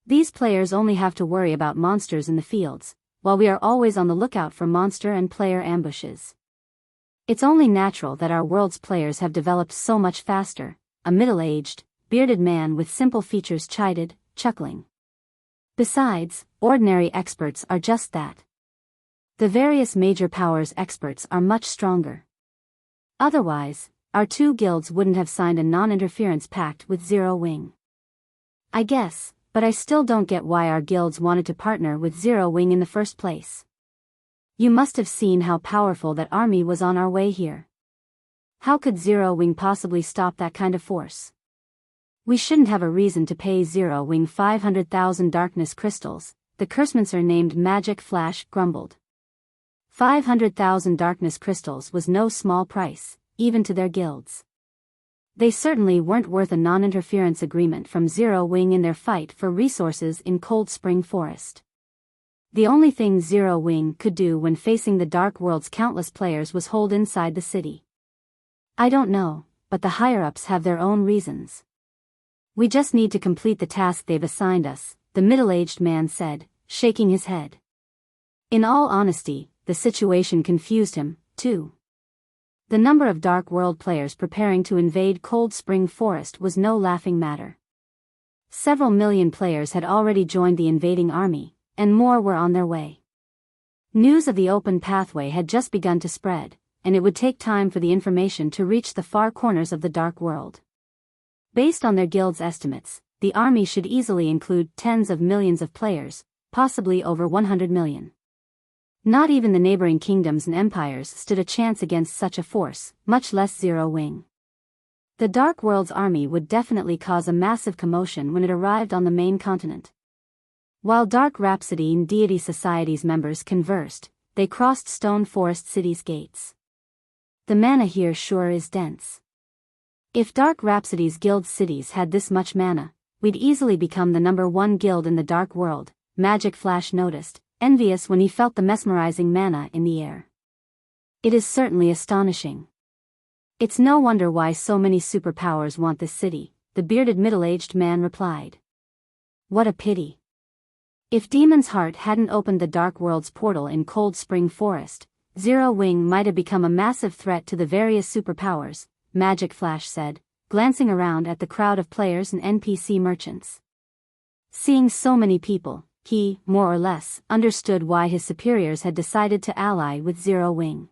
These players only have to worry about monsters in the fields, while we are always on the lookout for monster and player ambushes. It's only natural that our world's players have developed so much faster, a middle-aged, bearded man with simple features chided, chuckling. Besides, ordinary experts are just that. The various major powers experts are much stronger. Otherwise, our two guilds wouldn't have signed a non-interference pact with Zero Wing. I guess, but I still don't get why our guilds wanted to partner with Zero Wing in the first place. You must have seen how powerful that army was on our way here. How could Zero Wing possibly stop that kind of force? We shouldn't have a reason to pay Zero Wing 500,000 darkness crystals, the Cursmancer named Magic Flash grumbled. 500,000 darkness crystals was no small price, even to their guilds. They certainly weren't worth a non-interference agreement from Zero Wing in their fight for resources in Cold Spring Forest. The only thing Zero Wing could do when facing the Dark World's countless players was hold inside the city. I don't know, but the higher-ups have their own reasons. We just need to complete the task they've assigned us, the middle-aged man said, shaking his head. In all honesty, the situation confused him, too. The number of Dark World players preparing to invade Cold Spring Forest was no laughing matter. Several million players had already joined the invading army, and more were on their way. News of the open pathway had just begun to spread, and it would take time for the information to reach the far corners of the Dark World. Based on their guild's estimates, the army should easily include tens of millions of players, possibly over 100 million. Not even the neighboring kingdoms and empires stood a chance against such a force, much less Zero Wing. The Dark World's army would definitely cause a massive commotion when it arrived on the main continent. While Dark Rhapsody and Deity Society's members conversed, they crossed Stone Forest City's gates. The mana here sure is dense. If Dark Rhapsody's guild cities had this much mana, we'd easily become the #1 guild in the Dark World, Magic Flash noticed, envious when he felt the mesmerizing mana in the air. It is certainly astonishing. It's no wonder why so many superpowers want this city, the bearded middle-aged man replied. What a pity. If Demon's Heart hadn't opened the Dark World's portal in Cold Spring Forest, Zero Wing might have become a massive threat to the various superpowers, Magic Flash said, glancing around at the crowd of players and NPC merchants. Seeing so many people, he, more or less, understood why his superiors had decided to ally with Zero Wing.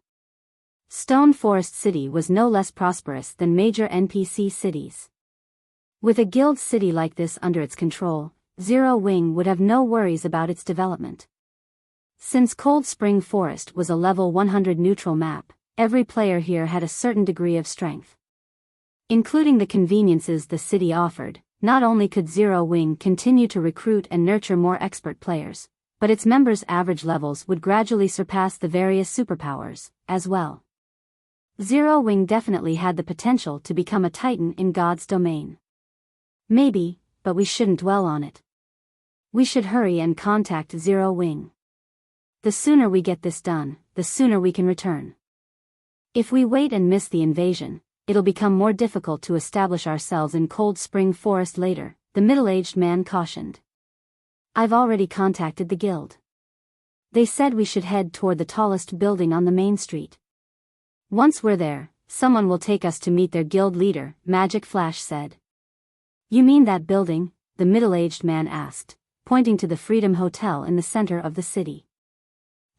Stone Forest City was no less prosperous than major NPC cities. With a guild city like this under its control, Zero Wing would have no worries about its development. Since Cold Spring Forest was a level 100 neutral map, every player here had a certain degree of strength. Including the conveniences the city offered, not only could Zero Wing continue to recruit and nurture more expert players, but its members' average levels would gradually surpass the various superpowers, as well. Zero Wing definitely had the potential to become a titan in God's domain. Maybe, but we shouldn't dwell on it. We should hurry and contact Zero Wing. The sooner we get this done, the sooner we can return. If we wait and miss the invasion, it'll become more difficult to establish ourselves in Cold Spring Forest later, the middle-aged man cautioned. I've already contacted the guild. They said we should head toward the tallest building on the main street. Once we're there, someone will take us to meet their guild leader, Magic Flash said. You mean that building? The middle-aged man asked, pointing to the Freedom Hotel in the center of the city.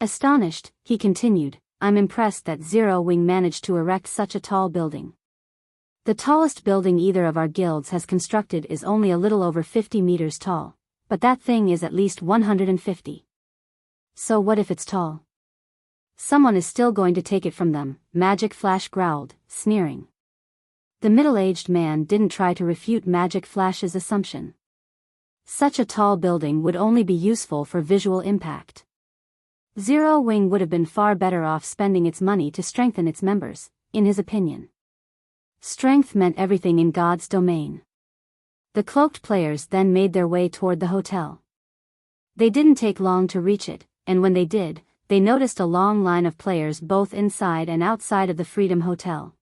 Astonished, he continued, I'm impressed that Zero Wing managed to erect such a tall building. The tallest building either of our guilds has constructed is only a little over 50 meters tall, but that thing is at least 150. So what if it's tall? Someone is still going to take it from them, Magic Flash growled, sneering. The middle-aged man didn't try to refute Magic Flash's assumption. Such a tall building would only be useful for visual impact. Zero Wing would have been far better off spending its money to strengthen its members, in his opinion. Strength meant everything in God's domain. The cloaked players then made their way toward the hotel. They didn't take long to reach it, and when they did, they noticed a long line of players both inside and outside of the Freedom Hotel.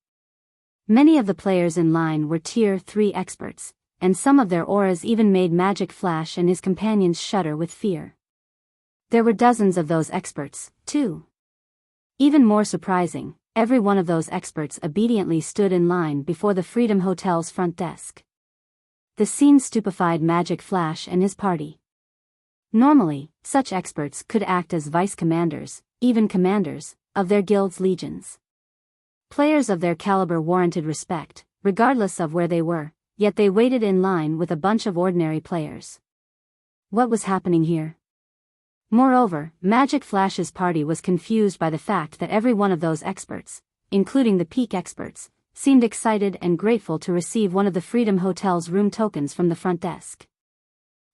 Many of the players in line were Tier 3 experts, and some of their auras even made Magic Flash and his companions shudder with fear. There were dozens of those experts, too. Even more surprising, every one of those experts obediently stood in line before the Freedom Hotel's front desk. The scene stupefied Magic Flash and his party. Normally, such experts could act as vice-commanders, even commanders, of their guild's legions. Players of their caliber warranted respect, regardless of where they were, yet they waited in line with a bunch of ordinary players. What was happening here? Moreover, Magic Flash's party was confused by the fact that every one of those experts, including the peak experts, seemed excited and grateful to receive one of the Freedom Hotel's room tokens from the front desk.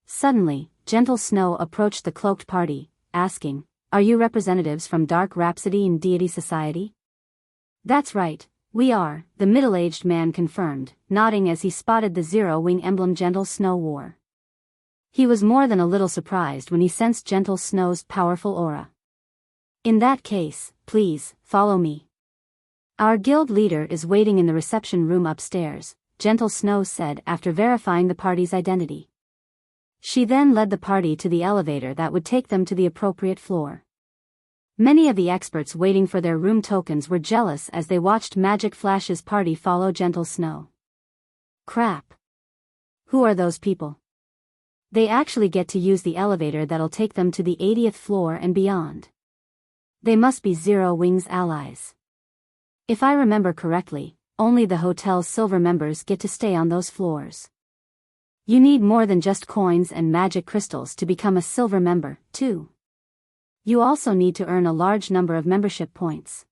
Suddenly, Gentle Snow approached the cloaked party, asking, "Are you representatives from Dark Rhapsody and Deity Society?" "That's right, we are," the middle-aged man confirmed, nodding as he spotted the zero-wing emblem Gentle Snow wore. He was more than a little surprised when he sensed Gentle Snow's powerful aura. "In that case, please, follow me. Our guild leader is waiting in the reception room upstairs," Gentle Snow said after verifying the party's identity. She then led the party to the elevator that would take them to the appropriate floor. Many of the experts waiting for their room tokens were jealous as they watched Magic Flash's party follow Gentle Snow. Crap. Who are those people? They actually get to use the elevator that'll take them to the 80th floor and beyond. They must be Zero Wing's allies. If I remember correctly, only the hotel's silver members get to stay on those floors. You need more than just coins and magic crystals to become a silver member, too. You also need to earn a large number of membership points.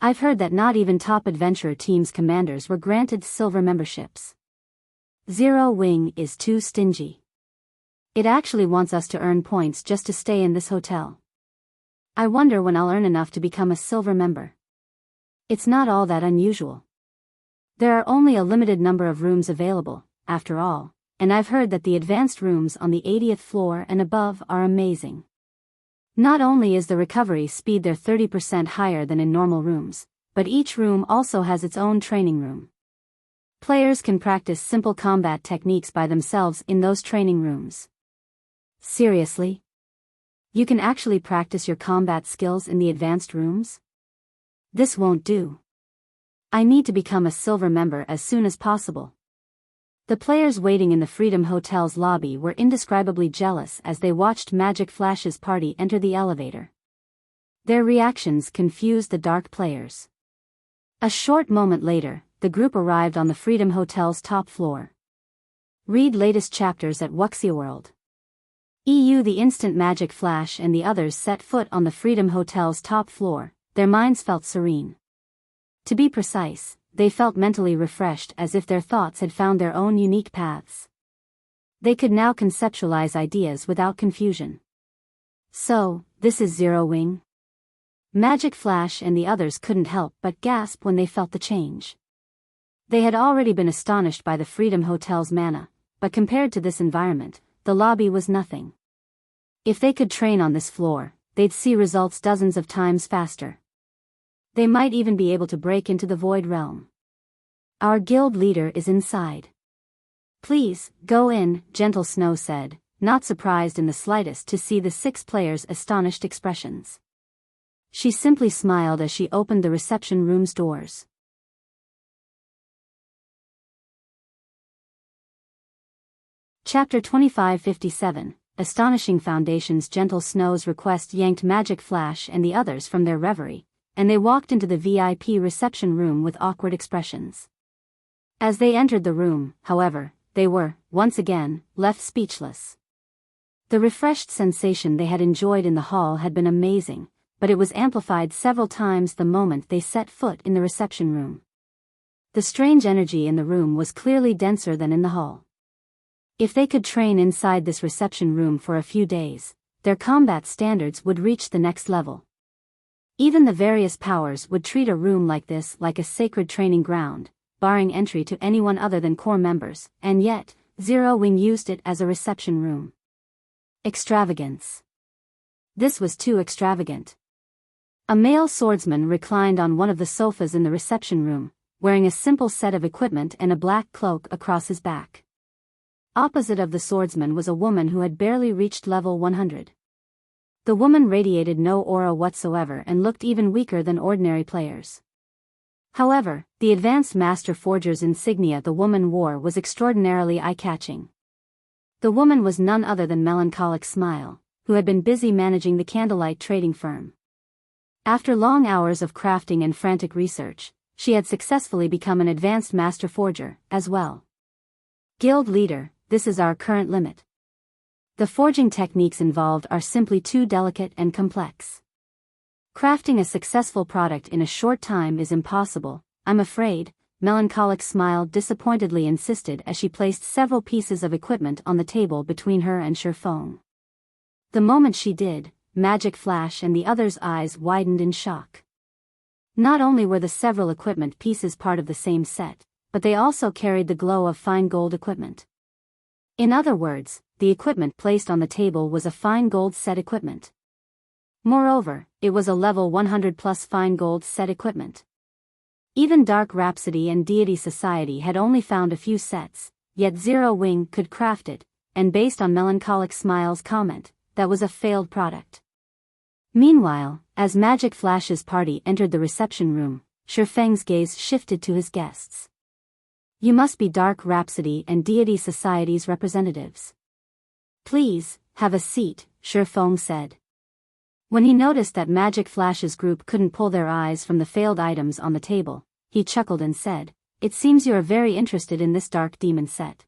I've heard that not even top adventurer teams' commanders were granted silver memberships. Zero Wing is too stingy. It actually wants us to earn points just to stay in this hotel. I wonder when I'll earn enough to become a silver member. It's not all that unusual. There are only a limited number of rooms available, after all, and I've heard that the advanced rooms on the 80th floor and above are amazing. Not only is the recovery speed there 30% higher than in normal rooms, but each room also has its own training room. Players can practice simple combat techniques by themselves in those training rooms. Seriously? You can actually practice your combat skills in the advanced rooms? This won't do. I need to become a silver member as soon as possible. The players waiting in the Freedom Hotel's lobby were indescribably jealous as they watched Magic Flash's party enter the elevator. Their reactions confused the dark players. A short moment later, the group arrived on the Freedom Hotel's top floor. Read latest chapters at Wuxia World. EU. The instant Magic Flash and the others set foot on the Freedom Hotel's top floor, their minds felt serene. To be precise, they felt mentally refreshed as if their thoughts had found their own unique paths. They could now conceptualize ideas without confusion. So, this is Zero Wing? Magic Flash and the others couldn't help but gasp when they felt the change. They had already been astonished by the Freedom Hotel's mana, but compared to this environment, the lobby was nothing. If they could train on this floor, they'd see results dozens of times faster. They might even be able to break into the Void Realm. Our guild leader is inside. Please, go in, Gentle Snow said, not surprised in the slightest to see the 6 players' astonished expressions. She simply smiled as she opened the reception room's doors. Chapter 2557, Astonishing. Foundation's Gentle Snow's request yanked Magic Flash and the others from their reverie, and they walked into the VIP reception room with awkward expressions. As they entered the room, however, they were, once again, left speechless. The refreshed sensation they had enjoyed in the hall had been amazing, but it was amplified several times the moment they set foot in the reception room. The strange energy in the room was clearly denser than in the hall. If they could train inside this reception room for a few days, their combat standards would reach the next level. Even the various powers would treat a room like this like a sacred training ground, barring entry to anyone other than core members, and yet, Zero Wing used it as a reception room. Extravagance. This was too extravagant. A male swordsman reclined on one of the sofas in the reception room, wearing a simple set of equipment and a black cloak across his back. Opposite of the swordsman was a woman who had barely reached level 100. The woman radiated no aura whatsoever and looked even weaker than ordinary players. However, the advanced Master Forger's insignia the woman wore was extraordinarily eye-catching. The woman was none other than Melancholic Smile, who had been busy managing the candlelight trading firm. After long hours of crafting and frantic research, she had successfully become an advanced Master Forger, as well. Guild leader, this is our current limit. The forging techniques involved are simply too delicate and complex. Crafting a successful product in a short time is impossible, I'm afraid, Melancholic Smile disappointedly insisted as she placed several pieces of equipment on the table between her and Shifeng. The moment she did, Magic Flash and the other's eyes widened in shock. Not only were the several equipment pieces part of the same set, but they also carried the glow of fine gold equipment. In other words, the equipment placed on the table was a fine gold set equipment. Moreover, it was a level 100 plus fine gold set equipment. Even Dark Rhapsody and Deity Society had only found a few sets, yet Zero Wing could craft it, and based on Melancholic Smile's comment, that was a failed product. Meanwhile, as Magic Flash's party entered the reception room, Shifeng's gaze shifted to his guests. You must be Dark Rhapsody and Deity Society's representatives. Please, have a seat, Shifeng said. When he noticed that Magic Flash's group couldn't pull their eyes from the failed items on the table, he chuckled and said, It seems you are very interested in this Dark Demon set.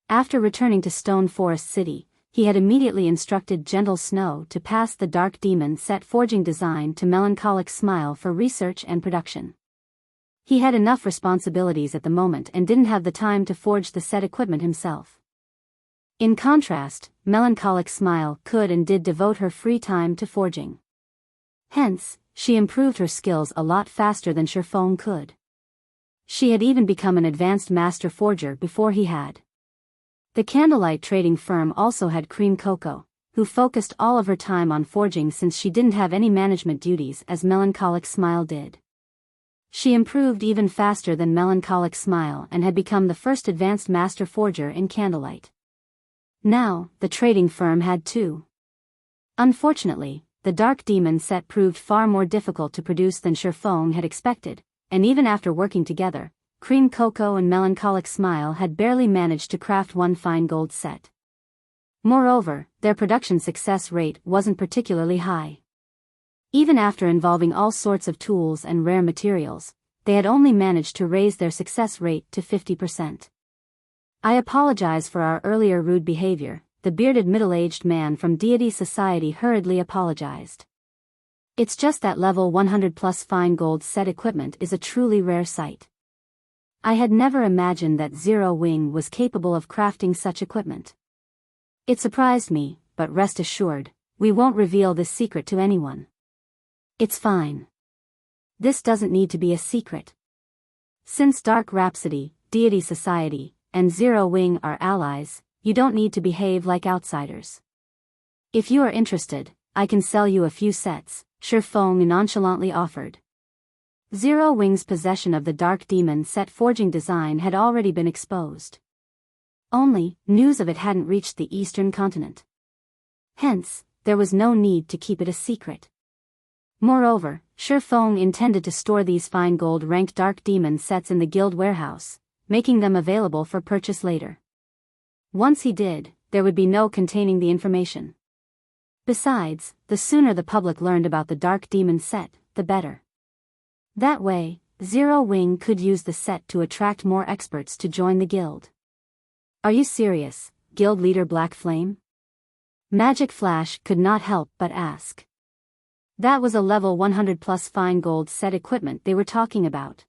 After returning to Stone Forest City, he had immediately instructed Gentle Snow to pass the Dark Demon set forging design to Melancholic Smile for research and production. He had enough responsibilities at the moment and didn't have the time to forge the set equipment himself. In contrast, Melancholic Smile could and did devote her free time to forging. Hence, she improved her skills a lot faster than Shifeng could. She had even become an advanced master forger before he had. The candlelight trading firm also had Cream Coco, who focused all of her time on forging since she didn't have any management duties as Melancholic Smile did. She improved even faster than Melancholic Smile and had become the first advanced master forger in candlelight. Now, the trading firm had two. Unfortunately, the Dark Demon set proved far more difficult to produce than Shifeng had expected, and even after working together, Cream Coco and Melancholic Smile had barely managed to craft one fine gold set. Moreover, their production success rate wasn't particularly high. Even after involving all sorts of tools and rare materials, they had only managed to raise their success rate to 50%. I apologize for our earlier rude behavior, the bearded middle-aged man from Deity Society hurriedly apologized. It's just that level 100 plus fine gold set equipment is a truly rare sight. I had never imagined that Zero Wing was capable of crafting such equipment. It surprised me, but rest assured, we won't reveal this secret to anyone. It's fine. This doesn't need to be a secret. Since Dark Rhapsody, Deity Society, and Zero Wing are allies, you don't need to behave like outsiders. If you are interested, I can sell you a few sets, Shifeng nonchalantly offered. Zero Wing's possession of the Dark Demon set forging design had already been exposed. Only, news of it hadn't reached the eastern continent. Hence, there was no need to keep it a secret. Moreover, Shifeng intended to store these fine gold-ranked Dark Demon sets in the guild warehouse, making them available for purchase later. Once he did, there would be no containing the information. Besides, the sooner the public learned about the Dark Demon set, the better. That way, Zero Wing could use the set to attract more experts to join the guild. Are you serious, guild leader Black Flame? Magic Flash could not help but ask. That was a level 100 plus fine gold set equipment they were talking about.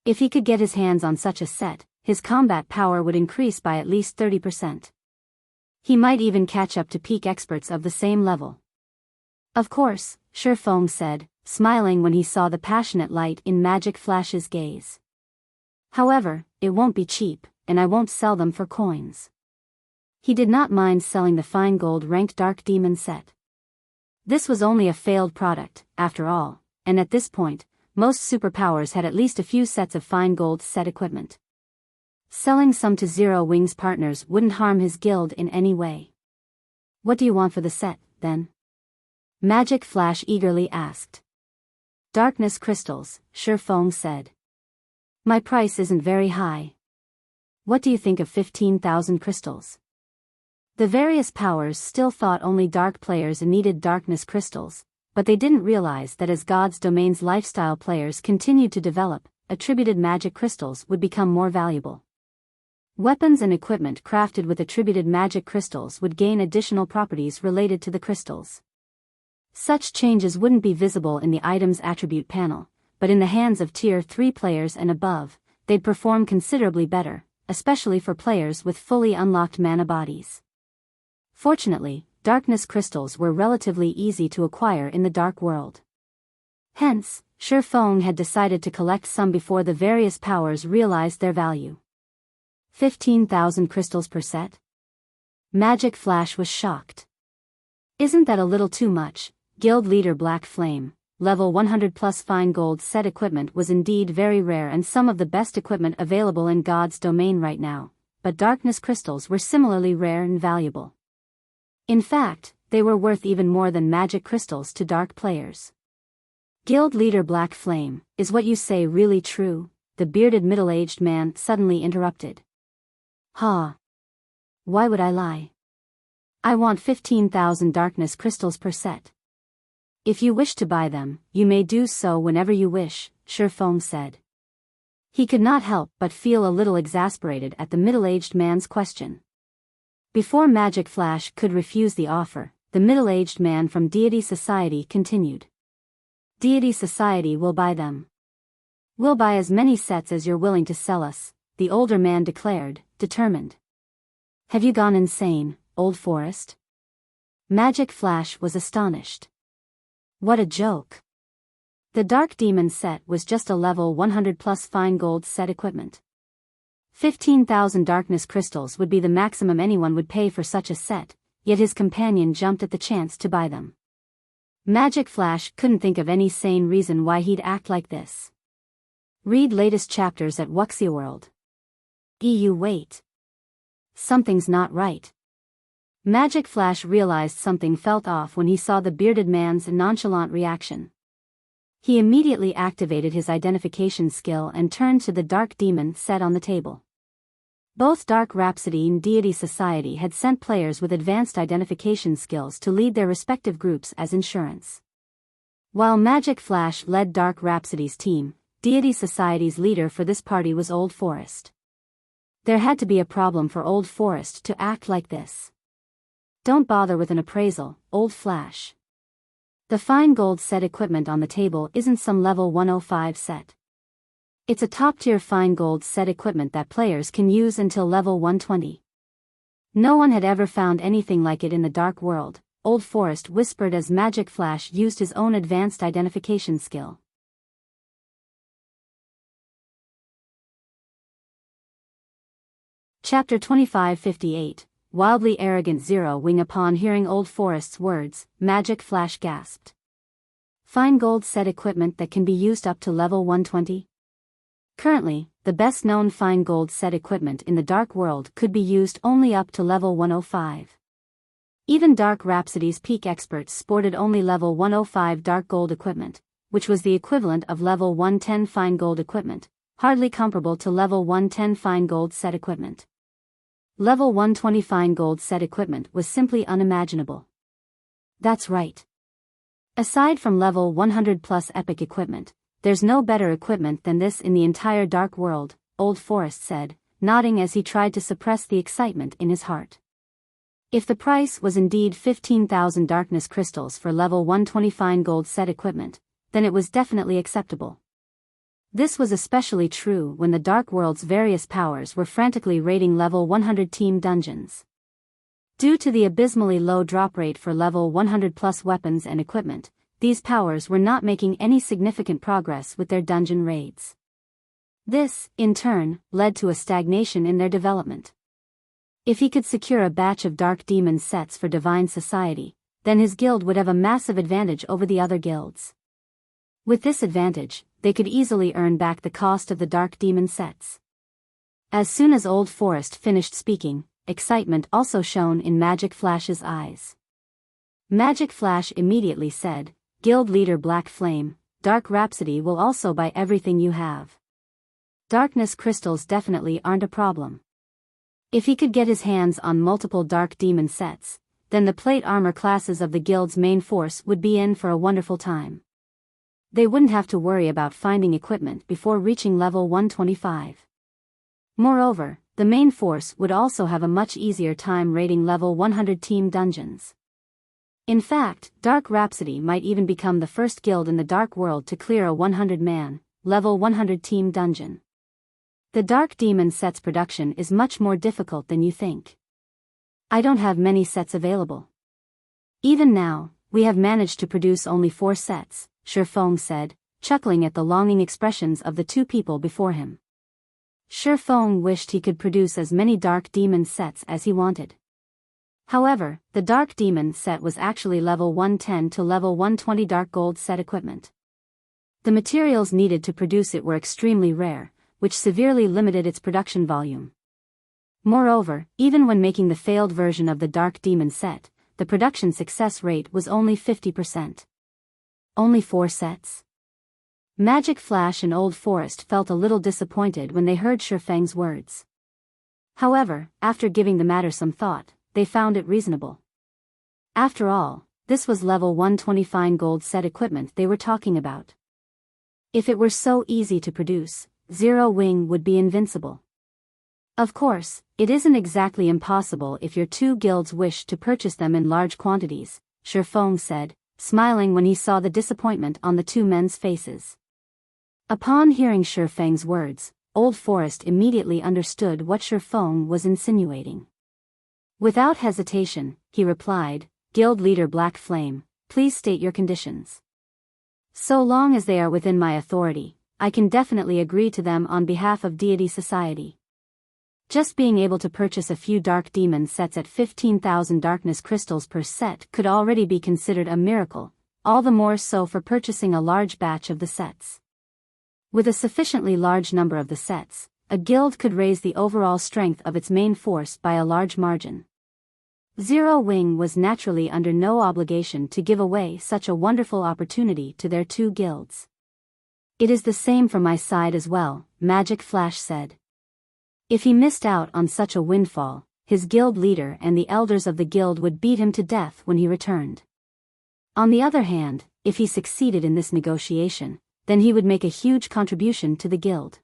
If he could get his hands on such a set, his combat power would increase by at least 30%. He might even catch up to peak experts of the same level. Of course, Shifeng said, smiling when he saw the passionate light in Magic Flash's gaze. However, it won't be cheap, and I won't sell them for coins. He did not mind selling the fine gold ranked Dark Demon set. This was only a failed product, after all, and at this point, most superpowers had at least a few sets of fine gold set equipment. Selling some to Zero Wing's partners wouldn't harm his guild in any way. What do you want for the set, then? Magic Flash eagerly asked. Darkness crystals, Shi Feng said. My price isn't very high. What do you think of 15,000 crystals? The various powers still thought only dark players needed darkness crystals, but they didn't realize that as God's Domain's lifestyle players continued to develop, attributed magic crystals would become more valuable. Weapons and equipment crafted with attributed magic crystals would gain additional properties related to the crystals. Such changes wouldn't be visible in the item's attribute panel, but in the hands of Tier 3 players and above, they'd perform considerably better, especially for players with fully unlocked mana bodies. Fortunately, darkness crystals were relatively easy to acquire in the dark world. Hence, Shi Feng had decided to collect some before the various powers realized their value. 15,000 crystals per set? Magic Flash was shocked. Isn't that a little too much? Guild leader Black Flame, level 100 plus fine gold set equipment was indeed very rare and some of the best equipment available in God's Domain right now, but darkness crystals were similarly rare and valuable. In fact, they were worth even more than magic crystals to dark players. Guild leader Black Flame, is what you say really true? The bearded middle-aged man suddenly interrupted. Ha! Why would I lie? I want 15,000 darkness crystals per set. If you wish to buy them, you may do so whenever you wish, Shi Feng said. He could not help but feel a little exasperated at the middle-aged man's question. Before Magic Flash could refuse the offer, the middle-aged man from Deity Society continued. Deity Society will buy them. We'll buy as many sets as you're willing to sell us, the older man declared, determined. Have you gone insane, Old Forest? Magic Flash was astonished. What a joke. The Dark Demon set was just a level 100 plus fine gold set equipment. 15,000 darkness crystals would be the maximum anyone would pay for such a set, yet his companion jumped at the chance to buy them. Magic Flash couldn't think of any sane reason why he'd act like this. Read latest chapters at Wuxia World. Wait. Something's not right. Magic Flash realized something felt off when he saw the bearded man's nonchalant reaction. He immediately activated his identification skill and turned to the Dark Demon set on the table. Both Dark Rhapsody and Deity Society had sent players with advanced identification skills to lead their respective groups as insurance. While Magic Flash led Dark Rhapsody's team, Deity Society's leader for this party was Old Forest. There had to be a problem for Old Forest to act like this. Don't bother with an appraisal, Old Flash. The fine gold set equipment on the table isn't some level 105 set. It's a top-tier fine gold set equipment that players can use until level 120. No one had ever found anything like it in the dark world, Old Forest whispered as Magic Flash used his own advanced identification skill. Chapter 2558, Wildly Arrogant Zero Wing. Upon hearing Old Forest's words, Magic Flash gasped. Fine gold set equipment that can be used up to level 120? Currently, the best-known fine gold set equipment in the dark world could be used only up to level 105. Even Dark Rhapsody's peak experts sported only level 105 dark gold equipment, which was the equivalent of level 110 fine gold equipment, hardly comparable to level 110 fine gold set equipment. Level 120 fine gold set equipment was simply unimaginable. That's right. Aside from level 100 plus epic equipment, there's no better equipment than this in the entire dark world, Old Forest said, nodding as he tried to suppress the excitement in his heart. If the price was indeed 15,000 darkness crystals for level 120 fine gold set equipment, then it was definitely acceptable. This was especially true when the dark world's various powers were frantically raiding level 100 team dungeons. Due to the abysmally low drop rate for level 100 plus weapons and equipment, these powers were not making any significant progress with their dungeon raids. This, in turn, led to a stagnation in their development. If he could secure a batch of Dark Demon sets for Divine Society, then his guild would have a massive advantage over the other guilds. With this advantage, they could easily earn back the cost of the Dark Demon sets. As soon as Old Forest finished speaking, excitement also shone in Magic Flash's eyes. Magic Flash immediately said, "Guild leader Black Flame, Dark Rhapsody will also buy everything you have. Darkness crystals definitely aren't a problem. If he could get his hands on multiple Dark Demon sets, then the plate armor classes of the guild's main force would be in for a wonderful time. They wouldn't have to worry about finding equipment before reaching level 125. Moreover, the main force would also have a much easier time raiding level 100 team dungeons. In fact, Dark Rhapsody might even become the first guild in the Dark World to clear a 100-man, level 100 team dungeon. The Dark Demon sets production is much more difficult than you think. I don't have many sets available. Even now, we have managed to produce only 4 sets, Shifeng said, chuckling at the longing expressions of the two people before him. Shifeng wished he could produce as many Dark Demon sets as he wanted. However, the Dark Demon set was actually level 110 to level 120 Dark Gold set equipment. The materials needed to produce it were extremely rare, which severely limited its production volume. Moreover, even when making the failed version of the Dark Demon set, the production success rate was only 50%. Only 4 sets? Magic Flash and Old Forest felt a little disappointed when they heard Shifeng's words. However, after giving the matter some thought, they found it reasonable. After all, this was level 120 fine gold set equipment they were talking about. If it were so easy to produce, Zero Wing would be invincible. Of course, it isn't exactly impossible if your two guilds wish to purchase them in large quantities, Shifeng said, smiling when he saw the disappointment on the two men's faces. Upon hearing Shifeng's words, Old Forest immediately understood what Shifeng was insinuating. Without hesitation, he replied, "Guild leader Black Flame, please state your conditions." "So long as they are within my authority, I can definitely agree to them on behalf of Deity Society. Just being able to purchase a few Dark Demon sets at 15,000 darkness crystals per set could already be considered a miracle, all the more so for purchasing a large batch of the sets. With a sufficiently large number of the sets, a guild could raise the overall strength of its main force by a large margin." Zero Wing was naturally under no obligation to give away such a wonderful opportunity to their two guilds. "It is the same from my side as well," Magic Flash said. If he missed out on such a windfall, his guild leader and the elders of the guild would beat him to death when he returned. On the other hand, if he succeeded in this negotiation, then he would make a huge contribution to the guild.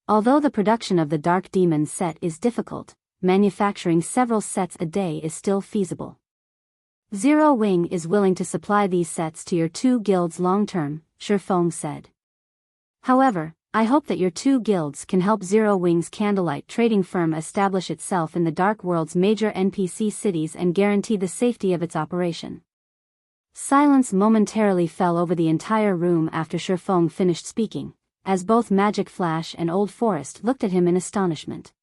Although the production of the Dark Demon set is difficult, manufacturing several sets a day is still feasible. Zero Wing is willing to supply these sets to your two guilds long-term, Shifeng said. However, I hope that your two guilds can help Zero Wing's Candlelight trading firm establish itself in the Dark World's major NPC cities and guarantee the safety of its operation. Silence momentarily fell over the entire room after Shifeng finished speaking, as both Magic Flash and Old Forest looked at him in astonishment.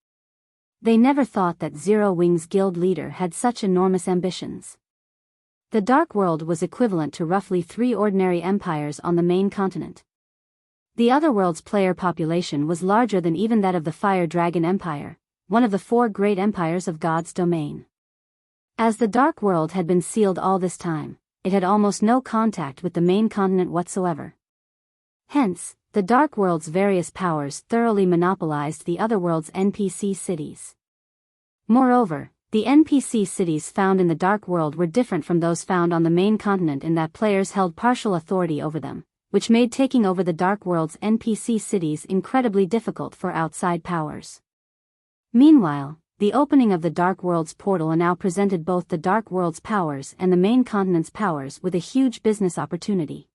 They never thought that Zero Wing's guild leader had such enormous ambitions. The Dark World was equivalent to roughly 3 ordinary empires on the main continent. The other world's player population was larger than even that of the Fire Dragon Empire, one of the 4 great empires of God's domain. As the Dark World had been sealed all this time, it had almost no contact with the main continent whatsoever. Hence, the Dark World's various powers thoroughly monopolized the other world's NPC cities. Moreover, the NPC cities found in the Dark World were different from those found on the main continent in that players held partial authority over them, which made taking over the Dark World's NPC cities incredibly difficult for outside powers. Meanwhile, the opening of the Dark World's portal now presented both the Dark World's powers and the main continent's powers with a huge business opportunity.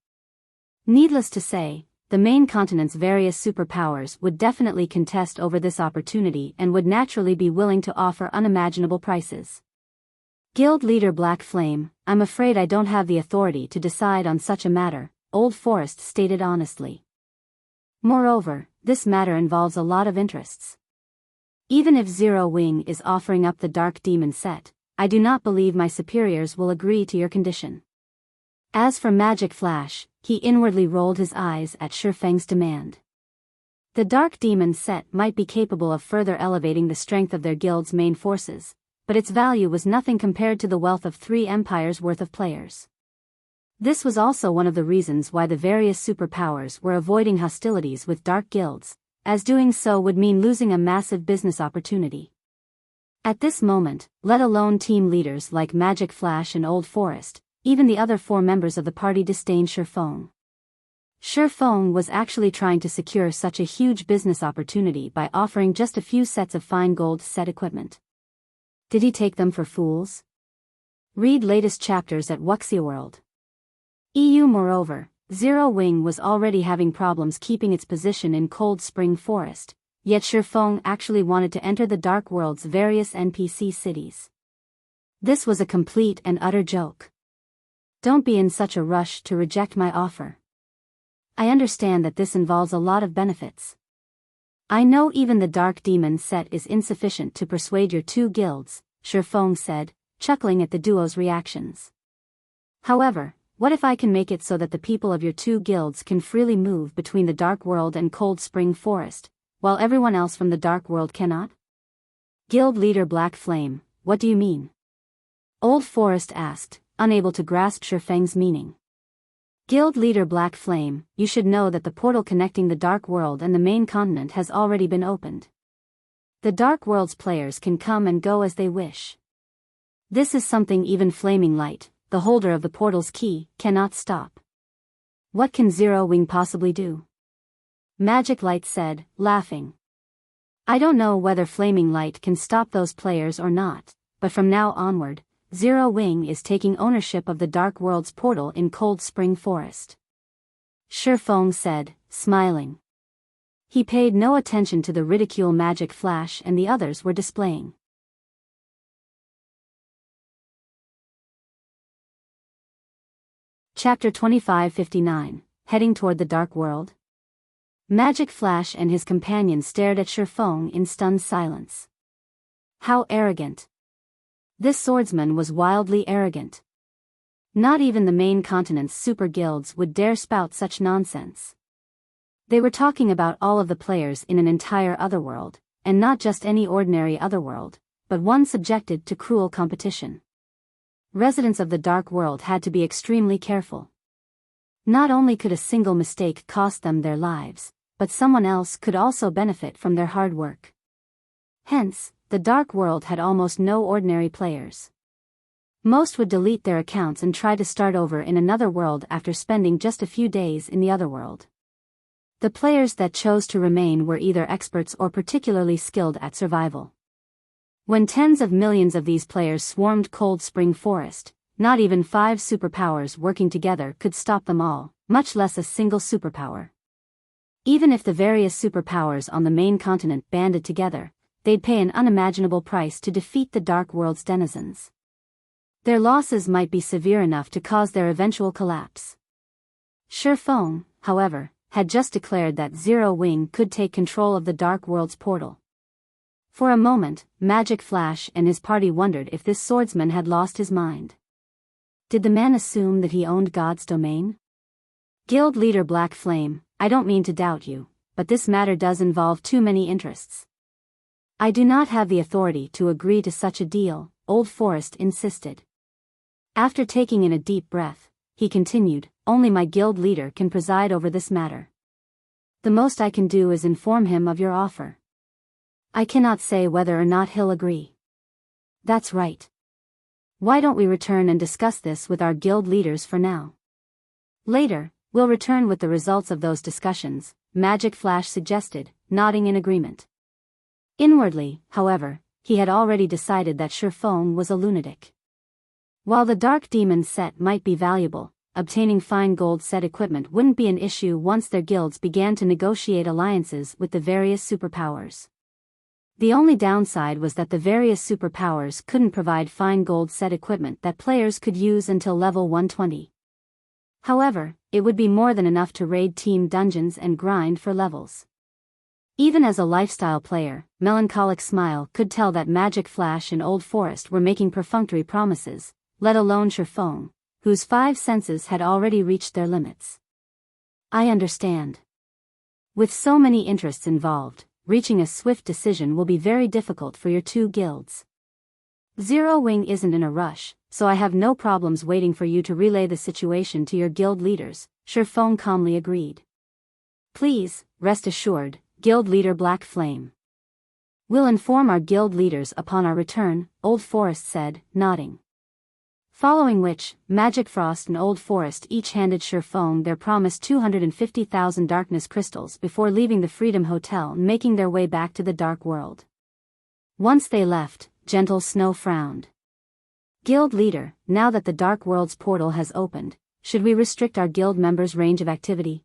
Needless to say, the main continent's various superpowers would definitely contest over this opportunity and would naturally be willing to offer unimaginable prices. "Guild leader Black Flame, I'm afraid I don't have the authority to decide on such a matter," Old Forest stated honestly. Moreover, this matter involves a lot of interests. Even if Zero Wing is offering up the Dark Demon set, I do not believe my superiors will agree to your condition. As for Magic Flash, he inwardly rolled his eyes at Shifeng's demand. The Dark Demon set might be capable of further elevating the strength of their guild's main forces, but its value was nothing compared to the wealth of 3 empires worth of players. This was also one of the reasons why the various superpowers were avoiding hostilities with dark guilds, as doing so would mean losing a massive business opportunity. At this moment, let alone team leaders like Magic Flash and Old Forest, even the other 4 members of the party disdained Shifeng. Shifeng was actually trying to secure such a huge business opportunity by offering just a few sets of fine gold set equipment. Did he take them for fools? Read latest chapters at Wuxia World. Moreover, Zero Wing was already having problems keeping its position in Cold Spring Forest, yet Shifeng actually wanted to enter the Dark World's various NPC cities. This was a complete and utter joke. Don't be in such a rush to reject my offer. I understand that this involves a lot of benefits. I know even the Dark Demon set is insufficient to persuade your 2 guilds, Shifeng said, chuckling at the duo's reactions. However, what if I can make it so that the people of your 2 guilds can freely move between the Dark World and Cold Spring Forest, while everyone else from the Dark World cannot? Guild leader Black Flame, what do you mean? Old Forest asked, unable to grasp Shifeng's meaning. Guild leader Black Flame, you should know that the portal connecting the Dark World and the main continent has already been opened. The Dark World's players can come and go as they wish. This is something even Flaming Light, the holder of the portal's key, cannot stop. What can Zero Wing possibly do? Magic Light said, laughing. I don't know whether Flaming Light can stop those players or not, but from now onward, Zero Wing is taking ownership of the Dark World's portal in Cold Spring Forest. Shifeng said, smiling. He paid no attention to the ridicule Magic Flash and the others were displaying. Chapter 2559, Heading Toward the Dark World. Magic Flash and his companion stared at Shifeng in stunned silence. How arrogant. This swordsman was wildly arrogant. Not even the main continent's super guilds would dare spout such nonsense. They were talking about all of the players in an entire otherworld, and not just any ordinary otherworld, but one subjected to cruel competition. Residents of the Dark World had to be extremely careful. Not only could a single mistake cost them their lives, but someone else could also benefit from their hard work. Hence, the Dark World had almost no ordinary players. Most would delete their accounts and try to start over in another world after spending just a few days in the other world. The players that chose to remain were either experts or particularly skilled at survival. When tens of millions of these players swarmed Cold Spring Forest, not even 5 superpowers working together could stop them all, much less a single superpower. Even if the various superpowers on the main continent banded together, they'd pay an unimaginable price to defeat the Dark World's denizens. Their losses might be severe enough to cause their eventual collapse. Shifeng, however, had just declared that Zero Wing could take control of the Dark World's portal. For a moment, Magic Flash and his party wondered if this swordsman had lost his mind. Did the man assume that he owned God's domain? Guild leader Black Flame, I don't mean to doubt you, but this matter does involve too many interests. I do not have the authority to agree to such a deal, Old Forest insisted. After taking in a deep breath, he continued, only my guild leader can preside over this matter. The most I can do is inform him of your offer. I cannot say whether or not he'll agree. That's right. Why don't we return and discuss this with our guild leaders for now? Later, we'll return with the results of those discussions, Magic Flash suggested, nodding in agreement. Inwardly, however, he had already decided that Shifeng was a lunatic. While the Dark Demon set might be valuable, obtaining fine gold set equipment wouldn't be an issue once their guilds began to negotiate alliances with the various superpowers. The only downside was that the various superpowers couldn't provide fine gold set equipment that players could use until level 120. However, it would be more than enough to raid team dungeons and grind for levels. Even as a lifestyle player, Melancholic Smile could tell that Magic Flash and Old Forest were making perfunctory promises, let alone Shifeng, whose 5 senses had already reached their limits. I understand. With so many interests involved, reaching a swift decision will be very difficult for your 2 guilds. Zero Wing isn't in a rush, so I have no problems waiting for you to relay the situation to your guild leaders, Shifeng calmly agreed. Please, rest assured, Guild Leader Black Flame. We'll inform our guild leaders upon our return, Old Forest said, nodding. Following which, Magic Frost and Old Forest each handed Shifeng their promised 250,000 darkness crystals before leaving the Freedom Hotel and making their way back to the Dark World. Once they left, Gentle Snow frowned. Guild Leader, now that the Dark World's portal has opened, should we restrict our guild members' range of activity?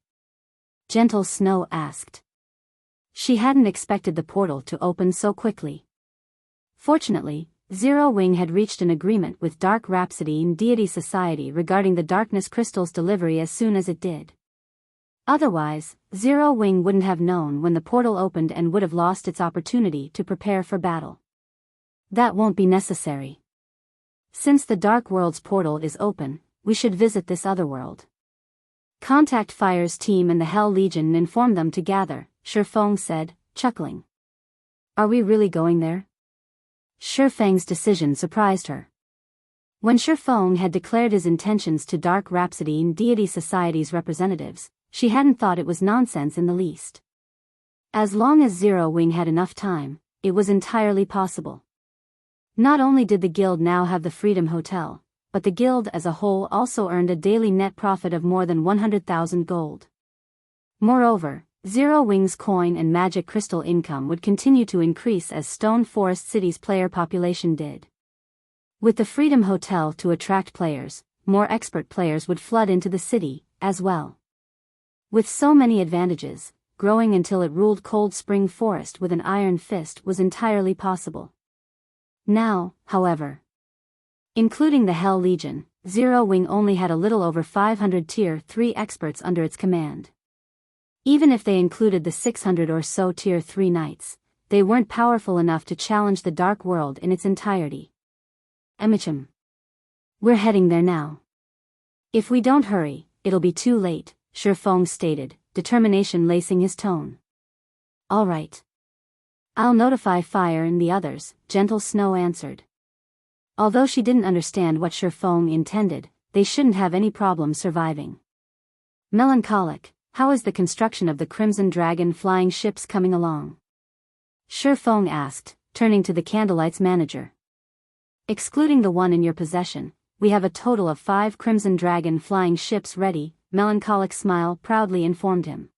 Gentle Snow asked. She hadn't expected the portal to open so quickly. Fortunately, Zero Wing had reached an agreement with Dark Rhapsody and Deity Society regarding the Darkness Crystal's delivery as soon as it did. Otherwise, Zero Wing wouldn't have known when the portal opened and would have lost its opportunity to prepare for battle. That won't be necessary. Since the Dark World's portal is open, we should visit this other world. Contact Fire's team and the Hell Legion and inform them to gather, Shifeng said, chuckling. Are we really going there? Shifeng's decision surprised her. When Shifeng had declared his intentions to Dark Rhapsody and Deity Society's representatives, she hadn't thought it was nonsense in the least. As long as Zero Wing had enough time, it was entirely possible. Not only did the guild now have the Freedom Hotel, but the guild as a whole also earned a daily net profit of more than 100,000 gold. Moreover, Zero Wing's coin and magic crystal income would continue to increase as Stone Forest City's player population did. With the Freedom Hotel to attract players, more expert players would flood into the city, as well. With so many advantages, growing until it ruled Cold Spring Forest with an iron fist was entirely possible. Now, however, including the Hell Legion, Zero Wing only had a little over 500 Tier 3 experts under its command. Even if they included the 600 or so Tier 3 knights, they weren't powerful enough to challenge the Dark World in its entirety. Emichim. We're heading there now. If we don't hurry, it'll be too late, Shifeng stated, determination lacing his tone. All right. I'll notify Fire and the others, Gentle Snow answered. Although she didn't understand what Shifeng intended, they shouldn't have any problem surviving. Melancholic, how is the construction of the Crimson Dragon flying ships coming along? Shifeng asked, turning to the Candlelight's manager. Excluding the one in your possession, we have a total of 5 Crimson Dragon flying ships ready, Melancholic Smile proudly informed him.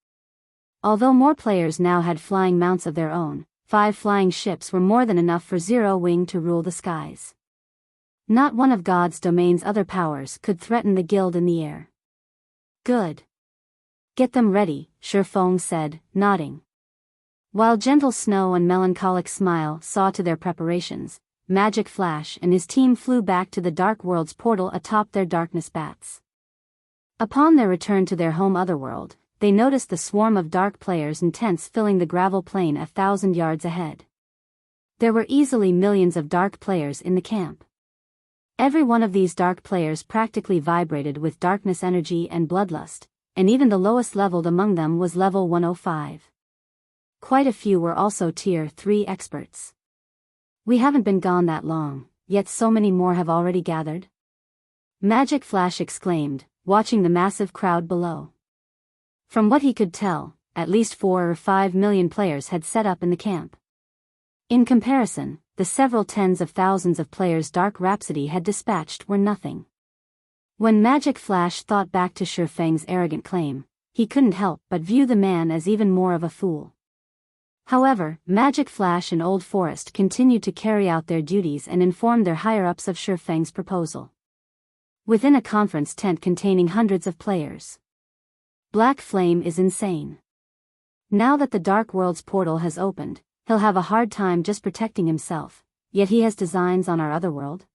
Although more players now had flying mounts of their own, 5 flying ships were more than enough for Zero Wing to rule the skies. Not one of God's domain's other powers could threaten the guild in the air. Good. Get them ready, Shifeng said, nodding. While Gentle Snow and Melancholic Smile saw to their preparations, Magic Flash and his team flew back to the Dark World's portal atop their darkness bats. Upon their return to their home Otherworld, they noticed the swarm of dark players and tents filling the gravel plain 1,000 yards ahead. There were easily millions of dark players in the camp. Every one of these dark players practically vibrated with darkness energy and bloodlust, and even the lowest leveled among them was level 105. Quite a few were also Tier 3 experts. We haven't been gone that long, yet so many more have already gathered? Magic Flash exclaimed, watching the massive crowd below. From what he could tell, at least 4 or 5 million players had set up in the camp. In comparison, the several tens of thousands of players Dark Rhapsody had dispatched were nothing. When Magic Flash thought back to Shifeng's arrogant claim, he couldn't help but view the man as even more of a fool. However, Magic Flash and Old Forest continued to carry out their duties and informed their higher-ups of Shifeng's proposal. Within a conference tent containing hundreds of players. Black Flame is insane. Now that the Dark World's portal has opened, he'll have a hard time just protecting himself, yet he has designs on our other world.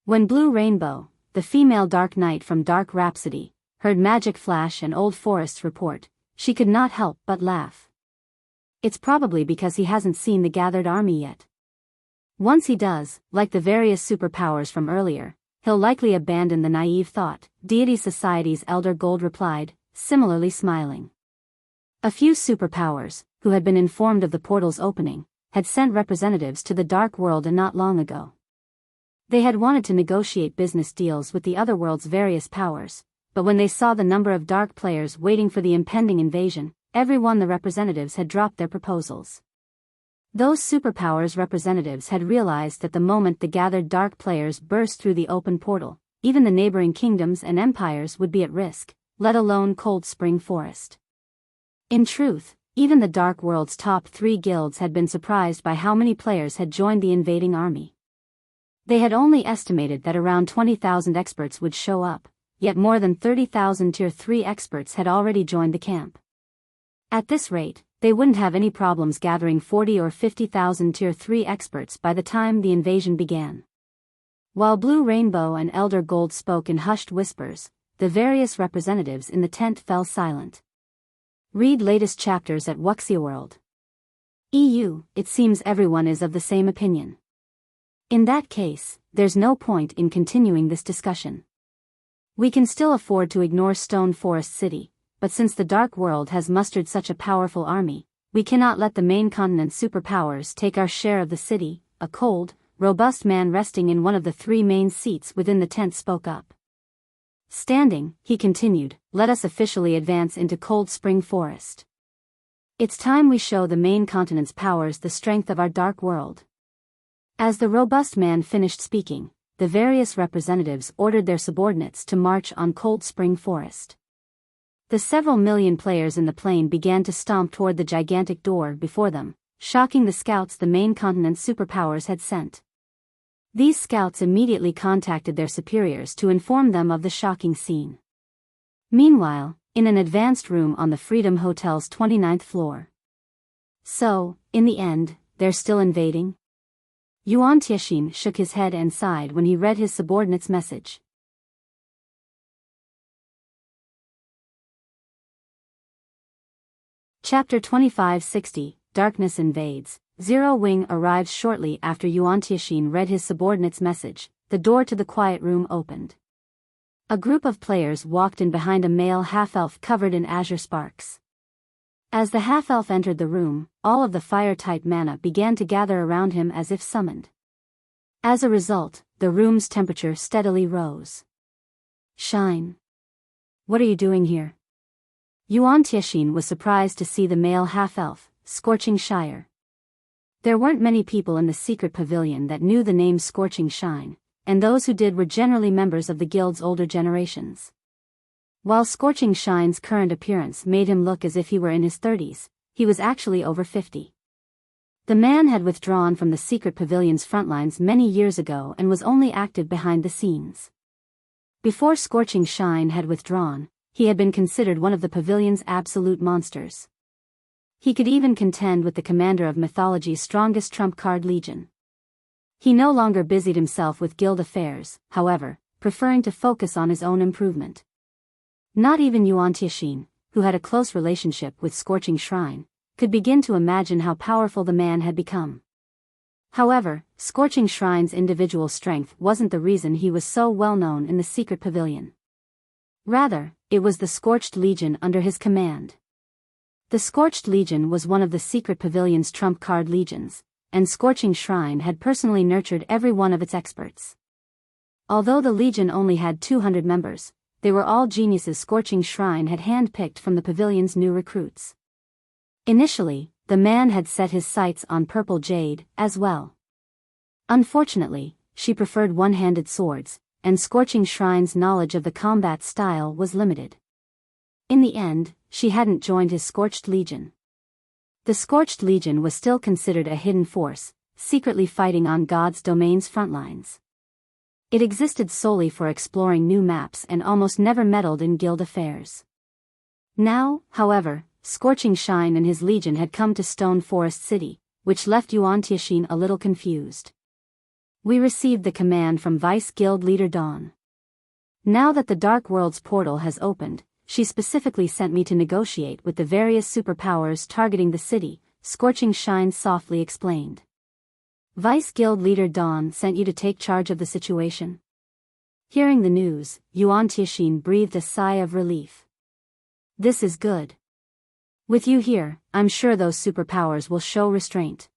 When Blue Rainbow, the female Dark Knight from Dark Rhapsody, heard magic flash and old forests report, she could not help but laugh. It's probably because he hasn't seen the gathered army yet. Once he does, like the various superpowers from earlier, he'll likely abandon the naive thought, Deity Society's Elder Gold replied, similarly smiling. A few superpowers, who had been informed of the portal's opening, had sent representatives to the Dark World not long ago. They had wanted to negotiate business deals with the other world's various powers, but when they saw the number of dark players waiting for the impending invasion, every one the representatives had dropped their proposals. Those superpowers representatives had realized that the moment the gathered dark players burst through the open portal, even the neighboring kingdoms and empires would be at risk, let alone Cold Spring Forest. In truth, even the Dark World's top 3 guilds had been surprised by how many players had joined the invading army. They had only estimated that around 20,000 experts would show up, yet more than 30,000 Tier 3 experts had already joined the camp. At this rate, they wouldn't have any problems gathering 40 or 50,000 Tier 3 experts by the time the invasion began. While Blue Rainbow and Elder Gold spoke in hushed whispers, the various representatives in the tent fell silent. Read latest chapters at Wuxia World. EU, it seems everyone is of the same opinion. In that case, there's no point in continuing this discussion. We can still afford to ignore Stone Forest City, but since the Dark World has mustered such a powerful army, we cannot let the main continent superpowers take our share of the city. A cold, robust man resting in one of the 3 main seats within the tent spoke up. Standing, he continued, let us officially advance into Cold Spring Forest. It's time we show the main continent's powers the strength of our Dark World. As the robust man finished speaking, the various representatives ordered their subordinates to march on Cold Spring Forest. The several million players in the plain began to stomp toward the gigantic door before them, shocking the scouts the main continent's superpowers had sent. These scouts immediately contacted their superiors to inform them of the shocking scene. Meanwhile, in an advanced room on the Freedom Hotel's 29th floor. So, in the end, they're still invading? Yuan Tiexin shook his head and sighed when he read his subordinate's message. Chapter 2560, Darkness Invades. Zero Wing arrives shortly after Yuan Tiexin read his subordinate's message. The door to the quiet room opened. A group of players walked in behind a male half-elf covered in azure sparks. As the half-elf entered the room, all of the fire-type mana began to gather around him as if summoned. As a result, the room's temperature steadily rose. Shine. What are you doing here? Yuan Tiexin was surprised to see the male half-elf, Scorching Shire. There weren't many people in the secret pavilion that knew the name Scorching Shine, and those who did were generally members of the guild's older generations. While Scorching Shine's current appearance made him look as if he were in his 30s, he was actually over 50. The man had withdrawn from the secret pavilion's frontlines many years ago and was only active behind the scenes. Before Scorching Shine had withdrawn, he had been considered one of the pavilion's absolute monsters. He could even contend with the commander of mythology's strongest trump card legion. He no longer busied himself with guild affairs, however, preferring to focus on his own improvement. Not even Yuan Tiexin, who had a close relationship with Scorching Shrine, could begin to imagine how powerful the man had become. However, Scorching Shrine's individual strength wasn't the reason he was so well known in the secret pavilion. Rather, it was the Scorched Legion under his command. The Scorched Legion was one of the secret pavilion's trump card legions, and Scorching Shrine had personally nurtured every one of its experts. Although the legion only had 200 members, they were all geniuses Scorching Shrine had handpicked from the pavilion's new recruits. Initially, the man had set his sights on Purple Jade, as well. Unfortunately, she preferred one-handed swords, and Scorching Shrine's knowledge of the combat style was limited. In the end, she hadn't joined his Scorched Legion. The Scorched Legion was still considered a hidden force, secretly fighting on God's domain's frontlines. It existed solely for exploring new maps and almost never meddled in guild affairs. Now, however, Scorching Shine and his legion had come to Stone Forest City, which left Yuan Tiexin a little confused. We received the command from Vice Guild Leader Dawn. Now that the Dark World's portal has opened, she specifically sent me to negotiate with the various superpowers targeting the city, Scorching Shine softly explained. Vice Guild Leader Dawn sent you to take charge of the situation? Hearing the news, Yuan Tixin breathed a sigh of relief. This is good. With you here, I'm sure those superpowers will show restraint.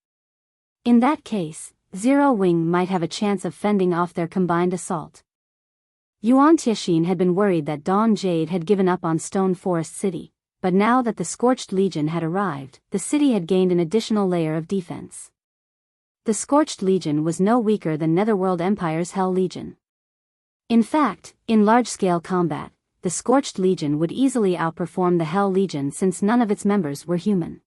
In that case, Zero Wing might have a chance of fending off their combined assault. Yuan Tixin had been worried that Dawn Jade had given up on Stone Forest City, but now that the Scorched Legion had arrived, the city had gained an additional layer of defense. The Scorched Legion was no weaker than Netherworld Empire's Hell Legion. In fact, in large-scale combat, the Scorched Legion would easily outperform the Hell Legion since none of its members were human.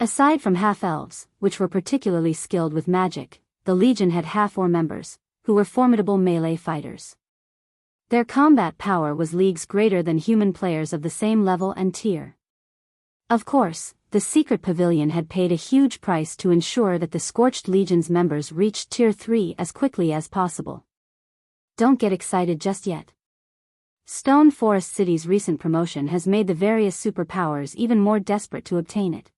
Aside from half-elves, which were particularly skilled with magic, the Legion had half-orc members, who were formidable melee fighters. Their combat power was leagues greater than human players of the same level and tier. Of course, the Secret Pavilion had paid a huge price to ensure that the Scorched Legion's members reached Tier 3 as quickly as possible. Don't get excited just yet. Stone Forest City's recent promotion has made the various superpowers even more desperate to obtain it.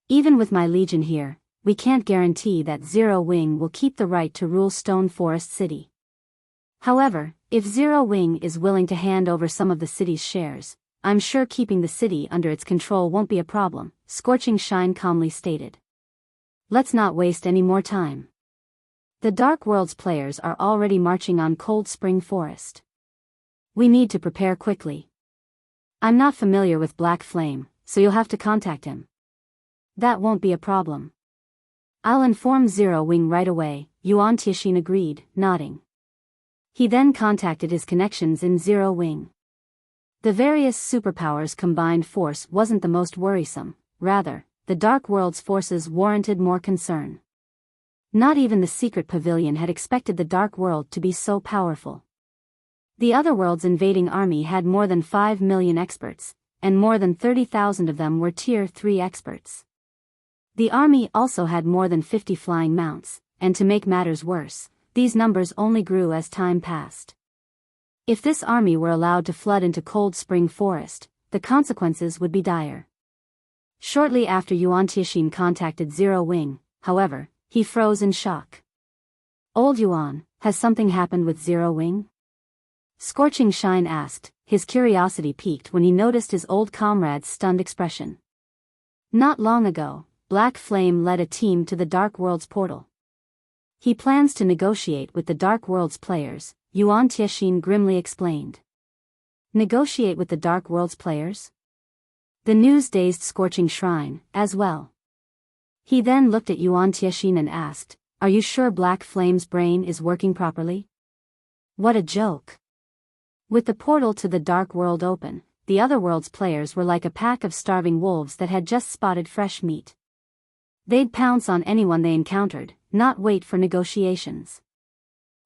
Even with my Legion here, we can't guarantee that Zero Wing will keep the right to rule Stone Forest City. However, if Zero Wing is willing to hand over some of the city's shares, I'm sure keeping the city under its control won't be a problem, Scorching Shine calmly stated. Let's not waste any more time. The Dark World's players are already marching on Cold Spring Forest. We need to prepare quickly. I'm not familiar with Black Flame, so you'll have to contact him. That won't be a problem. I'll inform Zero Wing right away, Yuan Tixin agreed, nodding. He then contacted his connections in Zero Wing. The various superpowers' combined force wasn't the most worrisome, rather, the Dark World's forces warranted more concern. Not even the Secret Pavilion had expected the Dark World to be so powerful. The Otherworld's invading army had more than 5 million experts, and more than 30,000 of them were Tier 3 experts. The army also had more than 50 flying mounts, and to make matters worse, these numbers only grew as time passed. If this army were allowed to flood into Cold Spring Forest, the consequences would be dire. Shortly after Yuan Tixin contacted Zero Wing, however, he froze in shock. Old Yuan, has something happened with Zero Wing? Scorching Shine asked, his curiosity piqued when he noticed his old comrade's stunned expression. Not long ago, Black Flame led a team to the Dark World's portal. He plans to negotiate with the Dark World's players, Yuan Tixin grimly explained. Negotiate with the Dark World's players? The news dazed Scorching Shrine, as well. He then looked at Yuan Tixin and asked, are you sure Black Flame's brain is working properly? What a joke. With the portal to the Dark World open, the Otherworld's players were like a pack of starving wolves that had just spotted fresh meat. They'd pounce on anyone they encountered, not wait for negotiations.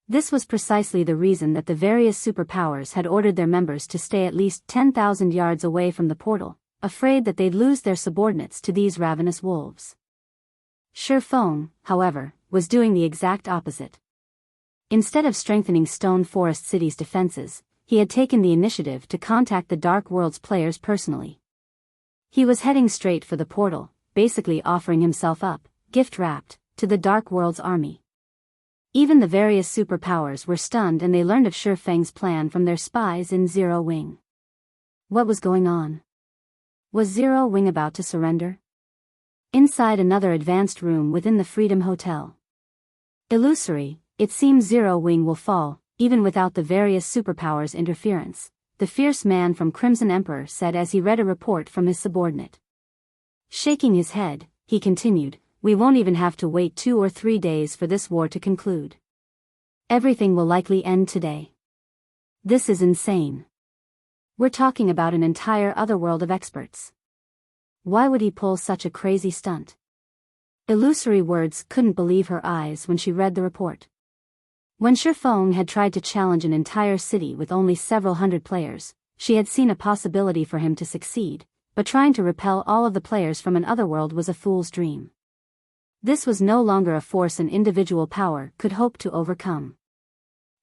This was precisely the reason that the various superpowers had ordered their members to stay at least 10,000 yards away from the portal, afraid that they'd lose their subordinates to these ravenous wolves. Shifeng, however, was doing the exact opposite. Instead of strengthening Stone Forest City's defenses, he had taken the initiative to contact the Dark World's players personally. He was heading straight for the portal, basically offering himself up, gift-wrapped, to the Dark World's army. Even the various superpowers were stunned and they learned of Shifeng's plan from their spies in Zero Wing. What was going on? Was Zero Wing about to surrender? Inside another advanced room within the Freedom Hotel. Illusory, it seems Zero Wing will fall, even without the various superpowers' interference, the fierce man from Crimson Emperor said as he read a report from his subordinate. Shaking his head, he continued, we won't even have to wait 2 or 3 days for this war to conclude. Everything will likely end today. This is insane. We're talking about an entire otherworld of experts. Why would he pull such a crazy stunt? Illusory Words couldn't believe her eyes when she read the report. When Shifeng had tried to challenge an entire city with only several hundred players, she had seen a possibility for him to succeed, but trying to repel all of the players from an otherworld was a fool's dream. This was no longer a force an individual power could hope to overcome.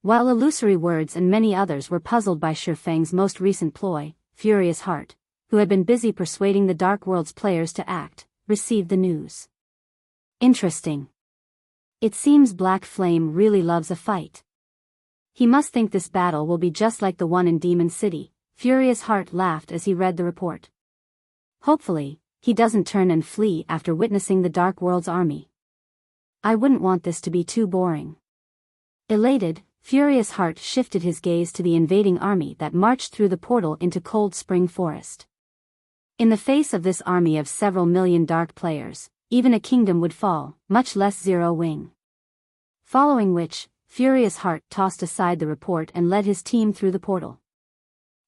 While illusory words and many others were puzzled by Shifeng's most recent ploy, Furious Heart, who had been busy persuading the Dark World's players to act, received the news. Interesting. It seems Black Flame really loves a fight. He must think this battle will be just like the one in Demon City. Furious Heart laughed as he read the report. Hopefully, he doesn't turn and flee after witnessing the Dark World's army. I wouldn't want this to be too boring. Elated, Furious Heart shifted his gaze to the invading army that marched through the portal into Cold Spring Forest. In the face of this army of several million dark players, even a kingdom would fall, much less Zero Wing. Following which, Furious Heart tossed aside the report and led his team through the portal.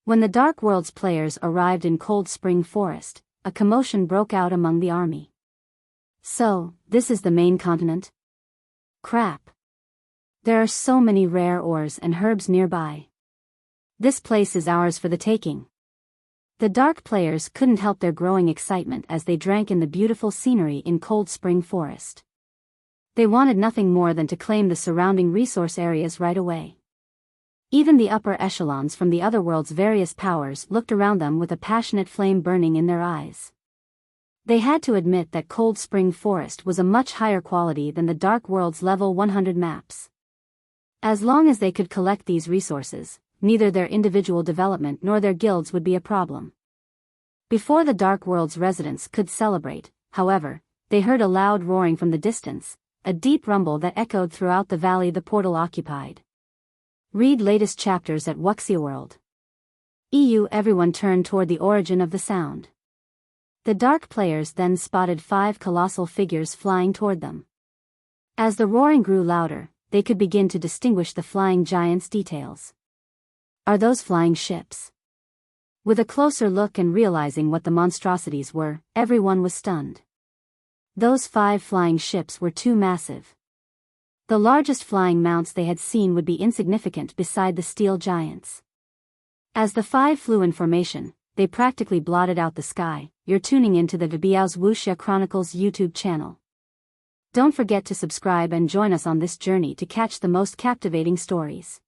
When the Dark World's players arrived in Cold Spring Forest, a commotion broke out among the army. So, this is the main continent? Crap. There are so many rare ores and herbs nearby. This place is ours for the taking. The dark players couldn't help their growing excitement as they drank in the beautiful scenery in Cold Spring Forest. They wanted nothing more than to claim the surrounding resource areas right away. Even the upper echelons from the other world's various powers looked around them with a passionate flame burning in their eyes. They had to admit that Cold Spring Forest was a much higher quality than the Dark World's level 100 maps. As long as they could collect these resources, neither their individual development nor their guilds would be a problem. Before the Dark World's residents could celebrate, however, they heard a loud roaring from the distance, a deep rumble that echoed throughout the valley the portal occupied. Read latest chapters at Wuxia World. Everyone turned toward the origin of the sound. The dark players then spotted 5 colossal figures flying toward them. As the roaring grew louder, they could begin to distinguish the flying giants' details. Are those flying ships? With a closer look and realizing what the monstrosities were, everyone was stunned. Those 5 flying ships were too massive. The largest flying mounts they had seen would be insignificant beside the steel giants. As the 5 flew in formation, they practically blotted out the sky. You're tuning into the Biyao's Wuxia Chronicles YouTube channel. Don't forget to subscribe and join us on this journey to catch the most captivating stories.